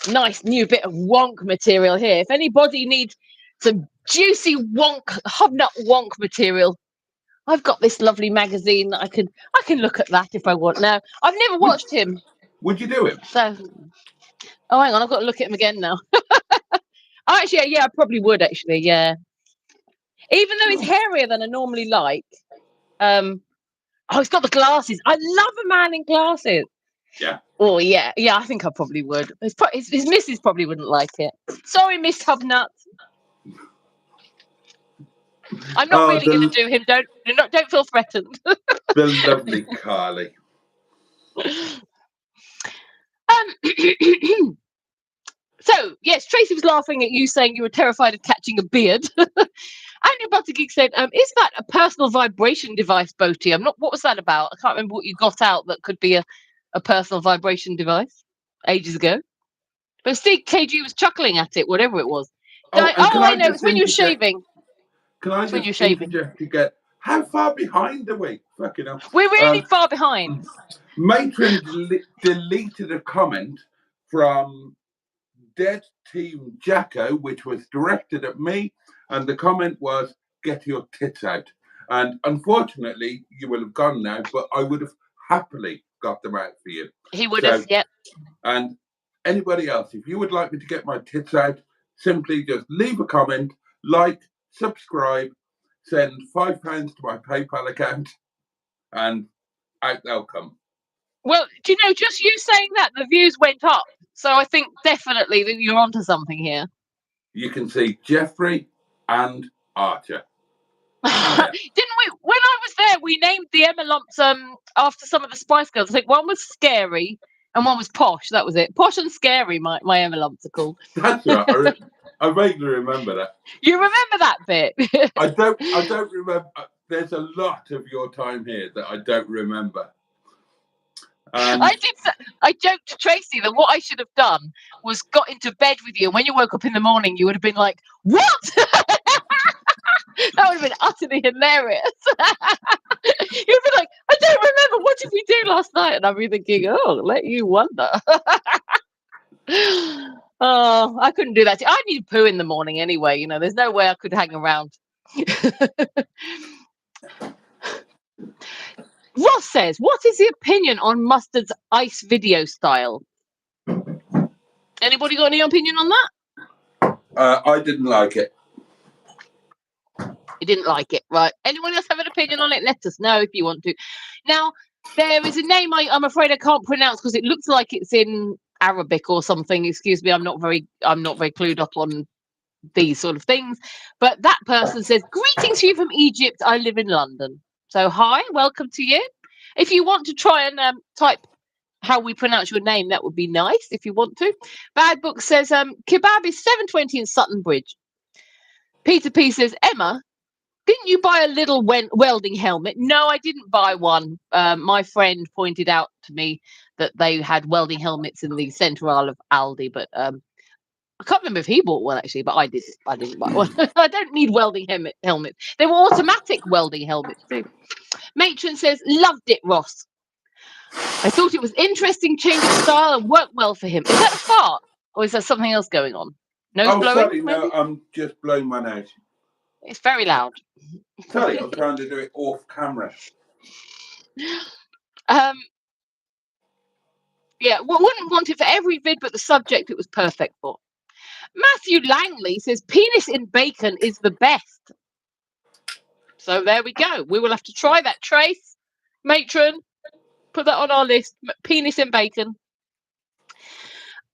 Nice new bit of wonk material here. If anybody needs some juicy Hubnut wonk material, I've got this lovely magazine that I can look at that if I want. Now, I've never watched him. Would you do it? So, oh, hang on. I've got to look at him again now. Oh, actually, yeah, I probably would, actually, yeah. Even though he's hairier than I normally like. Oh, he's got the glasses. I love a man in glasses. Yeah. Oh, yeah. Yeah, I think I probably would. His missus probably wouldn't like it. Sorry, Miss Hubnut. I'm not really going to do him. Don't feel threatened. The lovely Carly. So, yes, Tracy was laughing at you saying you were terrified of catching a beard. Andy Buttergeek said, is that a personal vibration device, Boaty? What was that about? I can't remember what you got out that could be a personal vibration device ages ago. But Steve KG was chuckling at it, whatever it was. I know, it's when you're shaving. Can I just interject again? How far behind are we? Fucking hell. We're really far behind. Matron deleted a comment from Dead Team Jacko, which was directed at me, and the comment was, get your tits out. And unfortunately, you will have gone now, but I would have happily got them out for you. He would have, yep. And anybody else, if you would like me to get my tits out, simply just leave a comment, like, subscribe, send £5 to my PayPal account, and out they'll come. Well, do you know, just you saying that, the views went up. So I think definitely that you're onto something here. You can see Jeffrey and Archer. Didn't we? When I was there, we named the Emma lumps after some of the Spice Girls. I think one was Scary and one was Posh. That was it. Posh and Scary, my Emma lumps are called. That's right. I vaguely remember that. You remember that bit? I don't remember. There's a lot of your time here that I don't remember. I joked to Tracy that what I should have done was got into bed with you, and when you woke up in the morning, you would have been like, "What?" That would have been utterly hilarious. You'd be like, "I don't remember. What did we do last night?" And I'd be thinking, "Oh, let you wonder." Oh, I couldn't do that. I need poo in the morning anyway. You know, there's no way I could hang around. Ross says, what is the opinion on Mustard's ice video style? Anybody got any opinion on that? I didn't like it. You didn't like it, right? Anyone else have an opinion on it? Let us know if you want to. Now, there is a name I'm afraid I can't pronounce because it looks like it's in Arabic or something. Excuse me, I'm not very clued up on these sort of things. But that person says, greetings to you from Egypt. I live in London. So hi, welcome to you. If you want to try and type how we pronounce your name, that would be nice if you want to. Bad Book says, kebab is $7.20 in Sutton Bridge. Peter P says, Emma, didn't you buy a little welding helmet? No, I didn't buy one. My friend pointed out to me that they had welding helmets in the centre aisle of Aldi, but I can't remember if he bought one actually, but I didn't buy one. I don't need welding helmets. They were automatic welding helmets too. Matron says, loved it, Ross. I thought it was interesting, change of style and worked well for him. Is that a fart? Or is there something else going on? Nose blowing? Sorry, no, I'm just blowing my nose. It's very loud. Sorry, I'm trying to do it off camera. Yeah, well, wouldn't want it for every vid, but the subject it was perfect for. Matthew Langley says, penis in bacon is the best. So there we go. We will have to try that. Trace, matron, put that on our list. Penis and bacon.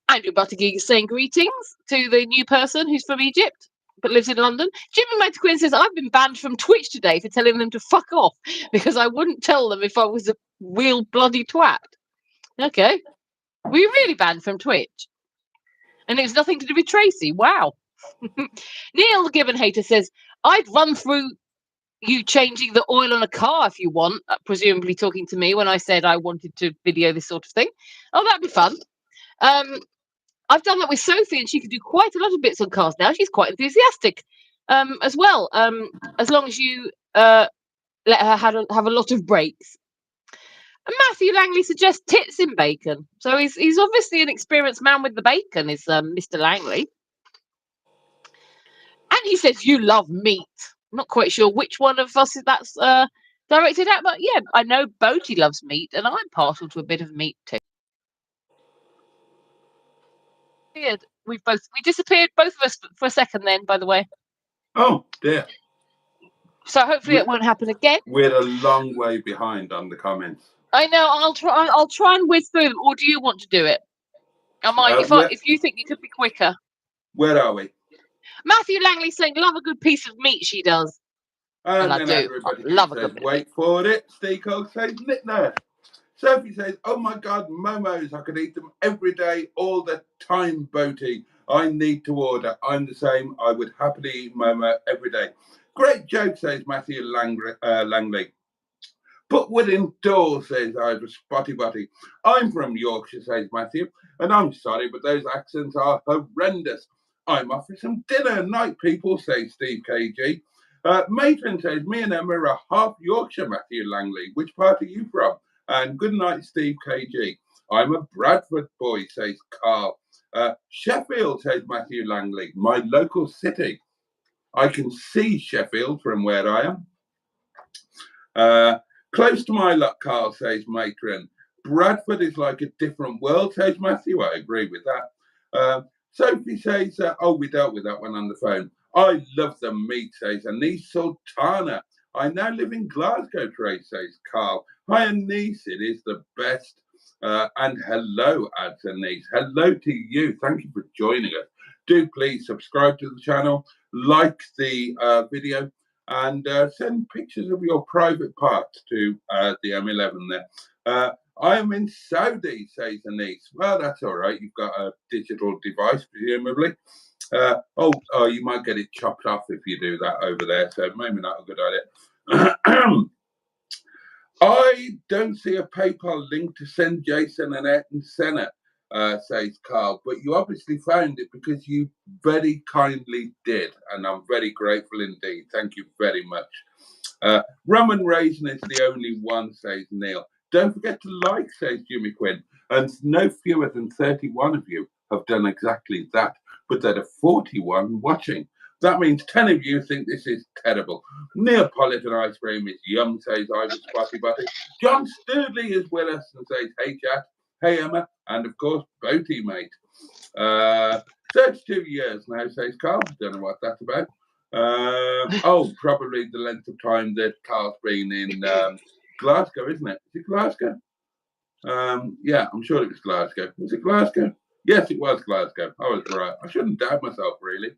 Andrew Buttergeek is saying greetings to the new person who's from Egypt but lives in London. Jimmy Quinn says, I've been banned from Twitch today for telling them to fuck off because I wouldn't tell them if I was a real bloody twat. Okay. Were you really banned from Twitch? And it was nothing to do with Tracy. Wow. Neil the Gibbon Hater says, I'd run through you changing the oil on a car if you want, presumably talking to me when I said I wanted to video this sort of thing. Oh, that'd be fun. I've done that with Sophie, and she can do quite a lot of bits on cars now. She's quite enthusiastic as well, as long as you let her have a lot of breaks. And Matthew Langley suggests tits in bacon. So he's obviously an experienced man with the bacon, is Mr. Langley. And he says, you love meat. I'm not quite sure which one of us that's directed at, but yeah, I know Boaty loves meat, and I'm partial to a bit of meat too. We disappeared, both of us, for a second then, by the way. Oh, dear. So hopefully it won't happen again. We're a long way behind on the comments. I know. I'll try and whiz through them, or do you want to do it? If you think you could be quicker. Where are we? Matthew Langley saying, love a good piece of meat, she does. And I then do. everybody Love a says, good wait for it. Steve Cog says, Nick Nurse. Sophie says, oh my God, momos. I could eat them every day, all the time, Boaty. I need to order. I'm the same. I would happily eat momo every day. Great joke, says Matthew Langley. Put wood indoors, says Ivor Spotty Butty. I'm from Yorkshire, says Matthew. And I'm sorry, but those accents are horrendous. I'm off for some dinner night, people, says Steve KG. Matron says, me and Emma are half Yorkshire, Matthew Langley. Which part are you from? And good night, Steve KG. I'm a Bradford boy, says Carl. Sheffield, says Matthew Langley, my local city. I can see Sheffield from where I am. Close to my luck, Carl, says Matron. Bradford is like a different world, says Matthew. I agree with that. Sophie says, we dealt with that one on the phone. I love the meat, says Anise Sultana. I now live in Glasgow, Trace, says Carl. Hi, Anise, it is the best. And hello, adds Anise. Hello to you. Thank you for joining us. Do please subscribe to the channel, like the video, and send pictures of your private parts to the M11 there. I am in Saudi, says Anise. Well, that's all right. You've got a digital device, presumably. You might get it chopped off if you do that over there, so maybe not a good idea. I don't see a PayPal link to send Jason and Ayrton Senna, says Carl, but you obviously found it because you very kindly did, and I'm very grateful indeed. Thank you very much. Rum and Raisin is the only one, says Neil. Don't forget to like, says Jimmy Quinn, and no fewer than 31 of you have done exactly that, but there are 41 watching. That means 10 of you think this is terrible. Neapolitan ice cream is yum, says Ivor Spotty Butty. John Studley is with us and says, hey, chat, hey, Emma, and of course, Boaty, mate. 32 years now, says Carl. Don't know what that's about. Probably the length of time that Carl's been in Glasgow, isn't it? Is it Glasgow? Yeah, I'm sure it was Glasgow. Was it Glasgow? Yes, it was Glasgow. I was right. I shouldn't doubt myself, really.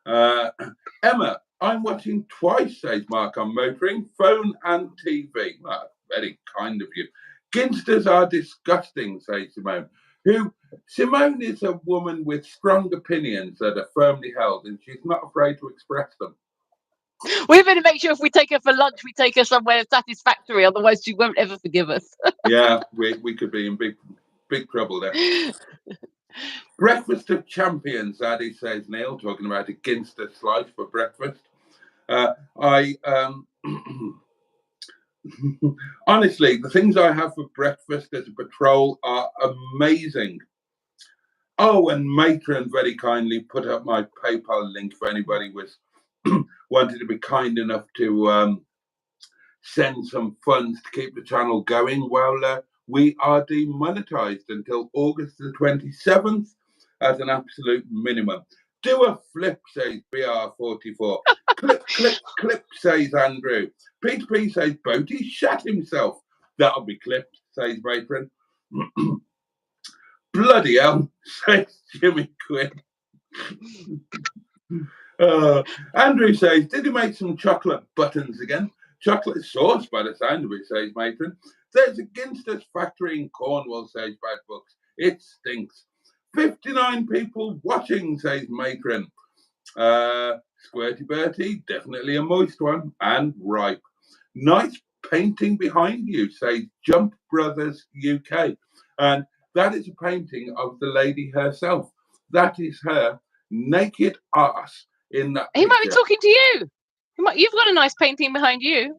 Emma, I'm watching twice, says Mark, on motoring, phone and TV. Well, very kind of you. Ginsters are disgusting, says Simone. Simone is a woman with strong opinions that are firmly held, and she's not afraid to express them. We better make sure if we take her for lunch, we take her somewhere satisfactory. Otherwise, she won't ever forgive us. Yeah, we could be in big trouble there. Breakfast of champions, Addy, says Neil, talking about a Ginster slice for breakfast. Honestly, the things I have for breakfast as a patrol are amazing. Oh, and Matron very kindly put up my PayPal link if anybody was wanted to be kind enough to send some funds to keep the channel going while we are demonetized until August the 27th as an absolute minimum. Do a flip, says BR44. Clip, says Andrew. Peter P says Boaty shat himself. That'll be clipped, says Matron. Bloody hell, says Jimmy Quinn. Andrew says, did he make some chocolate buttons again? Chocolate sauce by the sound of it, says Matron. There's a Ginster's factory in Cornwall, says Bad Books. It stinks. 59 people watching, says Matron. Squirty Bertie, definitely a moist one and ripe. Nice painting behind you, says Jump Brothers UK. And that is a painting of the lady herself. That is her naked ass in that He picture. might be talking to you. You've got a nice painting behind you.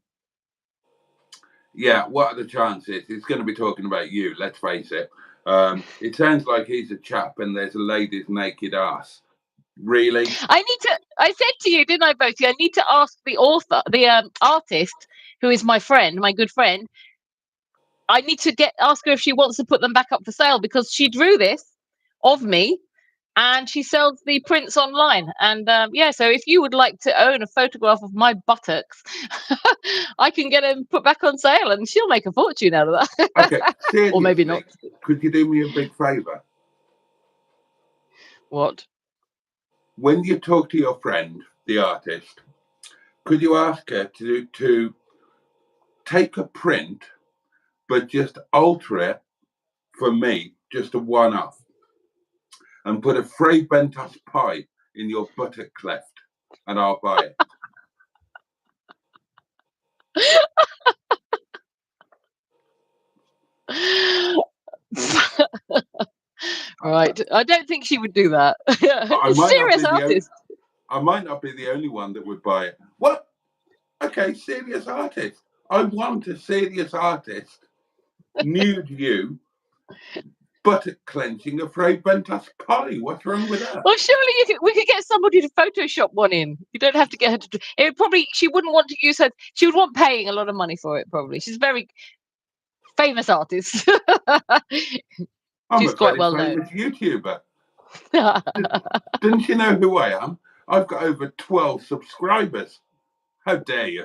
Yeah, what are the chances? It's going to be talking about you, let's face it. It sounds like he's a chap and there's a lady's naked ass. Really? I said to you, didn't I, Boaty? I need to ask the author, the artist, who is my friend, my good friend. I need to ask her if she wants to put them back up for sale, because she drew this of me and she sells the prints online. And so if you would like to own a photograph of my buttocks, I can get them put back on sale and she'll make a fortune out of that. Okay, seriously, or maybe not. Could you do me a big favour? What? When you talk to your friend, the artist, could you ask her to take a print, but just alter it for me, just a one-off, and put a Frey Bentos pie in your buttock cleft, and I'll buy it. Right, I don't think she would do that. Serious artist. I might not be the only one that would buy it. What? Okay, serious artist. I want a serious artist. Nude you, buttock clenching a Frey Bentos pie. What's wrong with that? Well, surely we could get somebody to Photoshop one in. You don't have to get her to. It would probably. She wouldn't want to use her. She would want paying a lot of money for it. Probably. She's a very famous artist. She's quite well known. YouTuber. Didn't you know who I am? I've got over 12 subscribers. How dare you?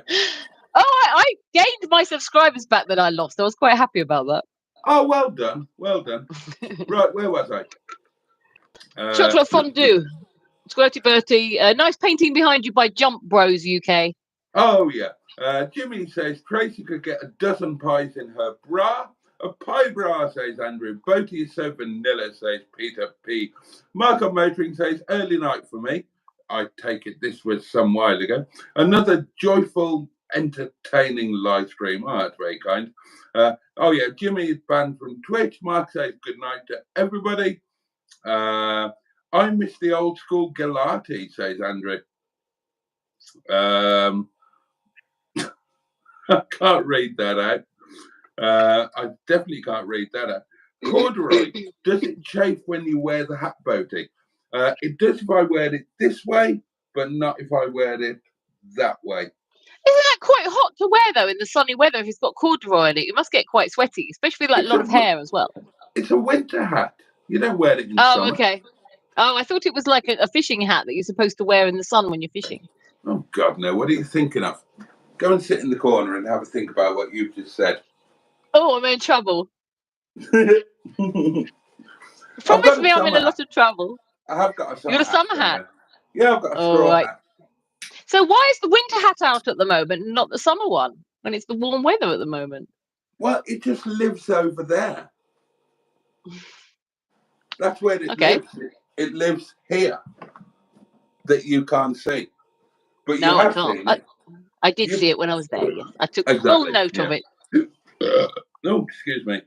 Oh, I gained my subscribers back that I lost. I was quite happy about that. Oh, well done. Well done. Right, where was I? Chocolate fondue. Squirty Bertie. Nice painting behind you by Jump Bros UK. Oh, yeah. Jimmy says Tracy could get a dozen pies in her bra. A pie bra, says Andrew. Boaty is so vanilla, says Peter P. Marco Motoring says early night for me. I take it this was some while ago. Another joyful, entertaining live stream. Oh, that's very kind. Oh, yeah. Jimmy is banned from Twitch. Mark says good night to everybody. I miss the old school Galati, says Andrew. I can't read that out. I definitely can't read that out. Corduroy, does it chafe when you wear the hat, Boaty? It does if I wear it this way, but not if I wear it that way. Isn't that quite hot to wear, though, in the sunny weather? If it's got corduroy in it, you must get quite sweaty, especially like a lot of hair as well. It's a winter hat. You don't wear it in summer. Oh, okay. Oh, I thought it was like a fishing hat that you're supposed to wear in the sun when you're fishing. Oh, God, no. What are you thinking of? Go and sit in the corner and have a think about what you've just said. Oh, I'm in trouble. Promise me I'm in a lot of trouble. I have got a summer hat. You got a summer hat? Yeah, I've got a straw hat. So why is the winter hat out at the moment and not the summer one when it's the warm weather at the moment? Well, it just lives over there. That's where it lives. It lives here that you can't see. But no, you have I can't. seen it. I did see it when I was there, yes. I took full note of it. No, excuse me.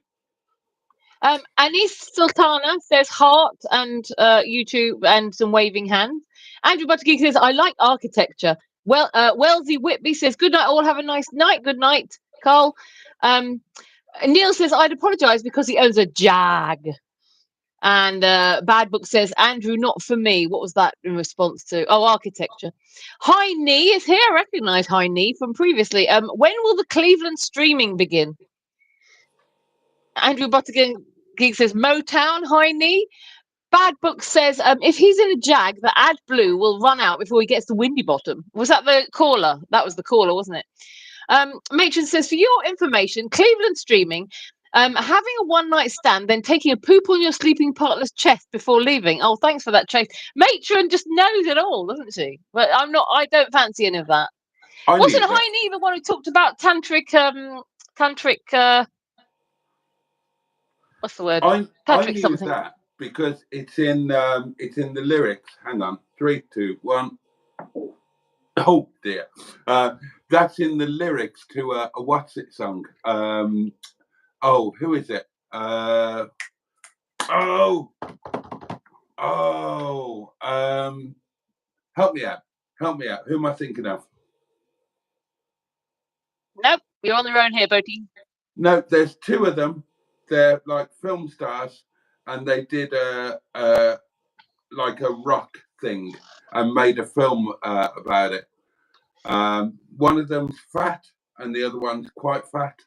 Anis Sultana says heart and YouTube and some waving hands. Andrew Buttergeek says, I like architecture. Well, Wellesley Whitby says, good night, all have a nice night. Good night, Carl. Neil says, I'd apologise because he owns a Jag. And Bad Book says, Andrew, not for me. What was that in response to? Oh, architecture. High Knee is here. I recognise High Knee from previously. When will the Cleveland streaming begin? Andrew Buttergeek says, Motown, High Knee. Bad Book says if he's in a Jag, the ad blue will run out before he gets to Windy Bottom. Was that the caller? That was the caller, wasn't it? Matron says, for your information, Cleveland streaming, having a one-night stand, then taking a poop on your sleeping partner's chest before leaving. Oh, thanks for that, Chase. Matron just knows it all, doesn't she? But I don't fancy any of that. Wasn't Heine the one who talked about tantric, what's the word? I Tantric knew something. that because it's in the lyrics. Hang on, 3, 2, 1. Oh dear, that's in the lyrics to a what's it song? Who is it? Help me out. Who am I thinking of? Nope, you're on your own here, Boaty. No, there's 2 of them. They're like film stars, and they did like a rock thing and made a film about it. One of them's fat, and the other one's quite fat.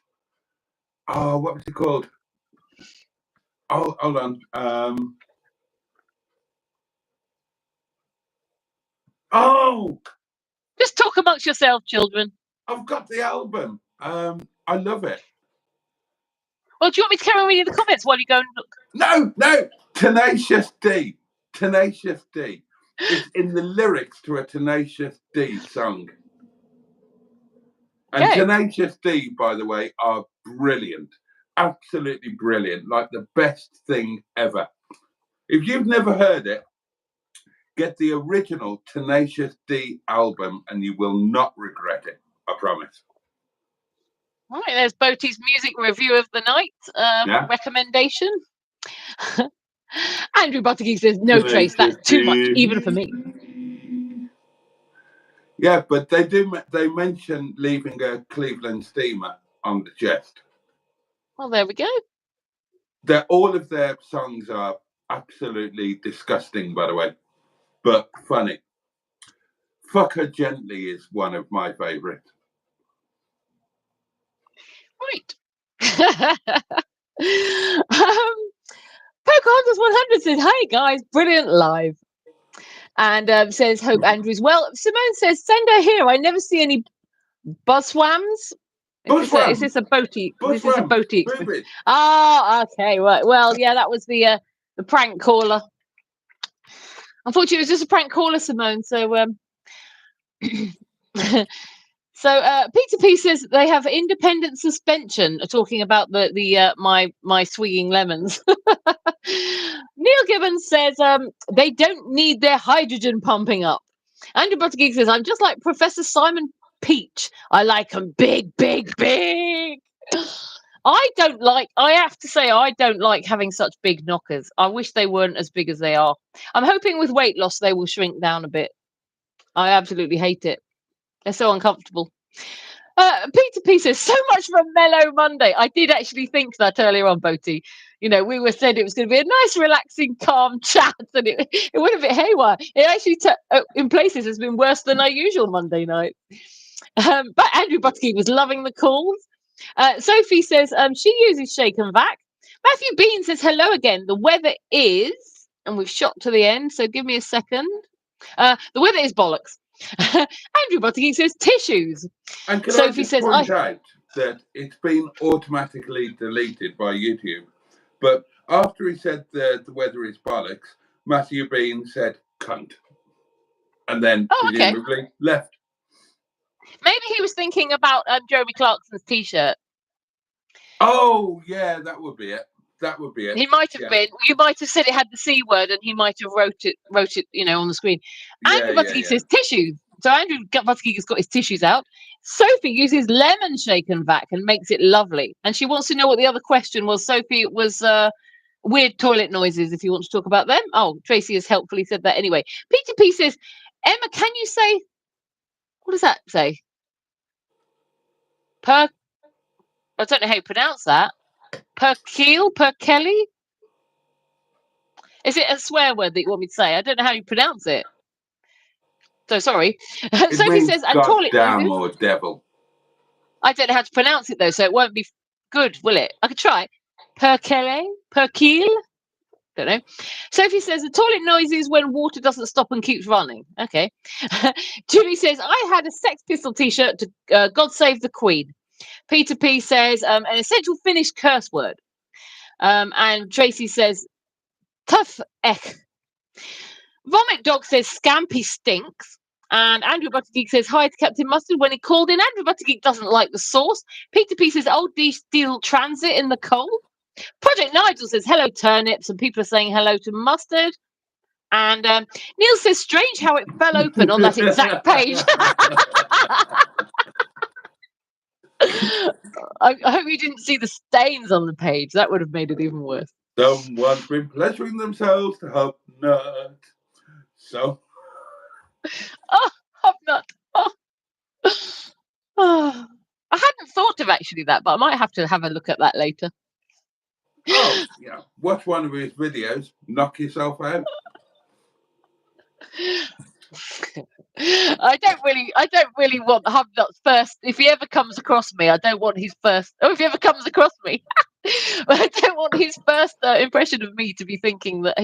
Oh, what was it called? Oh, hold on. Just talk amongst yourself, children. I've got the album. I love it. Well, do you want me to carry on reading the comments while you go and look? No. Tenacious D. It's in the lyrics to a Tenacious D song. And Tenacious D, by the way, are brilliant. Absolutely brilliant. Like the best thing ever. If you've never heard it, get the original Tenacious D album and you will not regret it. I promise. All right, there's Boaty's music review of the night recommendation. Andrew Buttergeek says, no, Trace, that's too much, even for me. Yeah, but they mention leaving a Cleveland steamer on the chest. Well, there we go. All of their songs are absolutely disgusting, by the way, but funny. Fuck Her Gently is one of my favourites. Right. Pocahontas 100 says, hey guys, brilliant live. And says, hope Andrew's well. Simone says, send her here. I never see any buzzwams. Is this a boaty? This is a boaty. Oh, okay, right. Well, yeah, that was the prank caller. Unfortunately, it was just a prank caller, Simone. So, Peter P says they have independent suspension. Talking about the my swinging lemons. Neil Gibbons says they don't need their hydrogen pumping up. Andrew Buttergeek says I'm just like Professor Simon Peach. I like them big, big, big. I have to say, I don't like having such big knockers. I wish they weren't as big as they are. I'm hoping with weight loss they will shrink down a bit. I absolutely hate it. They're so uncomfortable. Peter P says, so much for a mellow Monday. I did actually think that earlier on, Boaty. You know, we were said it was going to be a nice, relaxing, calm chat, and it went a bit haywire. It actually, in places, has been worse than our usual Monday night. But Andrew Buttergeek was loving the calls. Sophie says she uses Shake and Vac. Matthew Bean says, hello again. The weather is, and we've shot to the end, so give me a second. The weather is bollocks. Andrew Buttergeek says tissues. And can Sophie I says, point out that it's been automatically deleted by YouTube. But after he said the weather is bollocks, Matthew Bean said cunt. And then presumably left. Maybe he was thinking about Jeremy Clarkson's t-shirt. Oh, yeah, that would be it. He might have been. You might have said it had the C word, and he might have wrote it, on the screen. Andrew Buttergeek says tissues. So Andrew Buttergeek has got his tissues out. Sophie uses lemon shake and vac and makes it lovely. And she wants to know what the other question was. Sophie, it was weird toilet noises, if you want to talk about them. Oh, Tracy has helpfully said that anyway. Peter P says, Emma, can you say, what does that say? I don't know how you pronounce that. Per Kelly? Is it a swear word that you want me to say? I don't know how you pronounce it. So sorry. Sophie says, and toilet noises. Or devil. I don't know how to pronounce it though, so it won't be good, will it? I could try. Per Keel? Don't know. Sophie says the toilet noises when water doesn't stop and keeps running. Okay. Julie says I had a Sex Pistol t-shirt to God Save the Queen. Peter P says an essential Finnish curse word. And Tracy says tough ek. Vomit Dog says Scampy stinks. And Andrew Buttergeek says hi to Captain Mustard when he called in. Andrew Buttergeek doesn't like the sauce. Peter P says old steel transit in the cold. Project Nigel says hello turnips, and people are saying hello to Mustard. And Neil says strange how it fell open on that exact page. I hope you didn't see the stains on the page. That would have made it even worse. Someone's been pleasuring themselves to Hubnut. So. Oh, Hubnut. Oh. Oh. I hadn't thought of actually that, but I might have to have a look at that later. Oh, yeah. Watch one of his videos. Knock yourself out. I don't really want Hubnut's first. If he ever comes across me, I don't want his first. Oh, if he ever comes across me, I don't want his first impression of me to be thinking that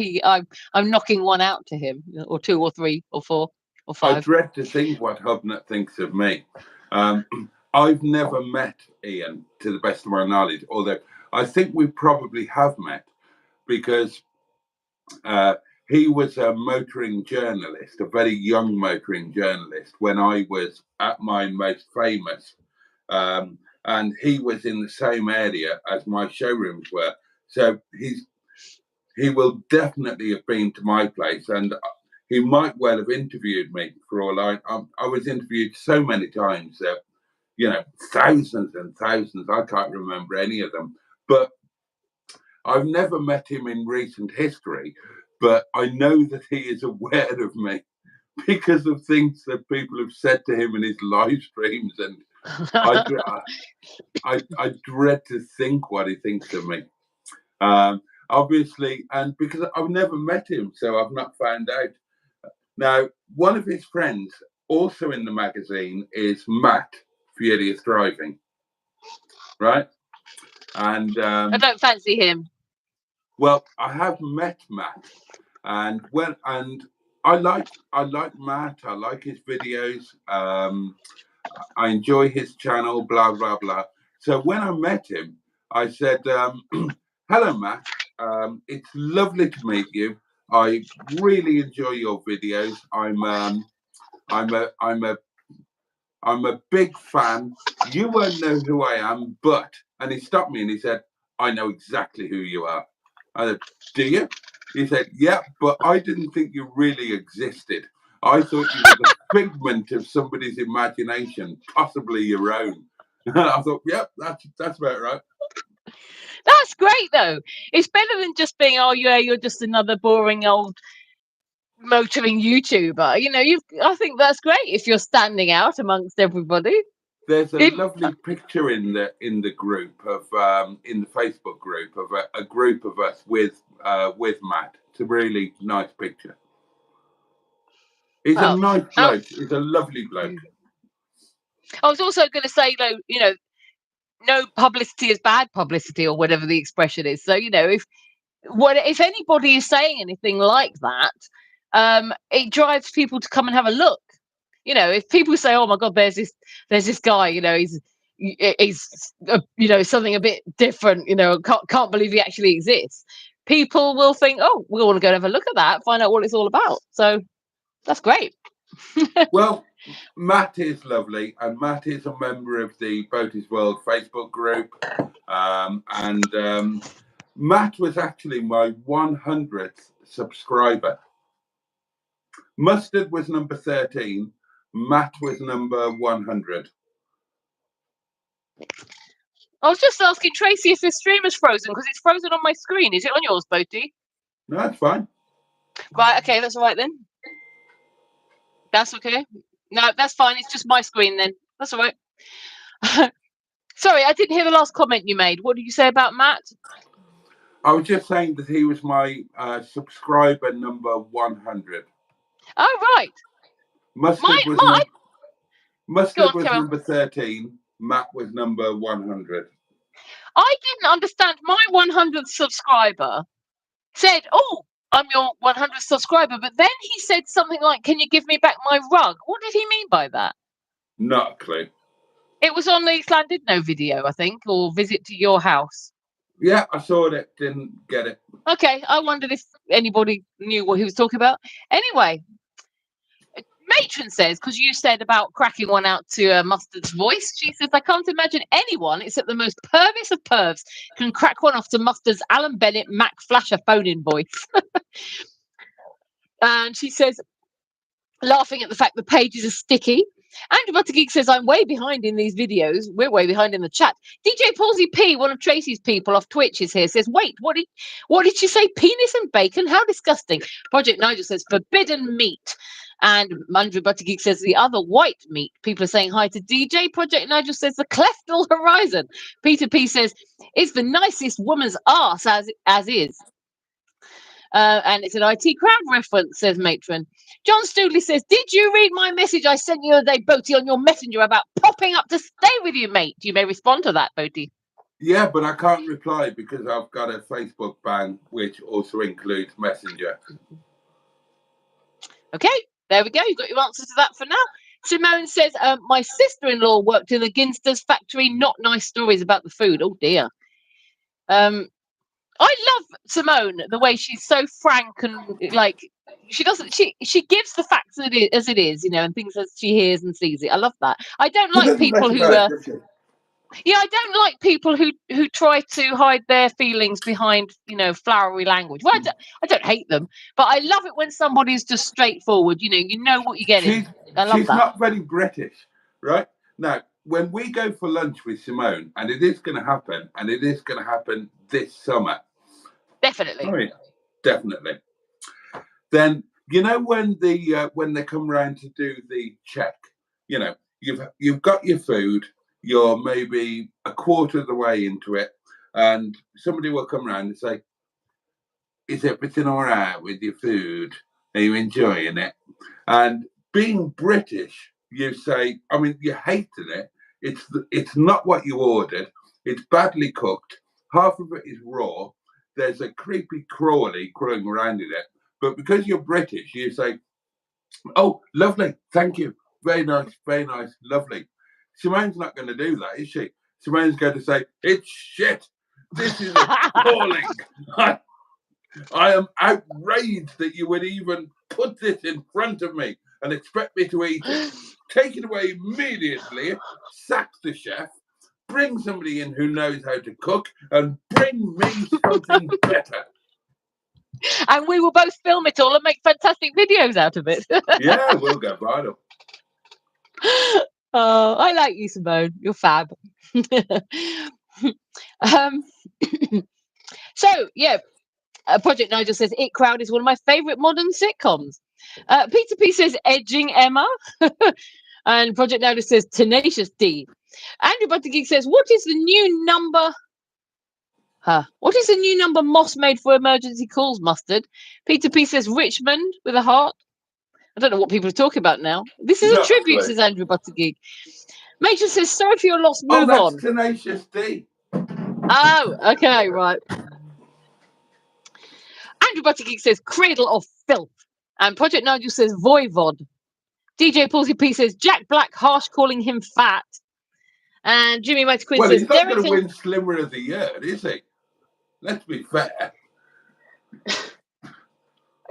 I'm knocking one out to him, or 2 or 3 or 4 or 5. I dread to think what Hubnut thinks of me. I've never met Ian, to the best of my knowledge, although I think we probably have met because he was a motoring journalist, a very young motoring journalist, when I was at my most famous. And he was in the same area as my showrooms were. So he will definitely have been to my place, and he might well have interviewed me for all I was interviewed so many times that, thousands and thousands. I can't remember any of them. But I've never met him in recent history, but I know that he is aware of me because of things that people have said to him in his live streams, and I dread to think what he thinks of me. Obviously, and because I've never met him, so I've not found out. Now, one of his friends, also in the magazine, is Matt, Furious Driving, right? And I don't fancy him. Well, I have met Matt, and I like Matt. I like his videos. I enjoy his channel. Blah blah blah. So when I met him, I said, "Hello, Matt. It's lovely to meet you. I really enjoy your videos. I'm a big fan. You won't know who I am, but..." And he stopped me and he said, "I know exactly who you are." I said, "Do you?" He said, "Yeah, but I didn't think you really existed. I thought you were the figment of somebody's imagination, possibly your own." And I thought, "Yep, that's about right." That's great, though. It's better than just being, "Oh, yeah, you're just another boring old motoring YouTuber." I think that's great if you're standing out amongst everybody. There's a lovely picture in the group of in the Facebook group of a group of us with Matt. It's a really nice picture. He's a nice bloke. He's a lovely bloke. I was also going to say, though, no publicity is bad publicity, or whatever the expression is. So, if anybody is saying anything like that, it drives people to come and have a look. If people say, "Oh my God, there's this guy, he's something a bit different, can't believe he actually exists," people will think, "Oh, we want to go and have a look at that, find out what it's all about." So that's great. Well, Matt is lovely, and Matt is a member of the Boaty's World Facebook group, and Matt was actually my 100th subscriber. Mustard was number 13. Matt was number 100. I was just asking Tracy if his stream is frozen, because it's frozen on my screen. Is it on yours, Boaty? No, that's fine. Right, okay, that's all right then. That's okay. No, that's fine. It's just my screen then. That's all right. Sorry, I didn't hear the last comment you made. What did you say about Matt? I was just saying that he was my subscriber number 100. Oh, right. Mustard was number 13. Matt was number 100. I didn't understand my 100th subscriber said, "Oh, I'm your 100th subscriber," but then he said something like, "Can you give me back my rug?" What did he mean by that? Not a clue. It was on the Slandidno video, I think, or visit to your house. Yeah, I saw it. Didn't get it. Okay, I wondered if anybody knew what he was talking about. Anyway, Matron says, because you said about cracking one out to Mustard's voice, she says, "I can't imagine anyone except the most pervious of pervs can crack one off to Mustard's Alan Bennett Mac Flasher phone-in voice." And she says, laughing at the fact the pages are sticky. Andrew Buttergeek says, "I'm way behind in these videos." We're way behind in the chat. DJ Palsy P, one of Tracy's people off Twitch, is here. Says, "Wait, what did she say? Penis and bacon? How disgusting." Project Nigel says, "Forbidden meat." And Andrew Buttergeek says, "The other white meat." People are saying hi to DJ. Project Nigel says, "The cleftal horizon." Peter P says, "It's the nicest woman's arse as is." And it's an IT crowd reference, says Matron. John Stoodley says, "Did you read my message I sent you the other day, Boaty, on your messenger about popping up to stay with you, mate?" You may respond to that, Boaty. Yeah, but I can't reply because I've got a Facebook ban, which also includes Messenger. Okay, there we go. You've got your answer to that for now. Simone says, "My sister-in-law worked in the Ginsters factory. Not nice stories about the food." Oh, dear. I love Simone, the way she's so frank and like she gives the facts as it is, you know, and things as she hears and sees it. I love that. I don't like people who I don't like people who try to hide their feelings behind, you know, flowery language. Well, I don't hate them, but I love it when somebody's just straightforward. You know what you're getting. I love she's that. not very British, right? Now, when we go for lunch with Simone, and it is going to happen, and it is going to happen this summer. Definitely. Oh, yeah, definitely. Then you know when they come around to do the check, you know, you've got your food, you're maybe a quarter of the way into it, and somebody will come around and say, "Is everything all right with your food? Are you enjoying it?" And being British, you say, I mean, you hated it. It's not what you ordered. It's badly cooked. Half of it is raw. There's a creepy crawly crawling around in it. But because you're British, you say, "Oh, lovely, thank you, very nice, lovely." Simone's not going to do that, is she? Simone's going to say, "It's shit. This is appalling. I am outraged that you would even put this in front of me and expect me to eat it. Take it away immediately, sack the chef, bring somebody in who knows how to cook, and bring me something better." And we will both film it all and make fantastic videos out of it. Yeah, we'll go viral. Oh, I like you, Simone. You're fab. So, yeah, Project Nigel says, "It Crowd is one of my favourite modern sitcoms." Peter P says, "Edging Emma." And Project Nigel says, "Tenacious D." Andrew Buttergeek says, "What is the new number? What is the new number Moss made for emergency calls, Mustard?" Peter P says, "Richmond," with a heart. I don't know what people are talking about now. This is a tribute, says Andrew Buttergeek. Major says, "Sorry for your loss, move on." Tenacious D. Oh, okay, right. Andrew Buttergeek says, "Cradle of Filth." And Project Nigel says, "Voivod." DJ Palsy P says, "Jack Black harsh calling him fat." And Jimmy Mighty Quinn says, He's not "Derek going to win Slimmer of the Year, is he? Let's be fair.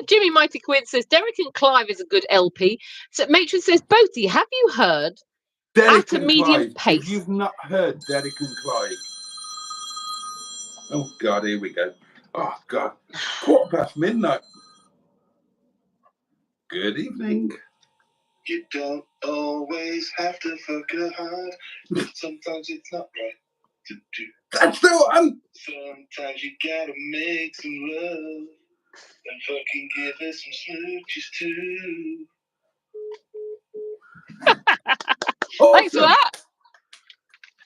Jimmy Mighty Quinn says, "Derek and Clive is a good LP." So Matron says, "Boaty, have you heard Derek at a and medium Clive. pace?" If you've not heard Derek and Clive, oh God, here we go. Oh God, midnight. Good evening. You don't always have to fuck it hard, but sometimes it's not right to do. That's the one. Sometimes you gotta make some love and fucking give it some smooches too. Awesome. Thanks for that.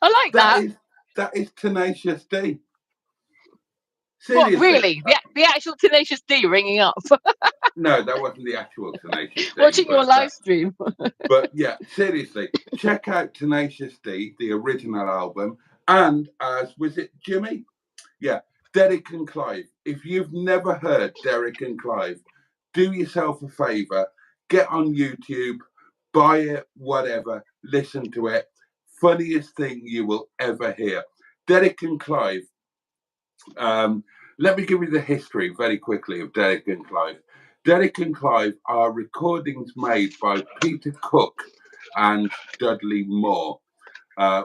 I like that. That is Tenacious D. Seriously. What, really? The actual Tenacious D ringing up? No, that wasn't the actual Tenacious D. Watching your live stream. But yeah, seriously, check out Tenacious D, the original album. And as was it Jimmy? Yeah, Derek and Clive. If you've never heard Derek and Clive, do yourself a favour, get on YouTube, buy it, whatever, listen to it. Funniest thing you will ever hear. Derek and Clive. Let me give you the history very quickly of Derek and Clive. Derek and Clive are recordings made by Peter Cook and Dudley Moore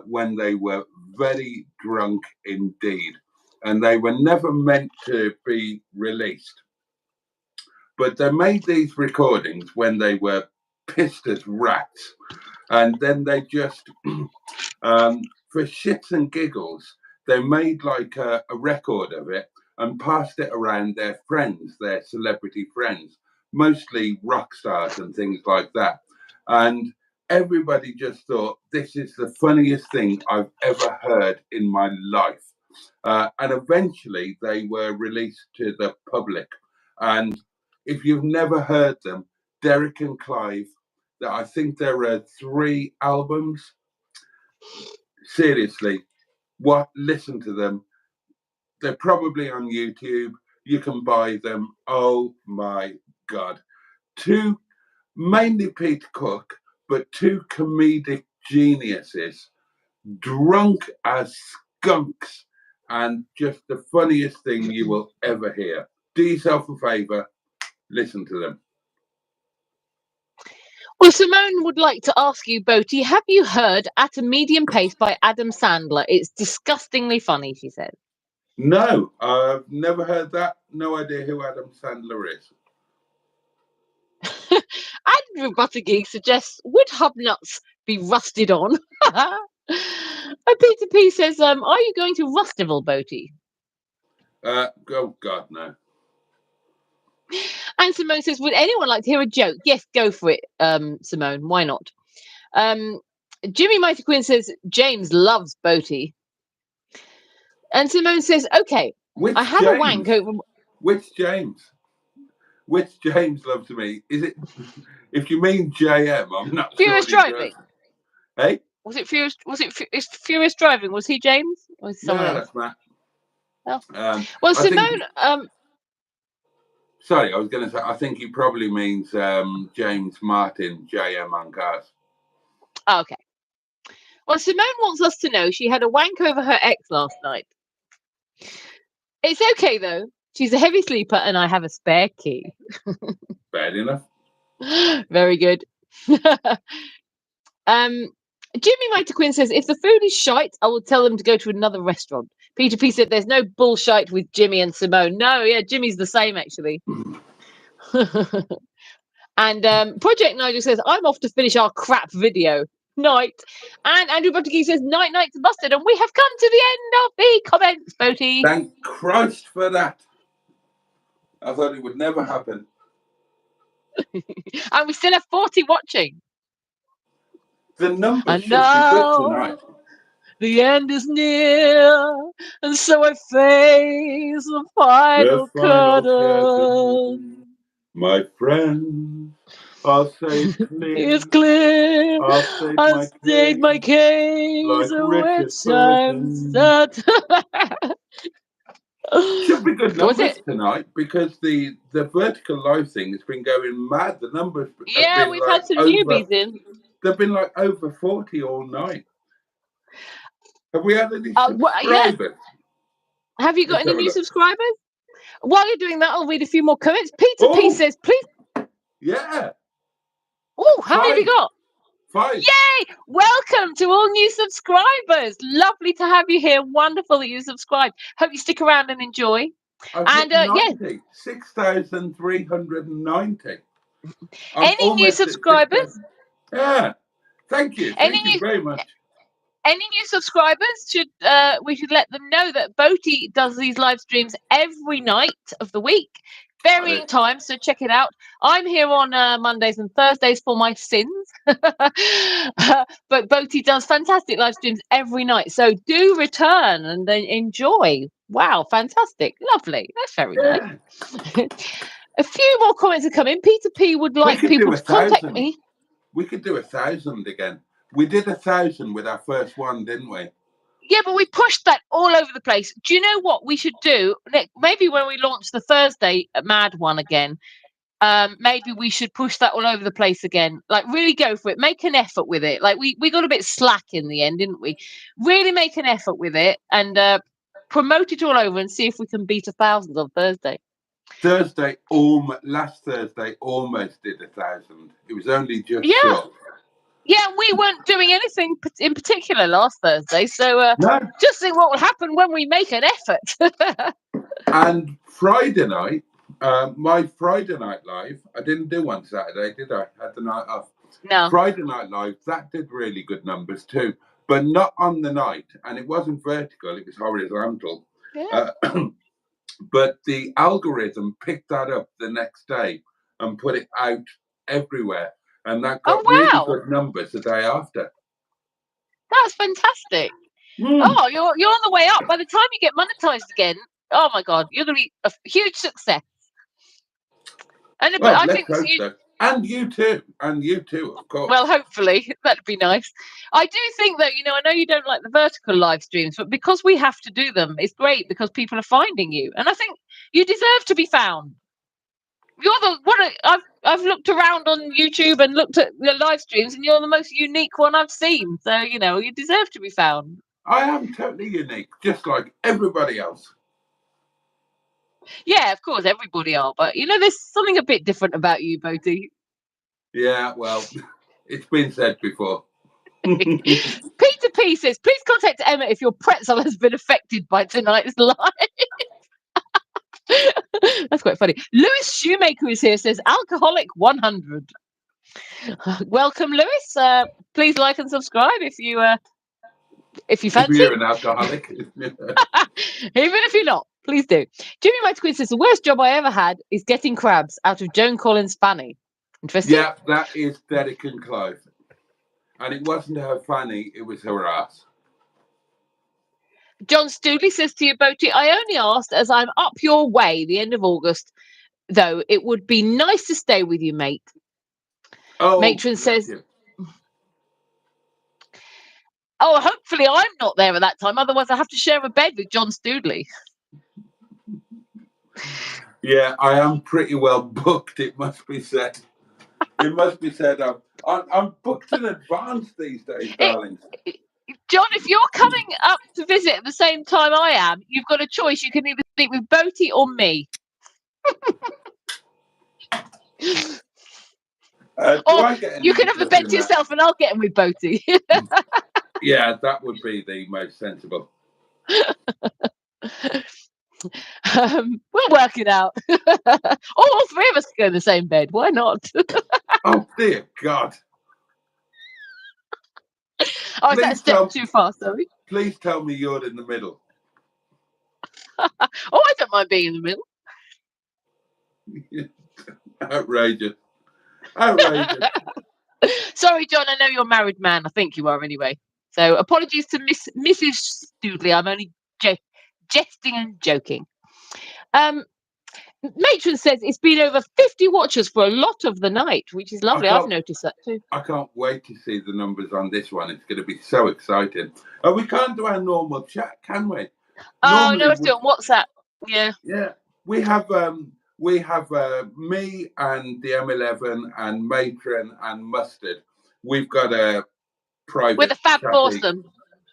when they were very drunk indeed. And they were never meant to be released. But they made these recordings when they were pissed as rats. And then they just, for shits and giggles, they made like a record of it and passed it around their friends, their celebrity friends, mostly rock stars and things like that. And everybody just thought, this is the funniest thing I've ever heard in my life. And eventually they were released to the public. And if you've never heard them, Derek and Clive, I think there are 3 albums. Seriously, listen to them. They're probably on YouTube. You can buy them. Oh my God. 2, mainly Peter Cook, but 2 comedic geniuses, drunk as skunks, and just the funniest thing you will ever hear. Do yourself a favour, listen to them. Well, Simone would like to ask you, Boaty, have you heard At a Medium Pace by Adam Sandler? It's disgustingly funny, she said. No, I've never heard that. No idea who Adam Sandler is. Andrew Buttergeek suggests, would hubnuts be rusted on? Peter P says, are you going to Rustival, Boaty? Oh, God, no. And Simone says, would anyone like to hear a joke? Yes, go for it, Simone. Why not? Jimmy Mighty Quinn says, James loves Boaty. And Simone says, okay, I have a wank over... Which James? Which James loves me? Is it... If you mean JM, I'm not Furious sure. Driving. Hey? Was it Furious? Is Furious Driving? Was he James? Or was someone else? That's Matt. Oh. Well, Simone... Sorry, I was going to say, I think he probably means James Martin, JM on cars. Oh, okay. Well, Simone wants us to know she had a wank over her ex last night. It's okay, though. She's a heavy sleeper and I have a spare key. Bad enough. Very good. Jimmy Mighty Quinn says, if the food is shite, I will tell them to go to another restaurant. Peter P said, there's no bullshit with Jimmy and Simone. No, yeah, Jimmy's the same, actually. And Project Nigel says, I'm off to finish our crap video. Night. And Andrew Butterkey says, night's busted. And we have come to the end of the comments, Boaty. Thank Christ for that. I thought it would never happen. And we still have 40 watching. The numbers should be good tonight. The end is near, and so I face the final curtain. My friend, I'll say it's clear. It's clear. I'll state my case, like which I'm set. Should be good numbers tonight because the vertical live thing has been going mad. The numbers. Yeah, we've had some newbies in. They've been like over 40 all night. Have we had any subscribers? Yeah. Have you got any new subscribers? While you're doing that, I'll read a few more comments. Peter P says, please. Yeah. Oh, how many have you got? 5. Yay! Welcome to all new subscribers. Lovely to have you here. Wonderful that you subscribed. Hope you stick around and enjoy. And 6,390. Any new subscribers? Yeah. Thank you. Thank you very much. Any new subscribers we should let them know that Boaty does these live streams every night of the week, varying times, so check it out. I'm here on Mondays and Thursdays for my sins, but Boaty does fantastic live streams every night, so do return and then enjoy. Wow, fantastic, lovely. That's very nice. A few more comments are coming. Peter P would like people to contact me. We could do 1,000 again. We did 1,000 with our first one, didn't we? Yeah, but we pushed that all over the place. Do you know what we should do? Maybe when we launch the Thursday Mad one again, maybe we should push that all over the place again. Like, really go for it. Make an effort with it. Like, we got a bit slack in the end, didn't we? Really make an effort with it and promote it all over and see if we can beat 1,000 on Thursday. Last Thursday almost did 1,000. It was only just short. Yeah, we weren't doing anything in particular last Thursday, so No. just think what will happen when we make an effort. And Friday night, my Friday night live, I didn't do one Saturday, did I? I had the night off. No. Friday night live, that did really good numbers too, but not on the night. And it wasn't vertical, it was horizontal. Yeah. But the algorithm picked that up the next day and put it out everywhere. And that got really good numbers the day after. That's fantastic. Oh, you're on the way up. By the time you get monetized again, oh my God, you're going to be a huge success. And Well, I let's think hope so. And you too, of course. Well, hopefully, that'd be nice. I do think that, I know you don't like the vertical live streams, but because we have to do them, it's great because people are finding you. And I think you deserve to be found. I've looked around on YouTube and looked at the live streams, and you're the most unique one I've seen. So, you deserve to be found. I am totally unique, just like everybody else. Yeah, of course, everybody are. But, there's something a bit different about you, Boaty. Yeah, well, it's been said before. Peter P says, please contact Emma if your pretzel has been affected by tonight's live. That's quite funny. Lewis Shoemaker is here, says alcoholic 100. Welcome, Lewis. Please like and subscribe if you fancy. If you're an alcoholic. Even if you're not, please do. Jimmy Mike says the worst job I ever had is getting crabs out of Joan Collins' fanny. Interesting. Yeah, that is Derek and Clive. And it wasn't her fanny, it was her ass. John Stoodley says to you, Boaty, I only asked as I'm up your way the end of August, though it would be nice to stay with you, mate. Oh, Matron says, oh, hopefully I'm not there at that time. Otherwise, I have to share a bed with John Stoodley. Yeah, I am pretty well booked, it must be said. It must be said. I'm booked in advance these days, darling. John, if you're coming up to visit at the same time I am, you've got a choice. You can either sleep with Boaty or me. Or you can have the bed to yourself and I'll get in with Boaty. Yeah, that would be the most sensible. We'll work it out. All three of us can go in the same bed. Why not? Oh, dear God. Oh, is that a step too far, sorry? Please tell me you're in the middle. Oh, I don't mind being in the middle. Outrageous. Outrageous. Sorry, John, I know you're a married man. I think you are anyway. So apologies to Mrs. Stoodley. I'm only jesting and joking. Matron says it's been over 50 watchers for a lot of the night, which is lovely. I've noticed that too. I can't wait to see the numbers on this one. It's going to be so exciting. We can't do our normal chat, can we? Oh, no, let's do it on WhatsApp. Yeah. Yeah. We have me and the M11 and Matron and Mustard. We've got a private. We're the Fab Foursome.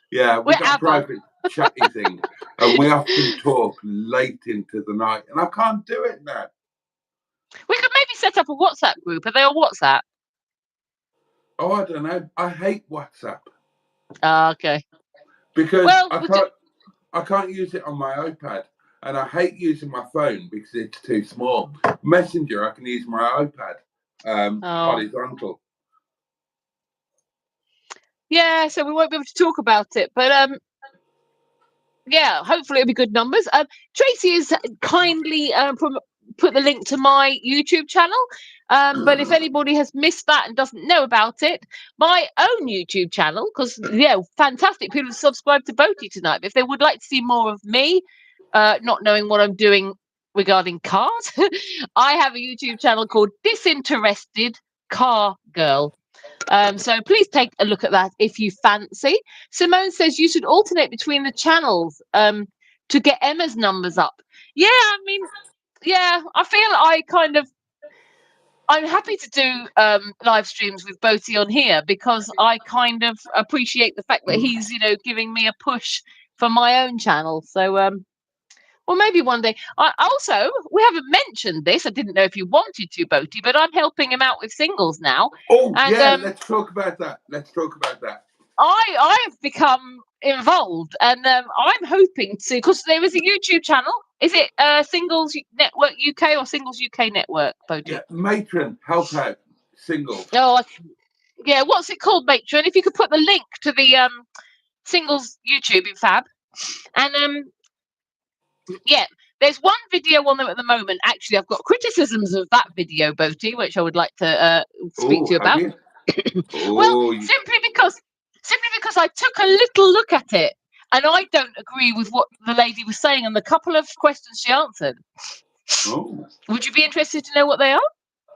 Yeah, we've got a private chatty thing. And we often talk late into the night. And I can't do it now. We could maybe set up a WhatsApp group. Are they on WhatsApp? Oh, I don't know. I hate WhatsApp. Okay. Because I can't use it on my iPad. And I hate using my phone because it's too small. Messenger, I can use my iPad horizontal. Yeah, so we won't be able to talk about it. But yeah, hopefully it'll be good numbers. Tracy has kindly put the link to my YouTube channel. But if anybody has missed that and doesn't know about it, my own YouTube channel, because, fantastic people have subscribed to Boaty tonight. But if they would like to see more of me, not knowing what I'm doing regarding cars, I have a YouTube channel called Disinterested Car Girl. So please take a look at that if you fancy. Simone says you should alternate between the channels to get Emma's numbers up. Yeah, I mean, yeah, I feel I'm happy to do live streams with Boaty on here because I kind of appreciate the fact that he's, giving me a push for my own channel. So, well, maybe one day. We haven't mentioned this. I didn't know if you wanted to, Boaty, but I'm helping him out with singles now. Oh, And, yeah, let's talk about that. I've become involved, and I'm hoping to, because there is a YouTube channel. Is it Singles Network UK or Singles UK Network, Boaty? Yeah, Matron, help out, singles. Oh, yeah. What's it called, Matron? If you could put the link to the Singles YouTube in Fab, and yeah. There's one video on there at the moment. Actually, I've got criticisms of that video, Boaty, which I would like to speak to you about. Well, simply because I took a little look at it and I don't agree with what the lady was saying and the couple of questions she answered. Oh. Would you be interested to know what they are?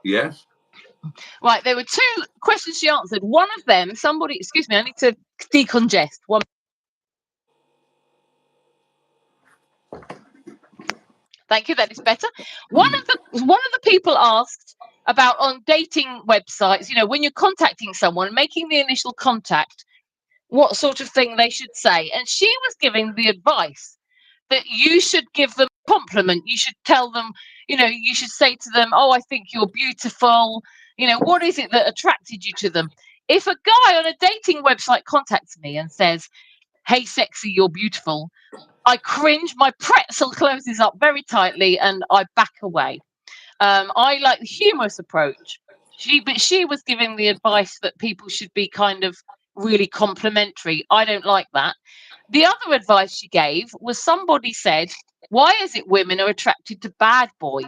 Yes. Right, there were 2 questions she answered. One of them, excuse me, I need to decongest. One. Thank you, that is better. One of the people asked about on dating websites, when you're contacting someone, making the initial contact, what sort of thing they should say. And she was giving the advice that you should give them a compliment. You should tell them, you should say to them, oh, I think you're beautiful. What is it that attracted you to them? If a guy on a dating website contacts me and says, hey, sexy, you're beautiful, I cringe, my pretzel closes up very tightly and I back away. I like the humorous approach. She was giving the advice that people should be kind of really complimentary. I don't like that. The other advice she gave was somebody said, why is it women are attracted to bad boys?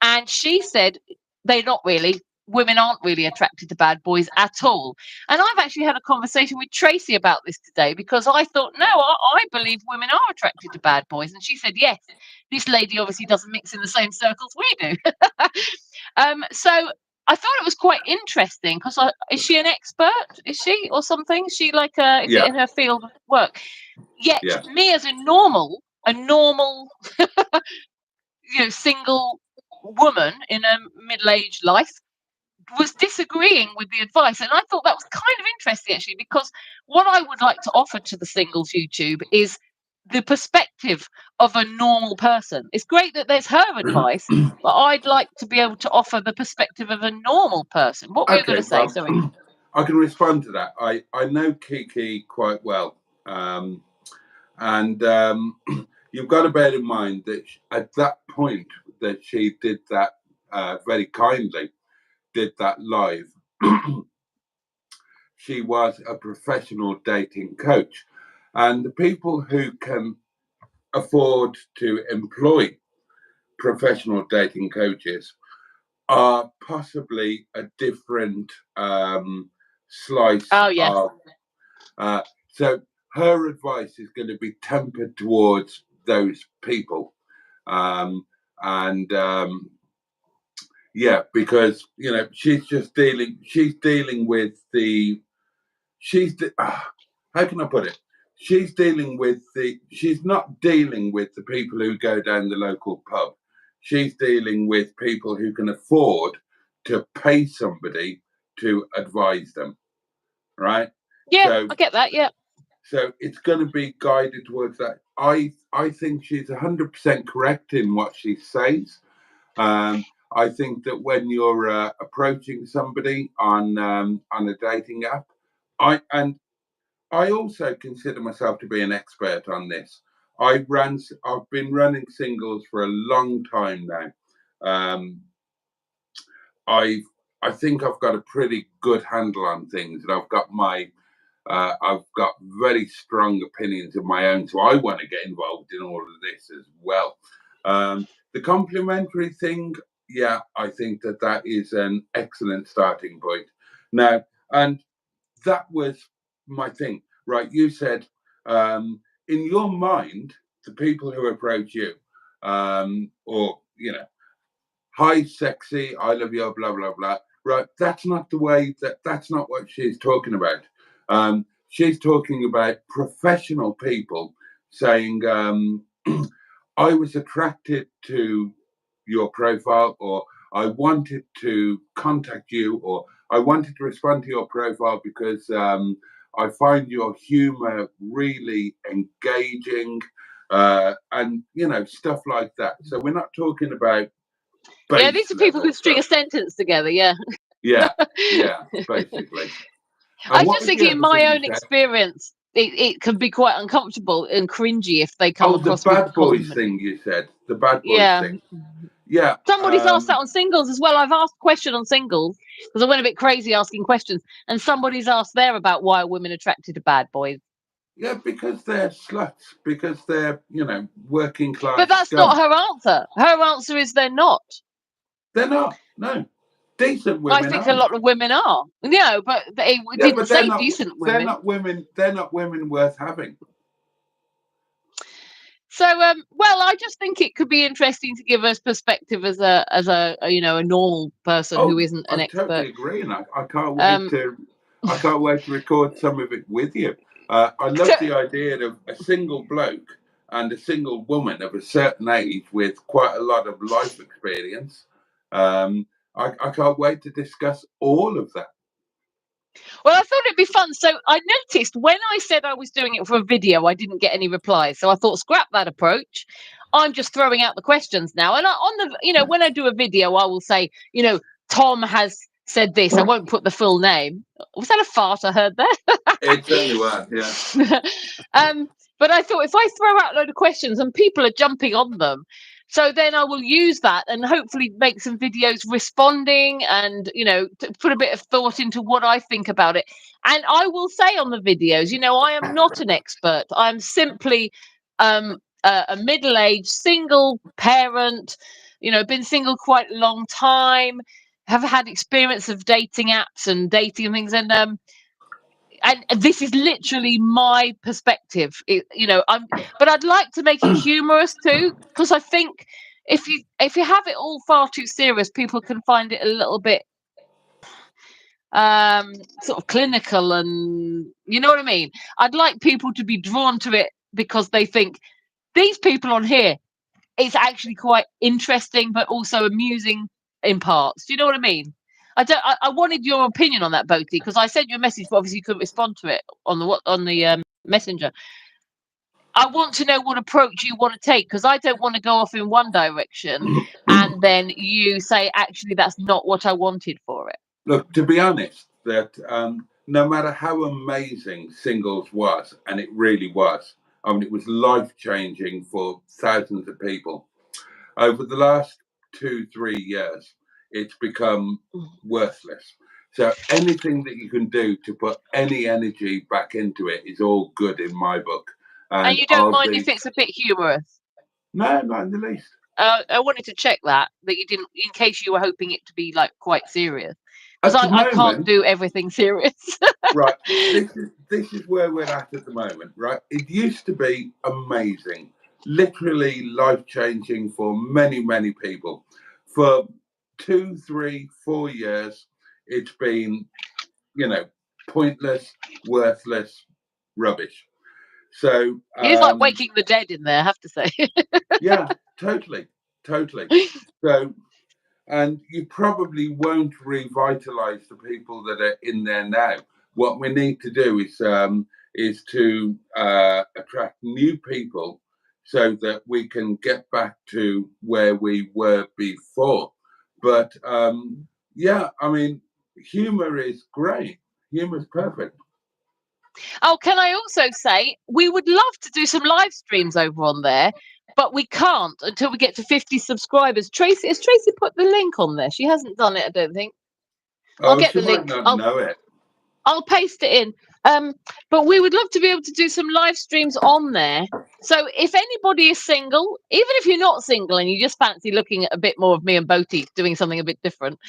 And she said, they're not really. Women aren't really attracted to bad boys at all. And I've actually had a conversation with Tracy about this today because I thought, no, I believe women are attracted to bad boys. And she said, yes, this lady obviously doesn't mix in the same circles we do. So I thought it was quite interesting because is she an expert? Is she or something? Is she like is it in her field of work? Yet me as a normal single woman in a middle-aged life was disagreeing with the advice, and I thought that was kind of interesting actually, because what I would like to offer to the singles YouTube is the perspective of a normal person. It's great that there's her advice, but I'd like to be able to offer the perspective of a normal person. What were you going to say? Sorry. I can respond to that. I know Kiki quite well, and you've got to bear in mind that at that point that she did that very kindly, did that live, she was a professional dating coach, and the people who can afford to employ professional dating coaches are possibly a different slice of. So her advice is going to be tempered towards those people, yeah, because she's dealing with the. How can I put it? She's not dealing with the people who go down the local pub. She's dealing with people who can afford to pay somebody to advise them, right? Yeah, so, I get that, yeah. So it's going to be guided towards that. I think she's 100% correct in what she says. I think that when you're approaching somebody on a dating app, I also consider myself to be an expert on this. I've been running singles for a long time now. I think I've got a pretty good handle on things, and I've got very strong opinions of my own, so I want to get involved in all of this as well. The complimentary thing, yeah, I think that is an excellent starting point. Now, and that was my thing, right? You said, in your mind, the people who approach you, or hi, sexy, I love you, blah blah blah. right? That's not the way that's not what she's talking about. She's talking about professional people saying, I was attracted to your profile, or I wanted to contact you, or I wanted to respond to your profile because I find your humor really engaging, and stuff like that. So we're not talking about Yeah, base these are people who level string a stuff. sentence together. Yeah. Yeah, basically. I And was what just was the thinking, in other thing my you own said? experience, it can be quite uncomfortable and cringy if they come Oh, the across with the bad boys compliment. thing you said. The bad boys Yeah. thing. Yeah. Somebody's asked that on singles as well. I've asked a question on singles because I went a bit crazy asking questions, and somebody's asked there about why are women attracted to bad boys. Yeah, because they're sluts, because they're, working class But that's scum. not her answer. Her answer is they're not. They're not. No. Decent women I think aren't. a lot of women are. No, but it Yeah, didn't but they're say not. decent They're women. not women. They're not women worth having. So, well, I just think it could be interesting to give us perspective as a normal person who isn't an I expert. totally agree, and I can't wait to record some of it with you. I love the idea of a single bloke and a single woman of a certain age with quite a lot of life experience. I can't wait to discuss all of that. Well, I thought it'd be fun. So I noticed when I said I was doing it for a video, I didn't get any replies. So I thought, scrap that approach. I'm just throwing out the questions now. And when I do a video, I will say, Tom has said this. I won't put the full name. Was that a fart I heard there? It certainly was, yeah. But I thought if I throw out a load of questions and people are jumping on them, so then I will use that and hopefully make some videos responding and, to put a bit of thought into what I think about it. And I will say on the videos, I am not an expert. I'm simply a middle-aged single parent, been single quite a long time, have had experience of dating apps and dating and things. And this is literally my perspective, but I'd like to make it humorous too, because I think if you have it all far too serious, people can find it a little bit sort of clinical, and you know what I mean. I'd like people to be drawn to it because they think these people on here, it's actually quite interesting but also amusing in parts. Do you know what I mean? I wanted your opinion on that, Boaty, because I sent you a message, but obviously you couldn't respond to it on the messenger. I want to know what approach you want to take, because I don't want to go off in one direction and then you say, actually, that's not what I wanted for it. Look, to be honest, that no matter how amazing Singles was, and it really was, it was life-changing for thousands of people. Over the last 2-3 years, it's become worthless. So anything that you can do to put any energy back into it is all good in my book. And you don't mind if it's a bit humorous? No, not in the least. I wanted to check that you didn't, in case you were hoping it to be like quite serious, because I can't do everything serious. Right, this is where we're at the moment. Right, it used to be amazing, literally life-changing for many people. For 2, 3, 4 years, it's been, pointless, worthless rubbish. So It's like Waking the Dead in there, I have to say. Yeah, totally. So, and you probably won't revitalize the people that are in there now. What we need to do is to attract new people so that we can get back to where we were before. But humor is great. Humor's perfect. Oh, can I also say we would love to do some live streams over on there, but we can't until we get to 50 subscribers. Has Tracy put the link on there? She hasn't done it, I don't think. I'll get the link. Might not know it. I'll paste it in. But we would love to be able to do some live streams on there. So if anybody is single, even if you're not single and you just fancy looking at a bit more of me and Boaty doing something a bit different,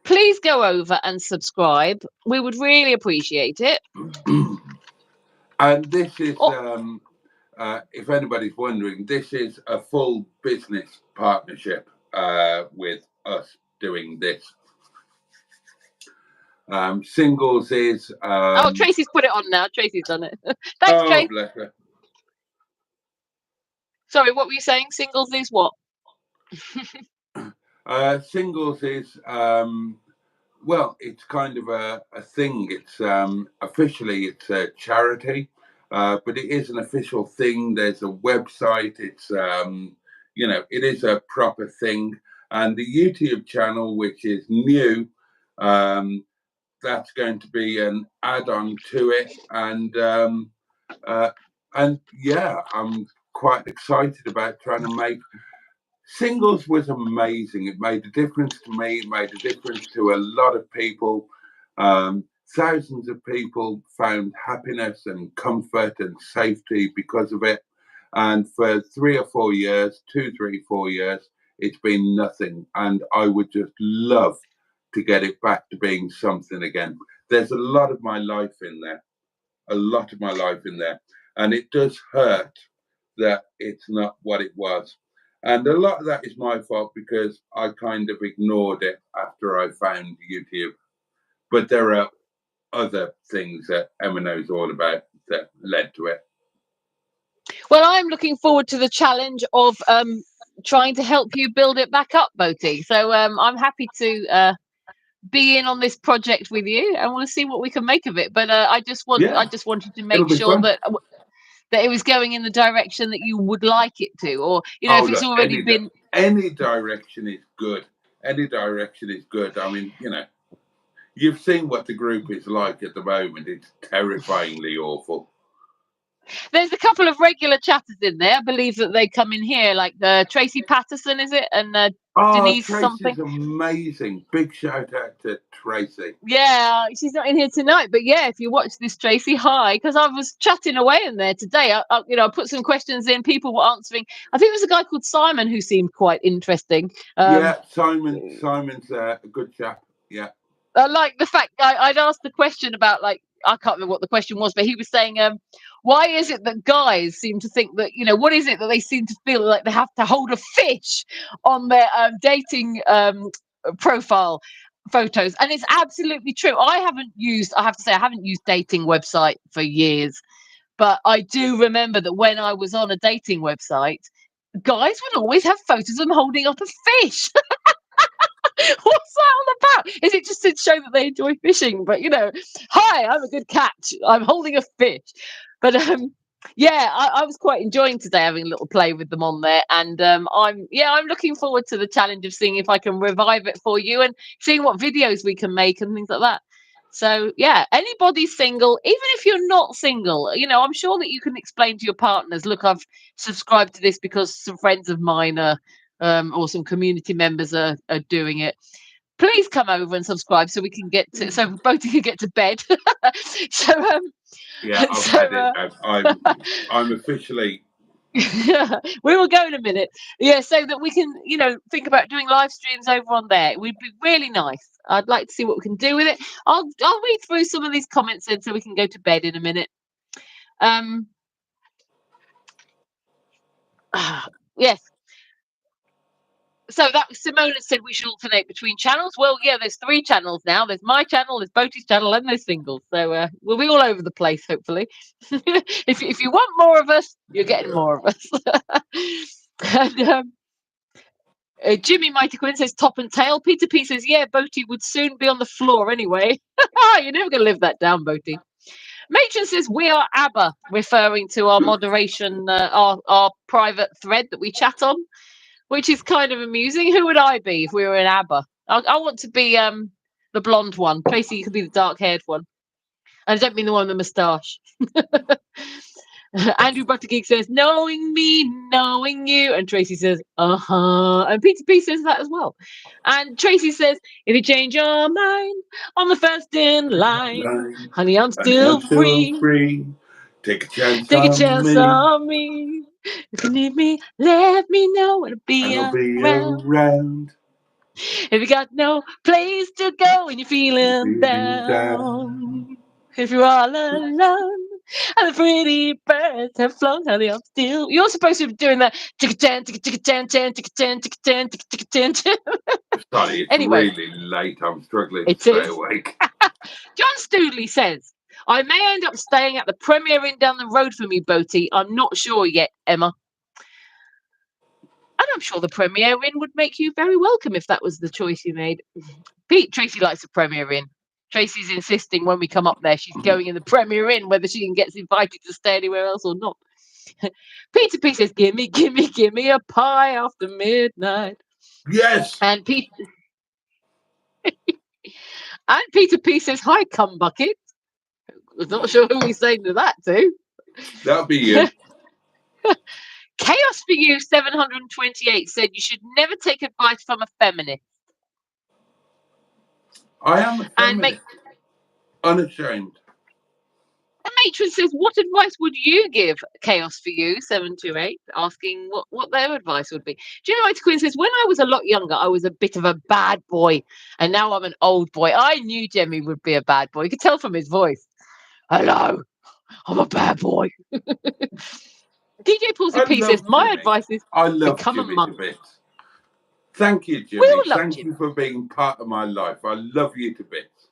please go over and subscribe. We would really appreciate it. And this is, if anybody's wondering, this is a full business partnership with us doing this. Singles is Oh, Tracy's put it on now. Tracy's done it. Thanks, oh, Tracy. bless her. Sorry, what were you saying? Singles is what? Singles is well, it's kind of a thing. It's officially it's a charity, but it is an official thing. There's a website. It's you know, it is a proper thing. And the YouTube channel, which is new, that's going to be an add-on to it. And yeah, I'm quite excited about trying to make. Singles was amazing. It made a difference to me. It made a difference to a lot of people. Thousands of people found happiness and comfort and safety because of it. And for 3 or 4 years, 2, 3, 4 years, it's been nothing. And I would just love to get it back to being something again. There's a lot of my life in there, a lot of my life in there. And it does hurt that it's not what it was. And a lot of that is my fault because I kind of ignored it after I found YouTube. But there are other things that Emma knows all about that led to it. Well, I'm looking forward to the challenge of trying to help you build it back up, Boaty. So I'm happy to be in on this project with you, and we'll see what we can make of it. But I just wanted to make sure that it was going in the direction that you would like it to, or you know, if it's already been. Any direction is good. Any direction is good. I mean, you know, you've seen what the group is like at the moment. It's terrifyingly awful. There's a couple of regular chatters in there. I believe that they come in here, like Tracy Patterson, is it? And Denise Tracy's something. Amazing. Big shout out to Tracy. Yeah, she's not in here tonight, but yeah, if you watch this, Tracy, hi, because I was chatting away in there today. I put some questions in. People were answering. I think it was a guy called Simon who seemed quite interesting. Yeah, Simon's a good chap. Yeah. I like the fact I'd asked the question about, like, I can't remember what the question was, but he was saying, why is it that guys seem to think that, you know, what is it that they seem to feel like they have to hold a fish on their dating profile photos? And it's absolutely true. I have to say, I haven't used dating website for years, but I do remember that when I was on a dating website, guys would always have photos of them holding up a fish. What's that all about? Is it just to show that they enjoy fishing? But you know, hi, I'm a good catch. I'm holding a fish. But yeah, I was quite enjoying today having a little play with them on there, and I'm looking forward to the challenge of seeing if I can revive it for you and seeing what videos we can make and things like that. So yeah, anybody single, even if you're not single, you know, I'm sure that you can explain to your partners, look, I've subscribed to this because some friends of mine are or some community members are doing it. Please come over and subscribe so we can get to, so both can get to bed. So yeah, I've had it. I'm officially. We will go in a minute. Yeah, so that we can, you know, think about doing live streams over on there. It would be really nice. I'd like to see what we can do with it. I'll read through some of these comments then so we can go to bed in a minute. Yes. So that Simona said we should alternate between channels. Well, yeah, there's 3 channels now. There's my channel, there's Boaty's channel, and there's singles. So we'll be all over the place, hopefully. if you want more of us, you're getting more of us. And Jimmy Mighty Quinn says top and tail. Peter P says, yeah, Boaty would soon be on the floor anyway. You're never going to live that down, Boaty. Matron says we are ABBA, referring to our moderation, our private thread that we chat on, which is kind of amusing. Who would I be if we were in ABBA? I want to be the blonde one. Tracy, you could be the dark-haired one. And I don't mean the one with the moustache. Andrew Buttergeek says, knowing me, knowing you. And Tracy says, uh-huh. And Peter P says that as well. And Tracy says, if you change your mind on the first in line, honey, I'm still free. Take a chance on me. If you need me, let me know. I'll be around. If you got no place to go and you're feeling down. If you're all alone and the pretty birds have flown, honey, I'm still. You're supposed to be doing that. Ticka-tan, ticka-tan, ticka-tan, ticka-tan, ticka-tan, ticka-tan. Sorry, it's Anyway. really late. I'm struggling It to stay is. awake. John Stoodley says, I may end up staying at the Premier Inn down the road from you, Boaty. I'm not sure yet, Emma. And I'm sure the Premier Inn would make you very welcome if that was the choice you made. Tracy likes the Premier Inn. Tracy's insisting when we come up there, she's going in the Premier Inn, whether she gets invited to stay anywhere else or not. Peter P says, gimme a pie after midnight. Yes. And Peter P says, hi, cum bucket. I'm not sure who he's saying to that to. That'll be you. Chaos for You 728 said you should never take advice from a feminist. I am a feminist. Unashamed. And Matron says, what advice would you give? Chaos for You 728, asking what their advice would be. Generator Queen says, when I was a lot younger, I was a bit of a bad boy, and now I'm an old boy. I knew Jemmy would be a bad boy. You could tell from his voice. Hello, I'm a bad boy. DJ Paulsy P says, my advice is I love become Jimmy a monk. to bits. Thank you, Jimmy. We all love Thank Jimmy. you for being part of my life. I love you to bits.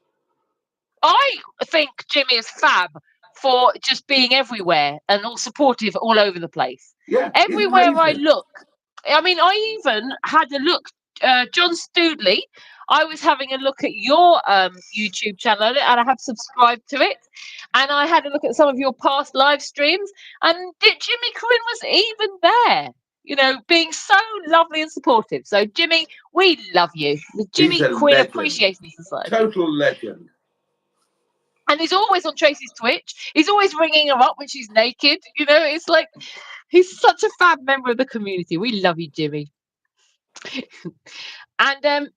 I think Jimmy is fab for just being everywhere and all supportive all over the place. Yeah. Everywhere I look. I mean, I even had a look, John Stoodley. I was having a look at your YouTube channel and I have subscribed to it. And I had a look at some of your past live streams and Jimmy Quinn was even there, you know, being so lovely and supportive. So, Jimmy, we love you. The Jimmy Quinn legend. Appreciation Society. Total legend. And he's always on Tracy's Twitch. He's always ringing her up when she's naked. You know, it's like he's such a fab member of the community. We love you, Jimmy. And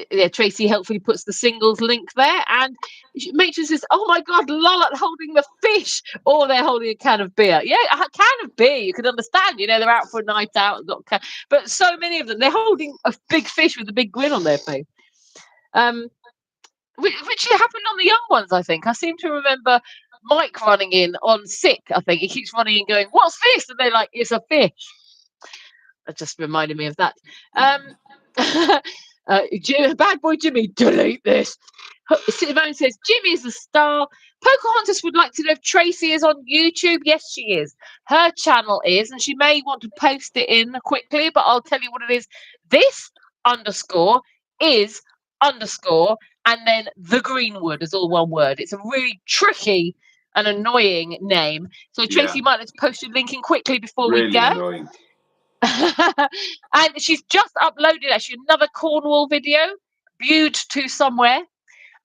yeah, Tracy helpfully puts the singles link there. And Matron says, oh my God, Lola holding the fish. Or they're holding a can of beer. Yeah, a can of beer. You can understand, you know, they're out for a night out. But so many of them, they're holding a big fish with a big grin on their face. Which happened on the young ones, I think. I seem to remember Mike running in on sick, I think. He keeps running in going, what's this? And they're like, it's a fish. That just reminded me of that. Bad boy Jimmy, delete this. Simone says, Jimmy is a star. Pocahontas would like to know if Tracy is on YouTube. Yes, she is. Her channel is, and she may want to post it in quickly, but I'll tell you what it is. This _is_ and then the Greenwood is all one word. It's a really tricky and annoying name. So Tracy might have to post a link in quickly before we go. Annoying. And she's just uploaded actually another Cornwall video, viewed to somewhere.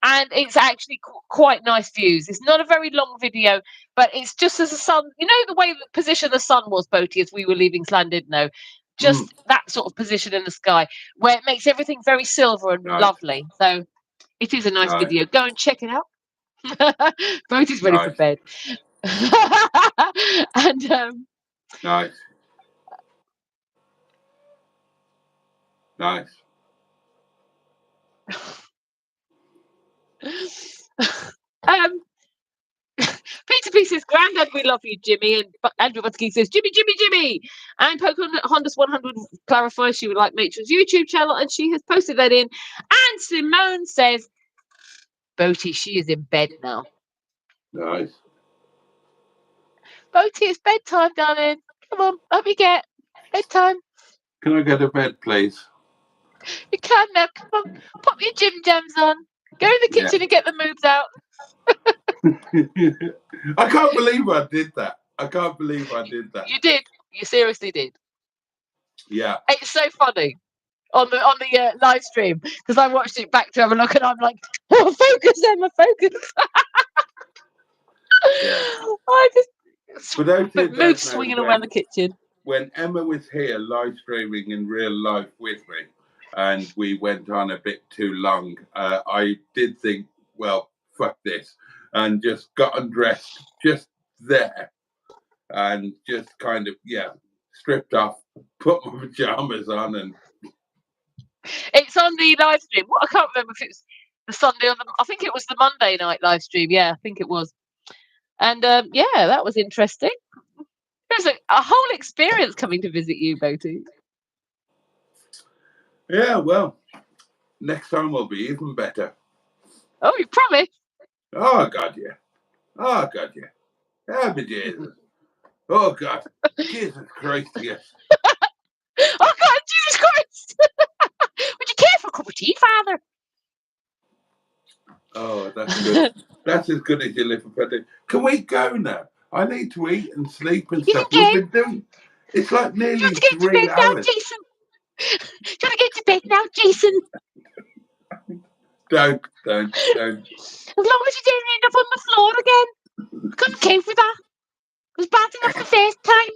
And it's actually quite nice views. It's not a very long video, but it's just as the sun, you know, the way the position the sun was, Boaty, as we were leaving Llandudno. Just that sort of position in the sky where it makes everything very silver and lovely. So it is a nice video. Go and check it out. Boaty's ready for bed. And nice. Peter P says, Grandad, we love you, Jimmy. And Andrew Butsky says, Jimmy. And Pocahontas 100 clarifies she would like Matron's YouTube channel, and she has posted that in. And Simone says, Boaty, she is in bed now. Nice. Boaty, it's bedtime, darling. Come on, up you get. Bedtime. Can I go to bed, please? You can now. Come on, pop your gym jams on. Go in the kitchen and get the moves out. I can't believe I did that. You did. You seriously did. Yeah. It's so funny on the live stream because I watched it back to have a look and I'm like, oh, focus, Emma, focus. I just move swinging around the kitchen. When Emma was here live streaming in real life with me and we went on a bit too long, I did think, well, fuck this, and just got undressed just there and just kind of, stripped off, put my pajamas on. And it's on the live stream. I can't remember if it's the Sunday or I think it was the Monday night live stream. Yeah, I think it was. And that was interesting. There's a whole experience coming to visit you, Boaty. Yeah, well, next time will be even better. Oh, you promise? Oh, God, yeah. Oh, God, yeah. Oh, but Jesus. Oh, God. Jesus Christ, yes. Oh, God, Jesus Christ! Would you care for a cup of tea, Father? Oh, that's good. That's as good as your little petty. Can we go now? I need to eat and sleep and You stuff. can We've go. been doing. It's like Do you nearly want to get to bed 3 now, hours. Jason? Do you want to get to bed now, Jason? Don't. As long as you don't end up on the floor again. I couldn't cope with that. It was bad enough the first time.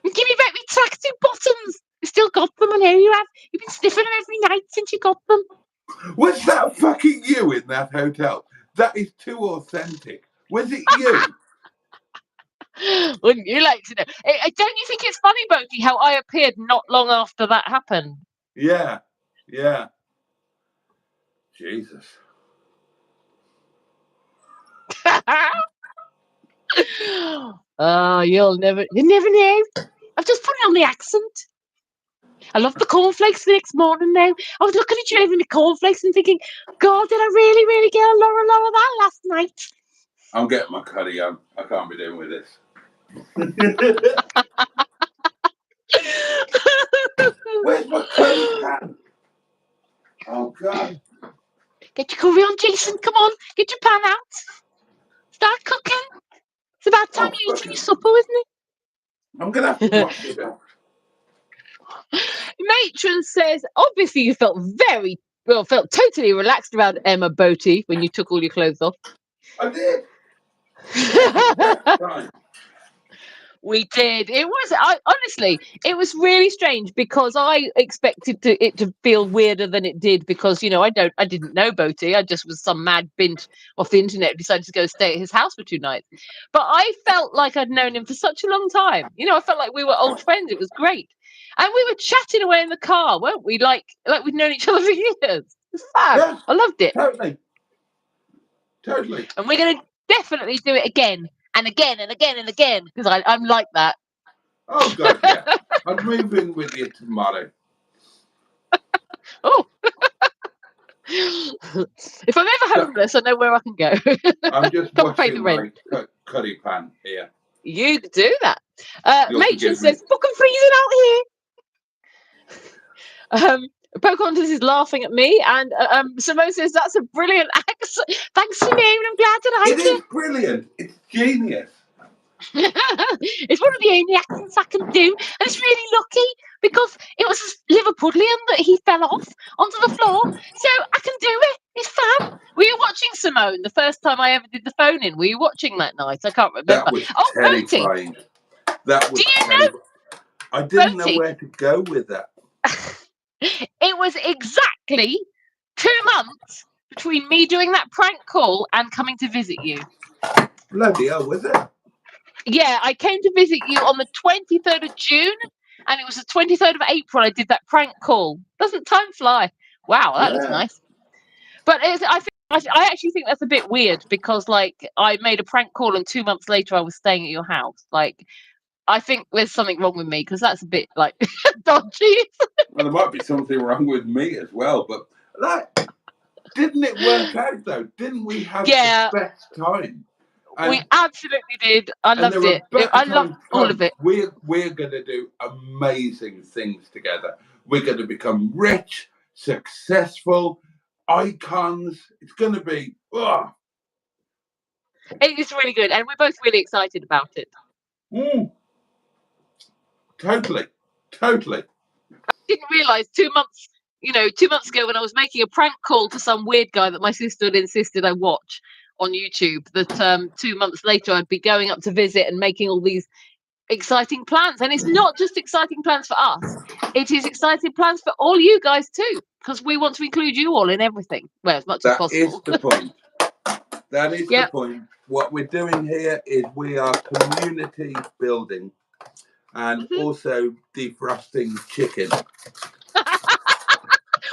And give me back my tracksuit bottoms. You still got them, I know you have. You've been sniffing them every night since you got them. Was that fucking you in that hotel? That is too authentic. Was it you? Wouldn't you like to know? Don't you think it's funny, Boaty, how I appeared not long after that happened? Yeah. Jesus. Oh, you never know. I've just put it on the accent. I love the cornflakes the next morning now. I was looking at you having the cornflakes and thinking, God, did I really, really get a lot of that last night? I'm getting my curry on. I can't be doing with this. Where's my curry pan? Oh, God. Get your curry on, Jason. Come on, get your pan out. Start cooking. It's about time Oh, you eat your fucking. supper, isn't I'm going to have to it? wash it up. Matron says, obviously you felt felt totally relaxed around Emma Boaty when you took all your clothes off. I did. That was the best time. We did. It was honestly, it was really strange because I expected it to feel weirder than it did because I didn't know Boaty. I just was some mad bint off the internet who decided to go stay at his house for 2 nights. But I felt like I'd known him for such a long time. I felt like we were old friends. It was great, and we were chatting away in the car, weren't we? Like we'd known each other for years. It was fab. Yeah, I loved it. Totally. And we're going to definitely do it again and again and again and again because I'm like that. Oh, God, yeah. I'm moving with you tomorrow. Oh. If I'm ever homeless, I know where I can go. I'm just Can't pay the washing rent. my curry pan here. You do that. You'll Matron forgive says, me. fucking freezing out here. Pocahontas is laughing at me, and Simone says, that's a brilliant accent. Thanks, Simone. I'm glad to like It is brilliant. It's genius. It's one of the only accents I can do, and it's really lucky because it was Liverpudlian that he fell off onto the floor, so I can do it. It's fab. Were you watching, Simone, the first time I ever did the phone in? Were you watching that night? I can't remember. That was Oh, terrifying. That was terrifying. I didn't know where to go with that. It was exactly 2 months between me doing that prank call and coming to visit you. Bloody hell, was it? Yeah, I came to visit you on the 23rd of June, and it was the 23rd of April I did that prank call. Doesn't time fly? Wow, that looks nice. But I actually think that's a bit weird because, I made a prank call and 2 months later I was staying at your house. I think there's something wrong with me because that's a bit, dodgy. Well, there might be something wrong with me as well, but didn't it work out, though? Didn't we have the best time? We absolutely did. I loved it. I loved all of it. We're going to do amazing things together. We're going to become rich, successful, icons. It's going to be... It is really good, and we're both really excited about it. Totally. I didn't realise 2 months, 2 months ago when I was making a prank call to some weird guy that my sister had insisted I watch on YouTube, that 2 months later I'd be going up to visit and making all these exciting plans. And it's not just exciting plans for us, it is exciting plans for all you guys too, because we want to include you all in everything, well, as much as possible. That is the point. That is the point. What we're doing here is we are community building and also defrosting chicken.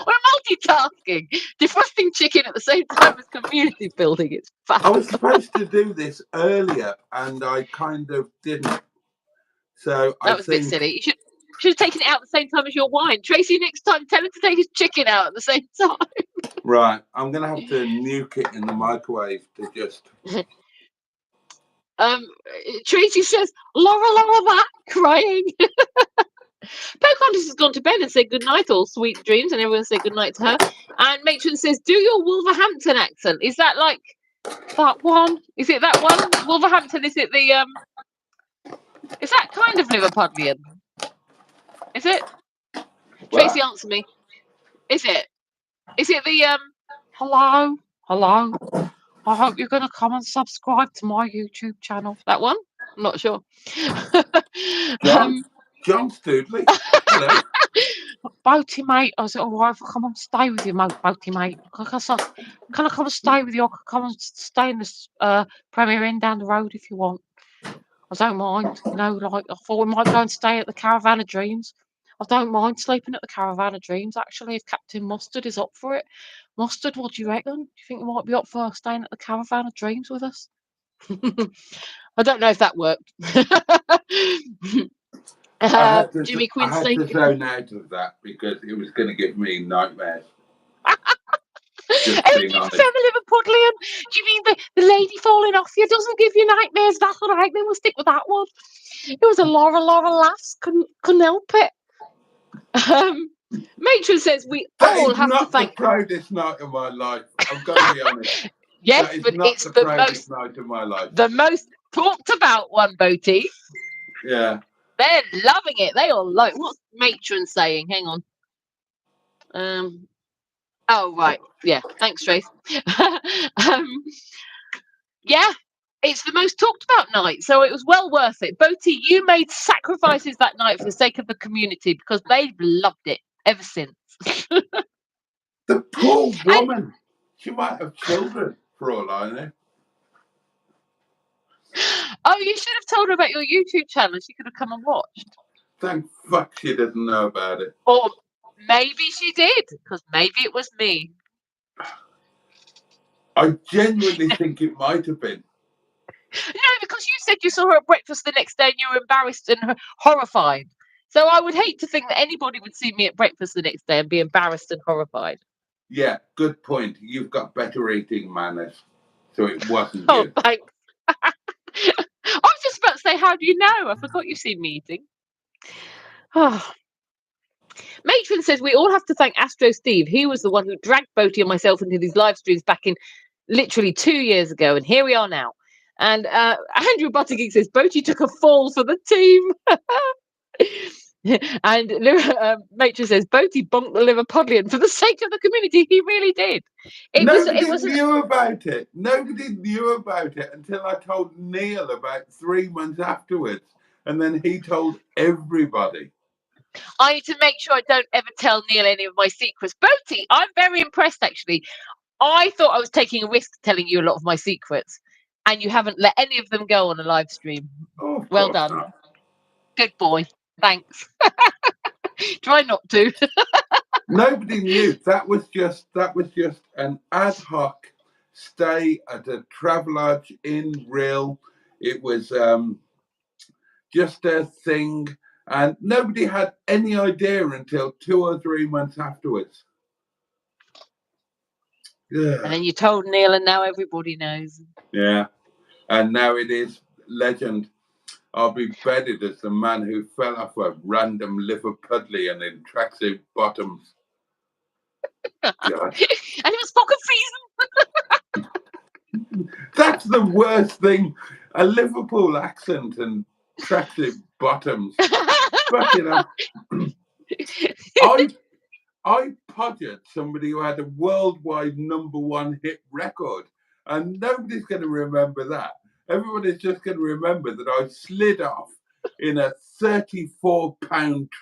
We're multitasking, defrosting chicken at the same time as community building. It's fun. I was supposed to do this earlier and I kind of didn't. So that was a bit silly. Should have taken it out at the same time as your wine. Tracy, next time, tell him to take his chicken out at the same time. Right, I'm going to have to nuke it in the microwave to just... Tracy says, Laura, that, crying. Pocahontas has gone to bed and said good night, all sweet dreams, and everyone said good night to her. And Matron says, do your Wolverhampton accent. Is that like that one? Is it that one? Wolverhampton, is it the is that kind of Liverpudlian? Is it? What? Tracy, answer me. Is it? Is it the hello? I hope you're gonna come and subscribe to my YouTube channel. That one? I'm not sure. John Studley. Hello. Boaty mate, I said, all right, if I come and stay with you, Boaty mate. Can I come and stay with you? I can come and stay in this Premier Inn down the road if you want. I don't mind. You know, like I thought we might go and stay at the Caravan of Dreams. I don't mind sleeping at the Caravan of Dreams, actually, if Captain Mustard is up for it. Mustard, what do you reckon? Do you think you might be up for staying at the Caravan of Dreams with us? I don't know if that worked. Jimmy Quinn I had saying, to zone out of that because it was going to give me nightmares. Just oh, being you honest. prefer the Liverpudlian? Do you mean the lady falling off you doesn't give you nightmares? That's all right, then we'll stick with that one. It was a Laura lass, couldn't help it. Matron says we all have to thank... That is not the proudest night of my life. I've got to be honest. Yes, but it's the proudest night of my life. The most talked about one, Boaty. Yeah. They're loving it. They all like... What's Matron saying? Hang on. Oh, right. Yeah. Thanks, Trace. Yeah. It's the most talked about night, so it was well worth it. Boaty, you made sacrifices that night for the sake of the community because they've loved it ever since. The poor woman. She might have children, for all I know. Oh, you should have told her about your YouTube channel. She could have come and watched. Thank fuck she didn't know about it. Or maybe she did, because maybe it was me. I genuinely think it might have been. No, because you said you saw her at breakfast the next day and you were embarrassed and horrified. So I would hate to think that anybody would see me at breakfast the next day and be embarrassed and horrified. Yeah, good point. You've got better eating manners. So it wasn't Oh, you. thanks. I was just about to say, how do you know? I forgot you've seen me eating. Oh. Matron says we all have to thank Astro Steve. He was the one who dragged Boaty and myself into these live streams back in literally 2 years ago, and here we are now. And Andrew Buttergeek says Boaty took a fall for the team. And Matron says Boaty bonked the Liverpudlian for the sake of the community. He really did. Nobody knew about it. Nobody knew about it until I told Neil about 3 months afterwards. And then he told everybody. I need to make sure I don't ever tell Neil any of my secrets. Boaty, I'm very impressed, actually. I thought I was taking a risk telling you a lot of my secrets, and you haven't let any of them go on a live stream. Oh, well done. Not. Good boy. Thanks. Try not to. Nobody knew. That was just an ad hoc stay at a Travelodge in Rhyl. It was just a thing. And nobody had any idea until 2 or 3 months afterwards. Yeah. And then you told Neil, and now everybody knows. Yeah. And now it is legend. I'll be bedded as the man who fell off a random Liverpudlian in tracksuit bottoms. God. And it was pocket season. That's the worst thing. A Liverpool accent and tracksuit bottoms. Fucking hell. I podgered somebody who had a worldwide #1 hit record, and nobody's going to remember that. Everybody's just going to remember that I slid off in a £34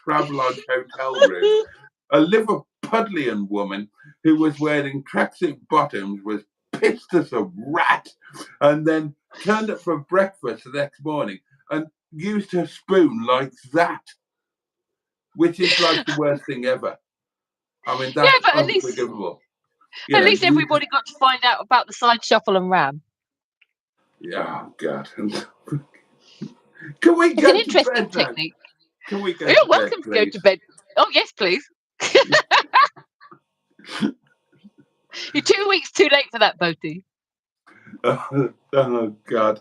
Travelodge hotel room. A Liverpudlian woman who was wearing tracksuit bottoms was pissed as a rat, and then turned up for breakfast the next morning and used her spoon like that, which is like the worst thing ever. I mean, that's unforgivable. At least everybody got to find out about the side shuffle and ram. Yeah, God. Can we it's go an interesting to bed technique. Can we go You're to bed, welcome to go please? to bed. Oh, yes, please. You're 2 weeks too late for that, Boaty. Oh, God.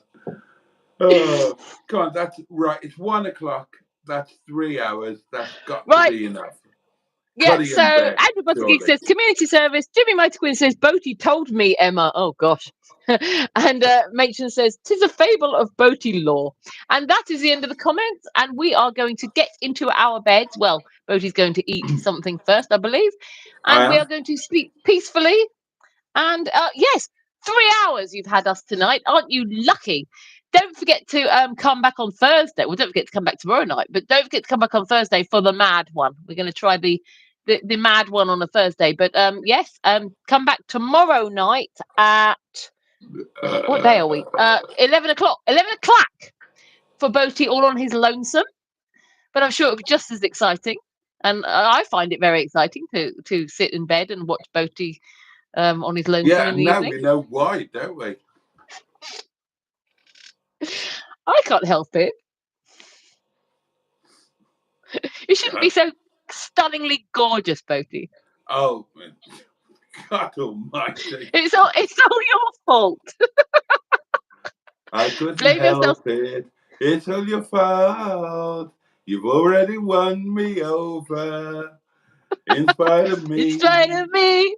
Oh, come on, that's right. It's 1 o'clock. That's 3 hours. That's got to Right. be enough. Yeah, Cuddy so in bed, Andrew Butter Geek surely. says, community service. Jimmy Mighty Quinn says, Boaty told me, Emma. Oh, gosh. And Machen says, 'tis a fable of Boaty law. And that is the end of the comments. And we are going to get into our beds. Well, Boaty's going to eat something first, I believe. And I we am. are going to sleep peacefully. And yes, 3 hours you've had us tonight. Aren't you lucky? Don't forget to come back on Thursday. Well, don't forget to come back tomorrow night, but don't forget to come back on Thursday for the mad one. We're going to try the mad one on a Thursday. But yes, come back tomorrow night at what day are we? 11 o'clock. 11 o'clock for Boaty all on his lonesome. But I'm sure it'll be just as exciting. And I find it very exciting to sit in bed and watch Boaty on his lonesome Yeah, in the now evening. we know why, don't we? I can't help it. You shouldn't be so stunningly gorgeous, Boaty. Oh, man. God almighty. It's all your fault. I couldn't Blame yourself. help it. It's all your fault. You've already won me over. In spite of me. In spite of me.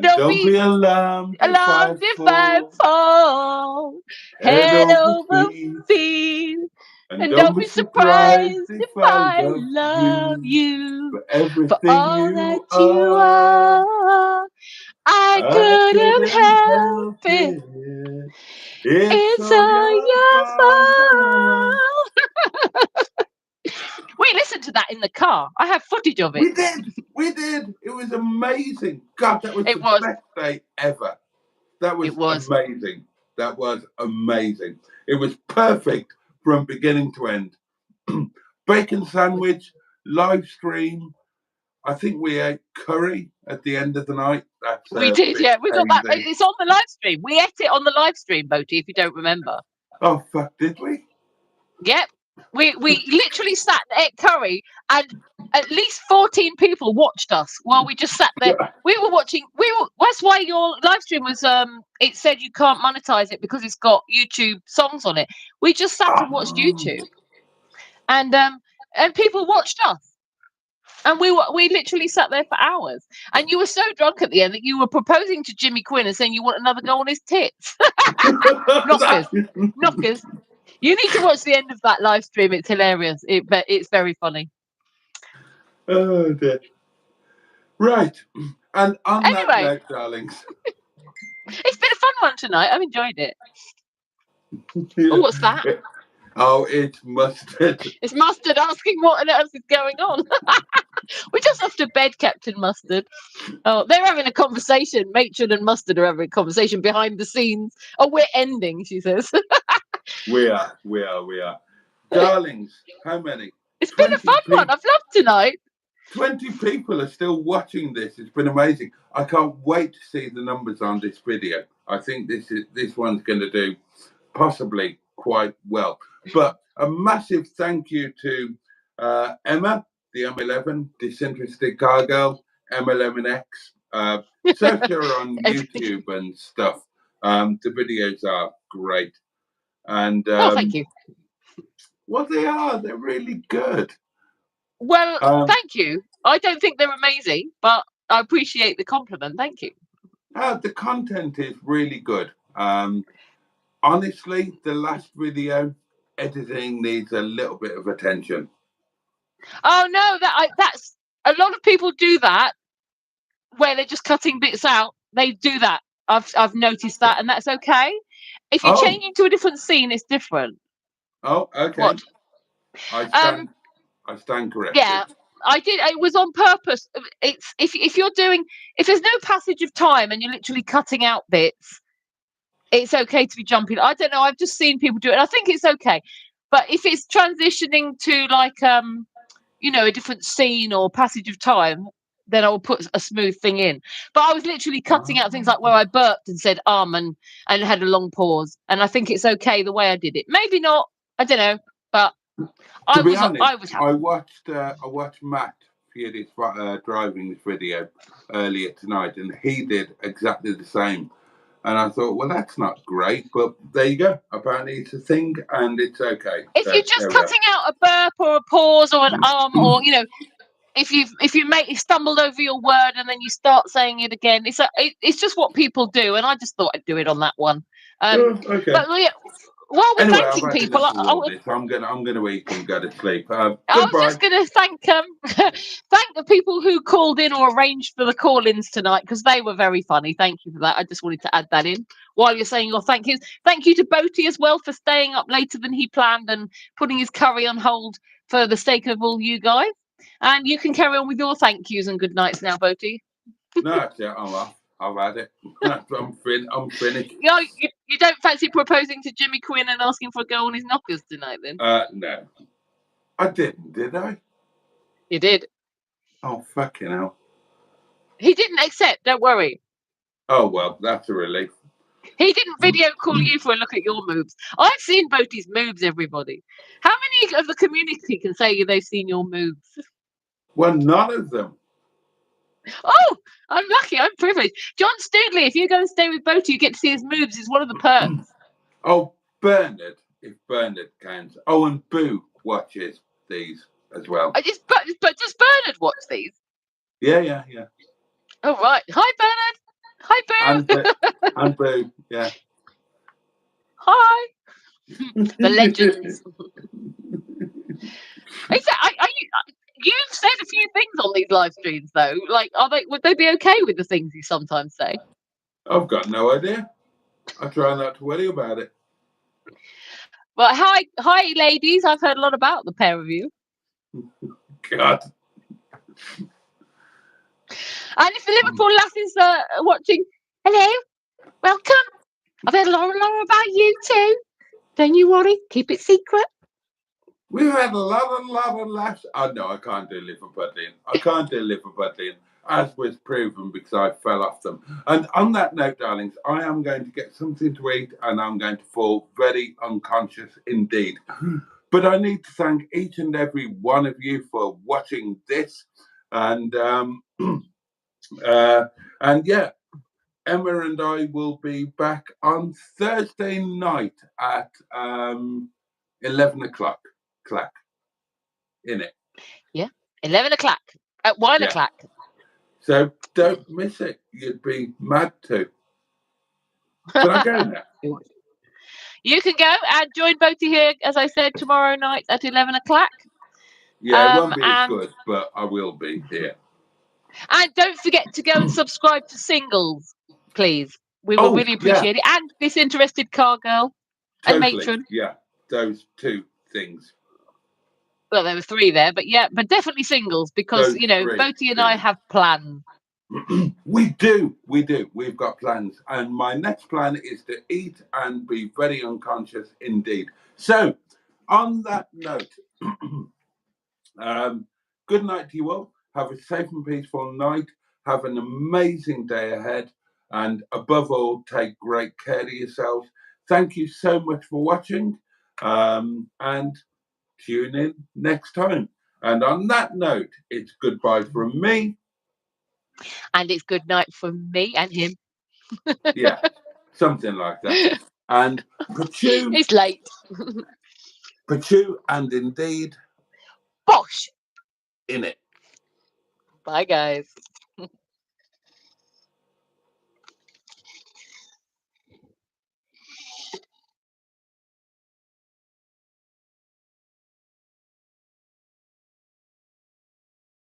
Don't be alarmed alarmed if I fall. Head Head over over feet. feet. And And don't be surprised if I love you for everything for all you that are. you are. I couldn't help it. It's all your fault. We listened to that in the car. I have footage of it. We did. It was amazing. God, that was It the was. best day ever. That was, It was. amazing. That was amazing. It was perfect from beginning to end. Bacon sandwich, live stream. I think we ate curry at the end of the night. That's We did, yeah. We got that. hazy. It's on the live stream. We ate it on the live stream, Boaty, if you don't remember. Oh, fuck, did we? Yep. We literally sat and ate curry, and at least 14 people watched us while we just sat there. We were watching. That's why your live stream was. It said you can't monetize it because it's got YouTube songs on it. We just sat and watched YouTube, and people watched us. And we literally sat there for hours. And you were so drunk at the end that you were proposing to Jimmy Quinn and saying you want another go on his tits. Knockers. You need to watch the end of that live stream. It's hilarious. It's very funny. Oh, dear. Right. And on that Anyway. note, darlings. It's been a fun one tonight. I've enjoyed it. Oh, what's that? Oh, it's Mustard. It's Mustard asking what on earth is going on. We're just off to bed, Captain Mustard. Oh, they're having a conversation. Matron and Mustard are having a conversation behind the scenes. Oh, we're ending, she says. We are. Darlings, how many? It's been a fun one. I've loved tonight. 20 people are still watching this. It's been amazing. I can't wait to see the numbers on this video. I think this one's going to do possibly quite well. But a massive thank you to Emma, the M11, Disinterested Car Girl, M11X. Search her on YouTube and stuff. The videos are great. And thank you. Well, they are. They're really good. Well, thank you. I don't think they're amazing, but I appreciate the compliment. Thank you. The content is really good. Honestly, the last video editing needs a little bit of attention. Oh no, that's a lot of people do that where they're just cutting bits out. They do that. I've noticed that, and that's okay. If you're changing to a different scene, it's different. Oh, okay. What? I stand corrected. Yeah, I did. It was on purpose. It's if there's no passage of time and you're literally cutting out bits, it's okay to be jumping. I don't know. I've just seen people do it. And I think it's okay. But if it's transitioning to like a different scene or passage of time, then I will put a smooth thing in. But I was literally cutting out things like where I burped and said and had a long pause. And I think it's okay the way I did it. Maybe not. I don't know. But To be honest, I was happy. I watched Matt Furious driving this video earlier tonight, and he did exactly the same. And I thought, well, that's not great, but there you go. Apparently, it's a thing, and it's okay. If So, you're just there we go. cutting out a burp or a pause or an or if you stumbled over your word and then you start saying it again, it's just what people do, and I just thought I'd do it on that one. Okay. But yeah, while we're Anyway, thanking I've had people, enough of all this. I'm gonna eat and go to sleep. I was Goodbye. just going to thank thank the people who called in or arranged for the call-ins tonight, because they were very funny. Thank you for that. I just wanted to add that in while you're saying your thank yous. Thank you to Boaty as well for staying up later than he planned and putting his curry on hold for the sake of all you guys. And you can carry on with your thank yous and good nights now, Boaty. No, that's it. I'm off. I've had it. I'm finished. You don't fancy proposing to Jimmy Quinn and asking for a go on his knockers tonight, then? No, I didn't. Did I? You did. Oh, fucking hell. He didn't accept. Don't worry. Oh well, that's a relief. He didn't video call you for a look at your moves. I've seen Boaty's moves, everybody. How many of the community can say they've seen your moves? Well, none of them. Oh, I'm lucky. I'm privileged. John Stoodley, if you go and stay with Boaty, you get to see his moves. It's one of the perks. Oh, Bernard, if Bernard counts. Oh, and Boo watches these as well. But does Bernard watch these? Yeah. Oh, right. Hi, Bernard. Hi, Boo. And Boo, yeah. Hi. The legends. You've said a few things on these live streams, though. Like, would they be okay with the things you sometimes say? I've got no idea. I try not to worry about it. Well, hi, ladies. I've heard a lot about the pair of you. God. And if the Liverpool lasses are watching, hello, welcome. I've heard a lot about you too. Don't you worry. Keep it secret. We've had a lot of laughs. Oh, no, I can't do Liverpudlian. I can't do Liverpudlian, as was proven because I fell off them. And on that note, darlings, I am going to get something to eat and I'm going to fall very unconscious indeed. But I need to thank each and every one of you for watching this. And yeah, Emma and I will be back on Thursday night at 11 o'clock. In it. Yeah, 11 o'clock at 1 o'clock. So don't miss it. You'd be mad too. Can I go now? You can go and join Boaty here, as I said, tomorrow night at 11 o'clock. Yeah, it won't be as good, but I will be here. And don't forget to go and subscribe to Singles, please. We will really appreciate it. And Disinterested Car Girl and Matron. Yeah, those two things. Well, there were three there, but definitely Singles, because, Boaty and I have plans. We do. We've got plans. And my next plan is to eat and be very unconscious indeed. So, on that note, good night to you all. Have a safe and peaceful night. Have an amazing day ahead. And above all, take great care of yourselves. Thank you so much for watching. And tune in next time. And on that note, it's goodbye from me. And it's good night from me and him. Yeah, something like that. And Pachoo. It's late. Pachoo and indeed. Bosh. In it. Bye, guys.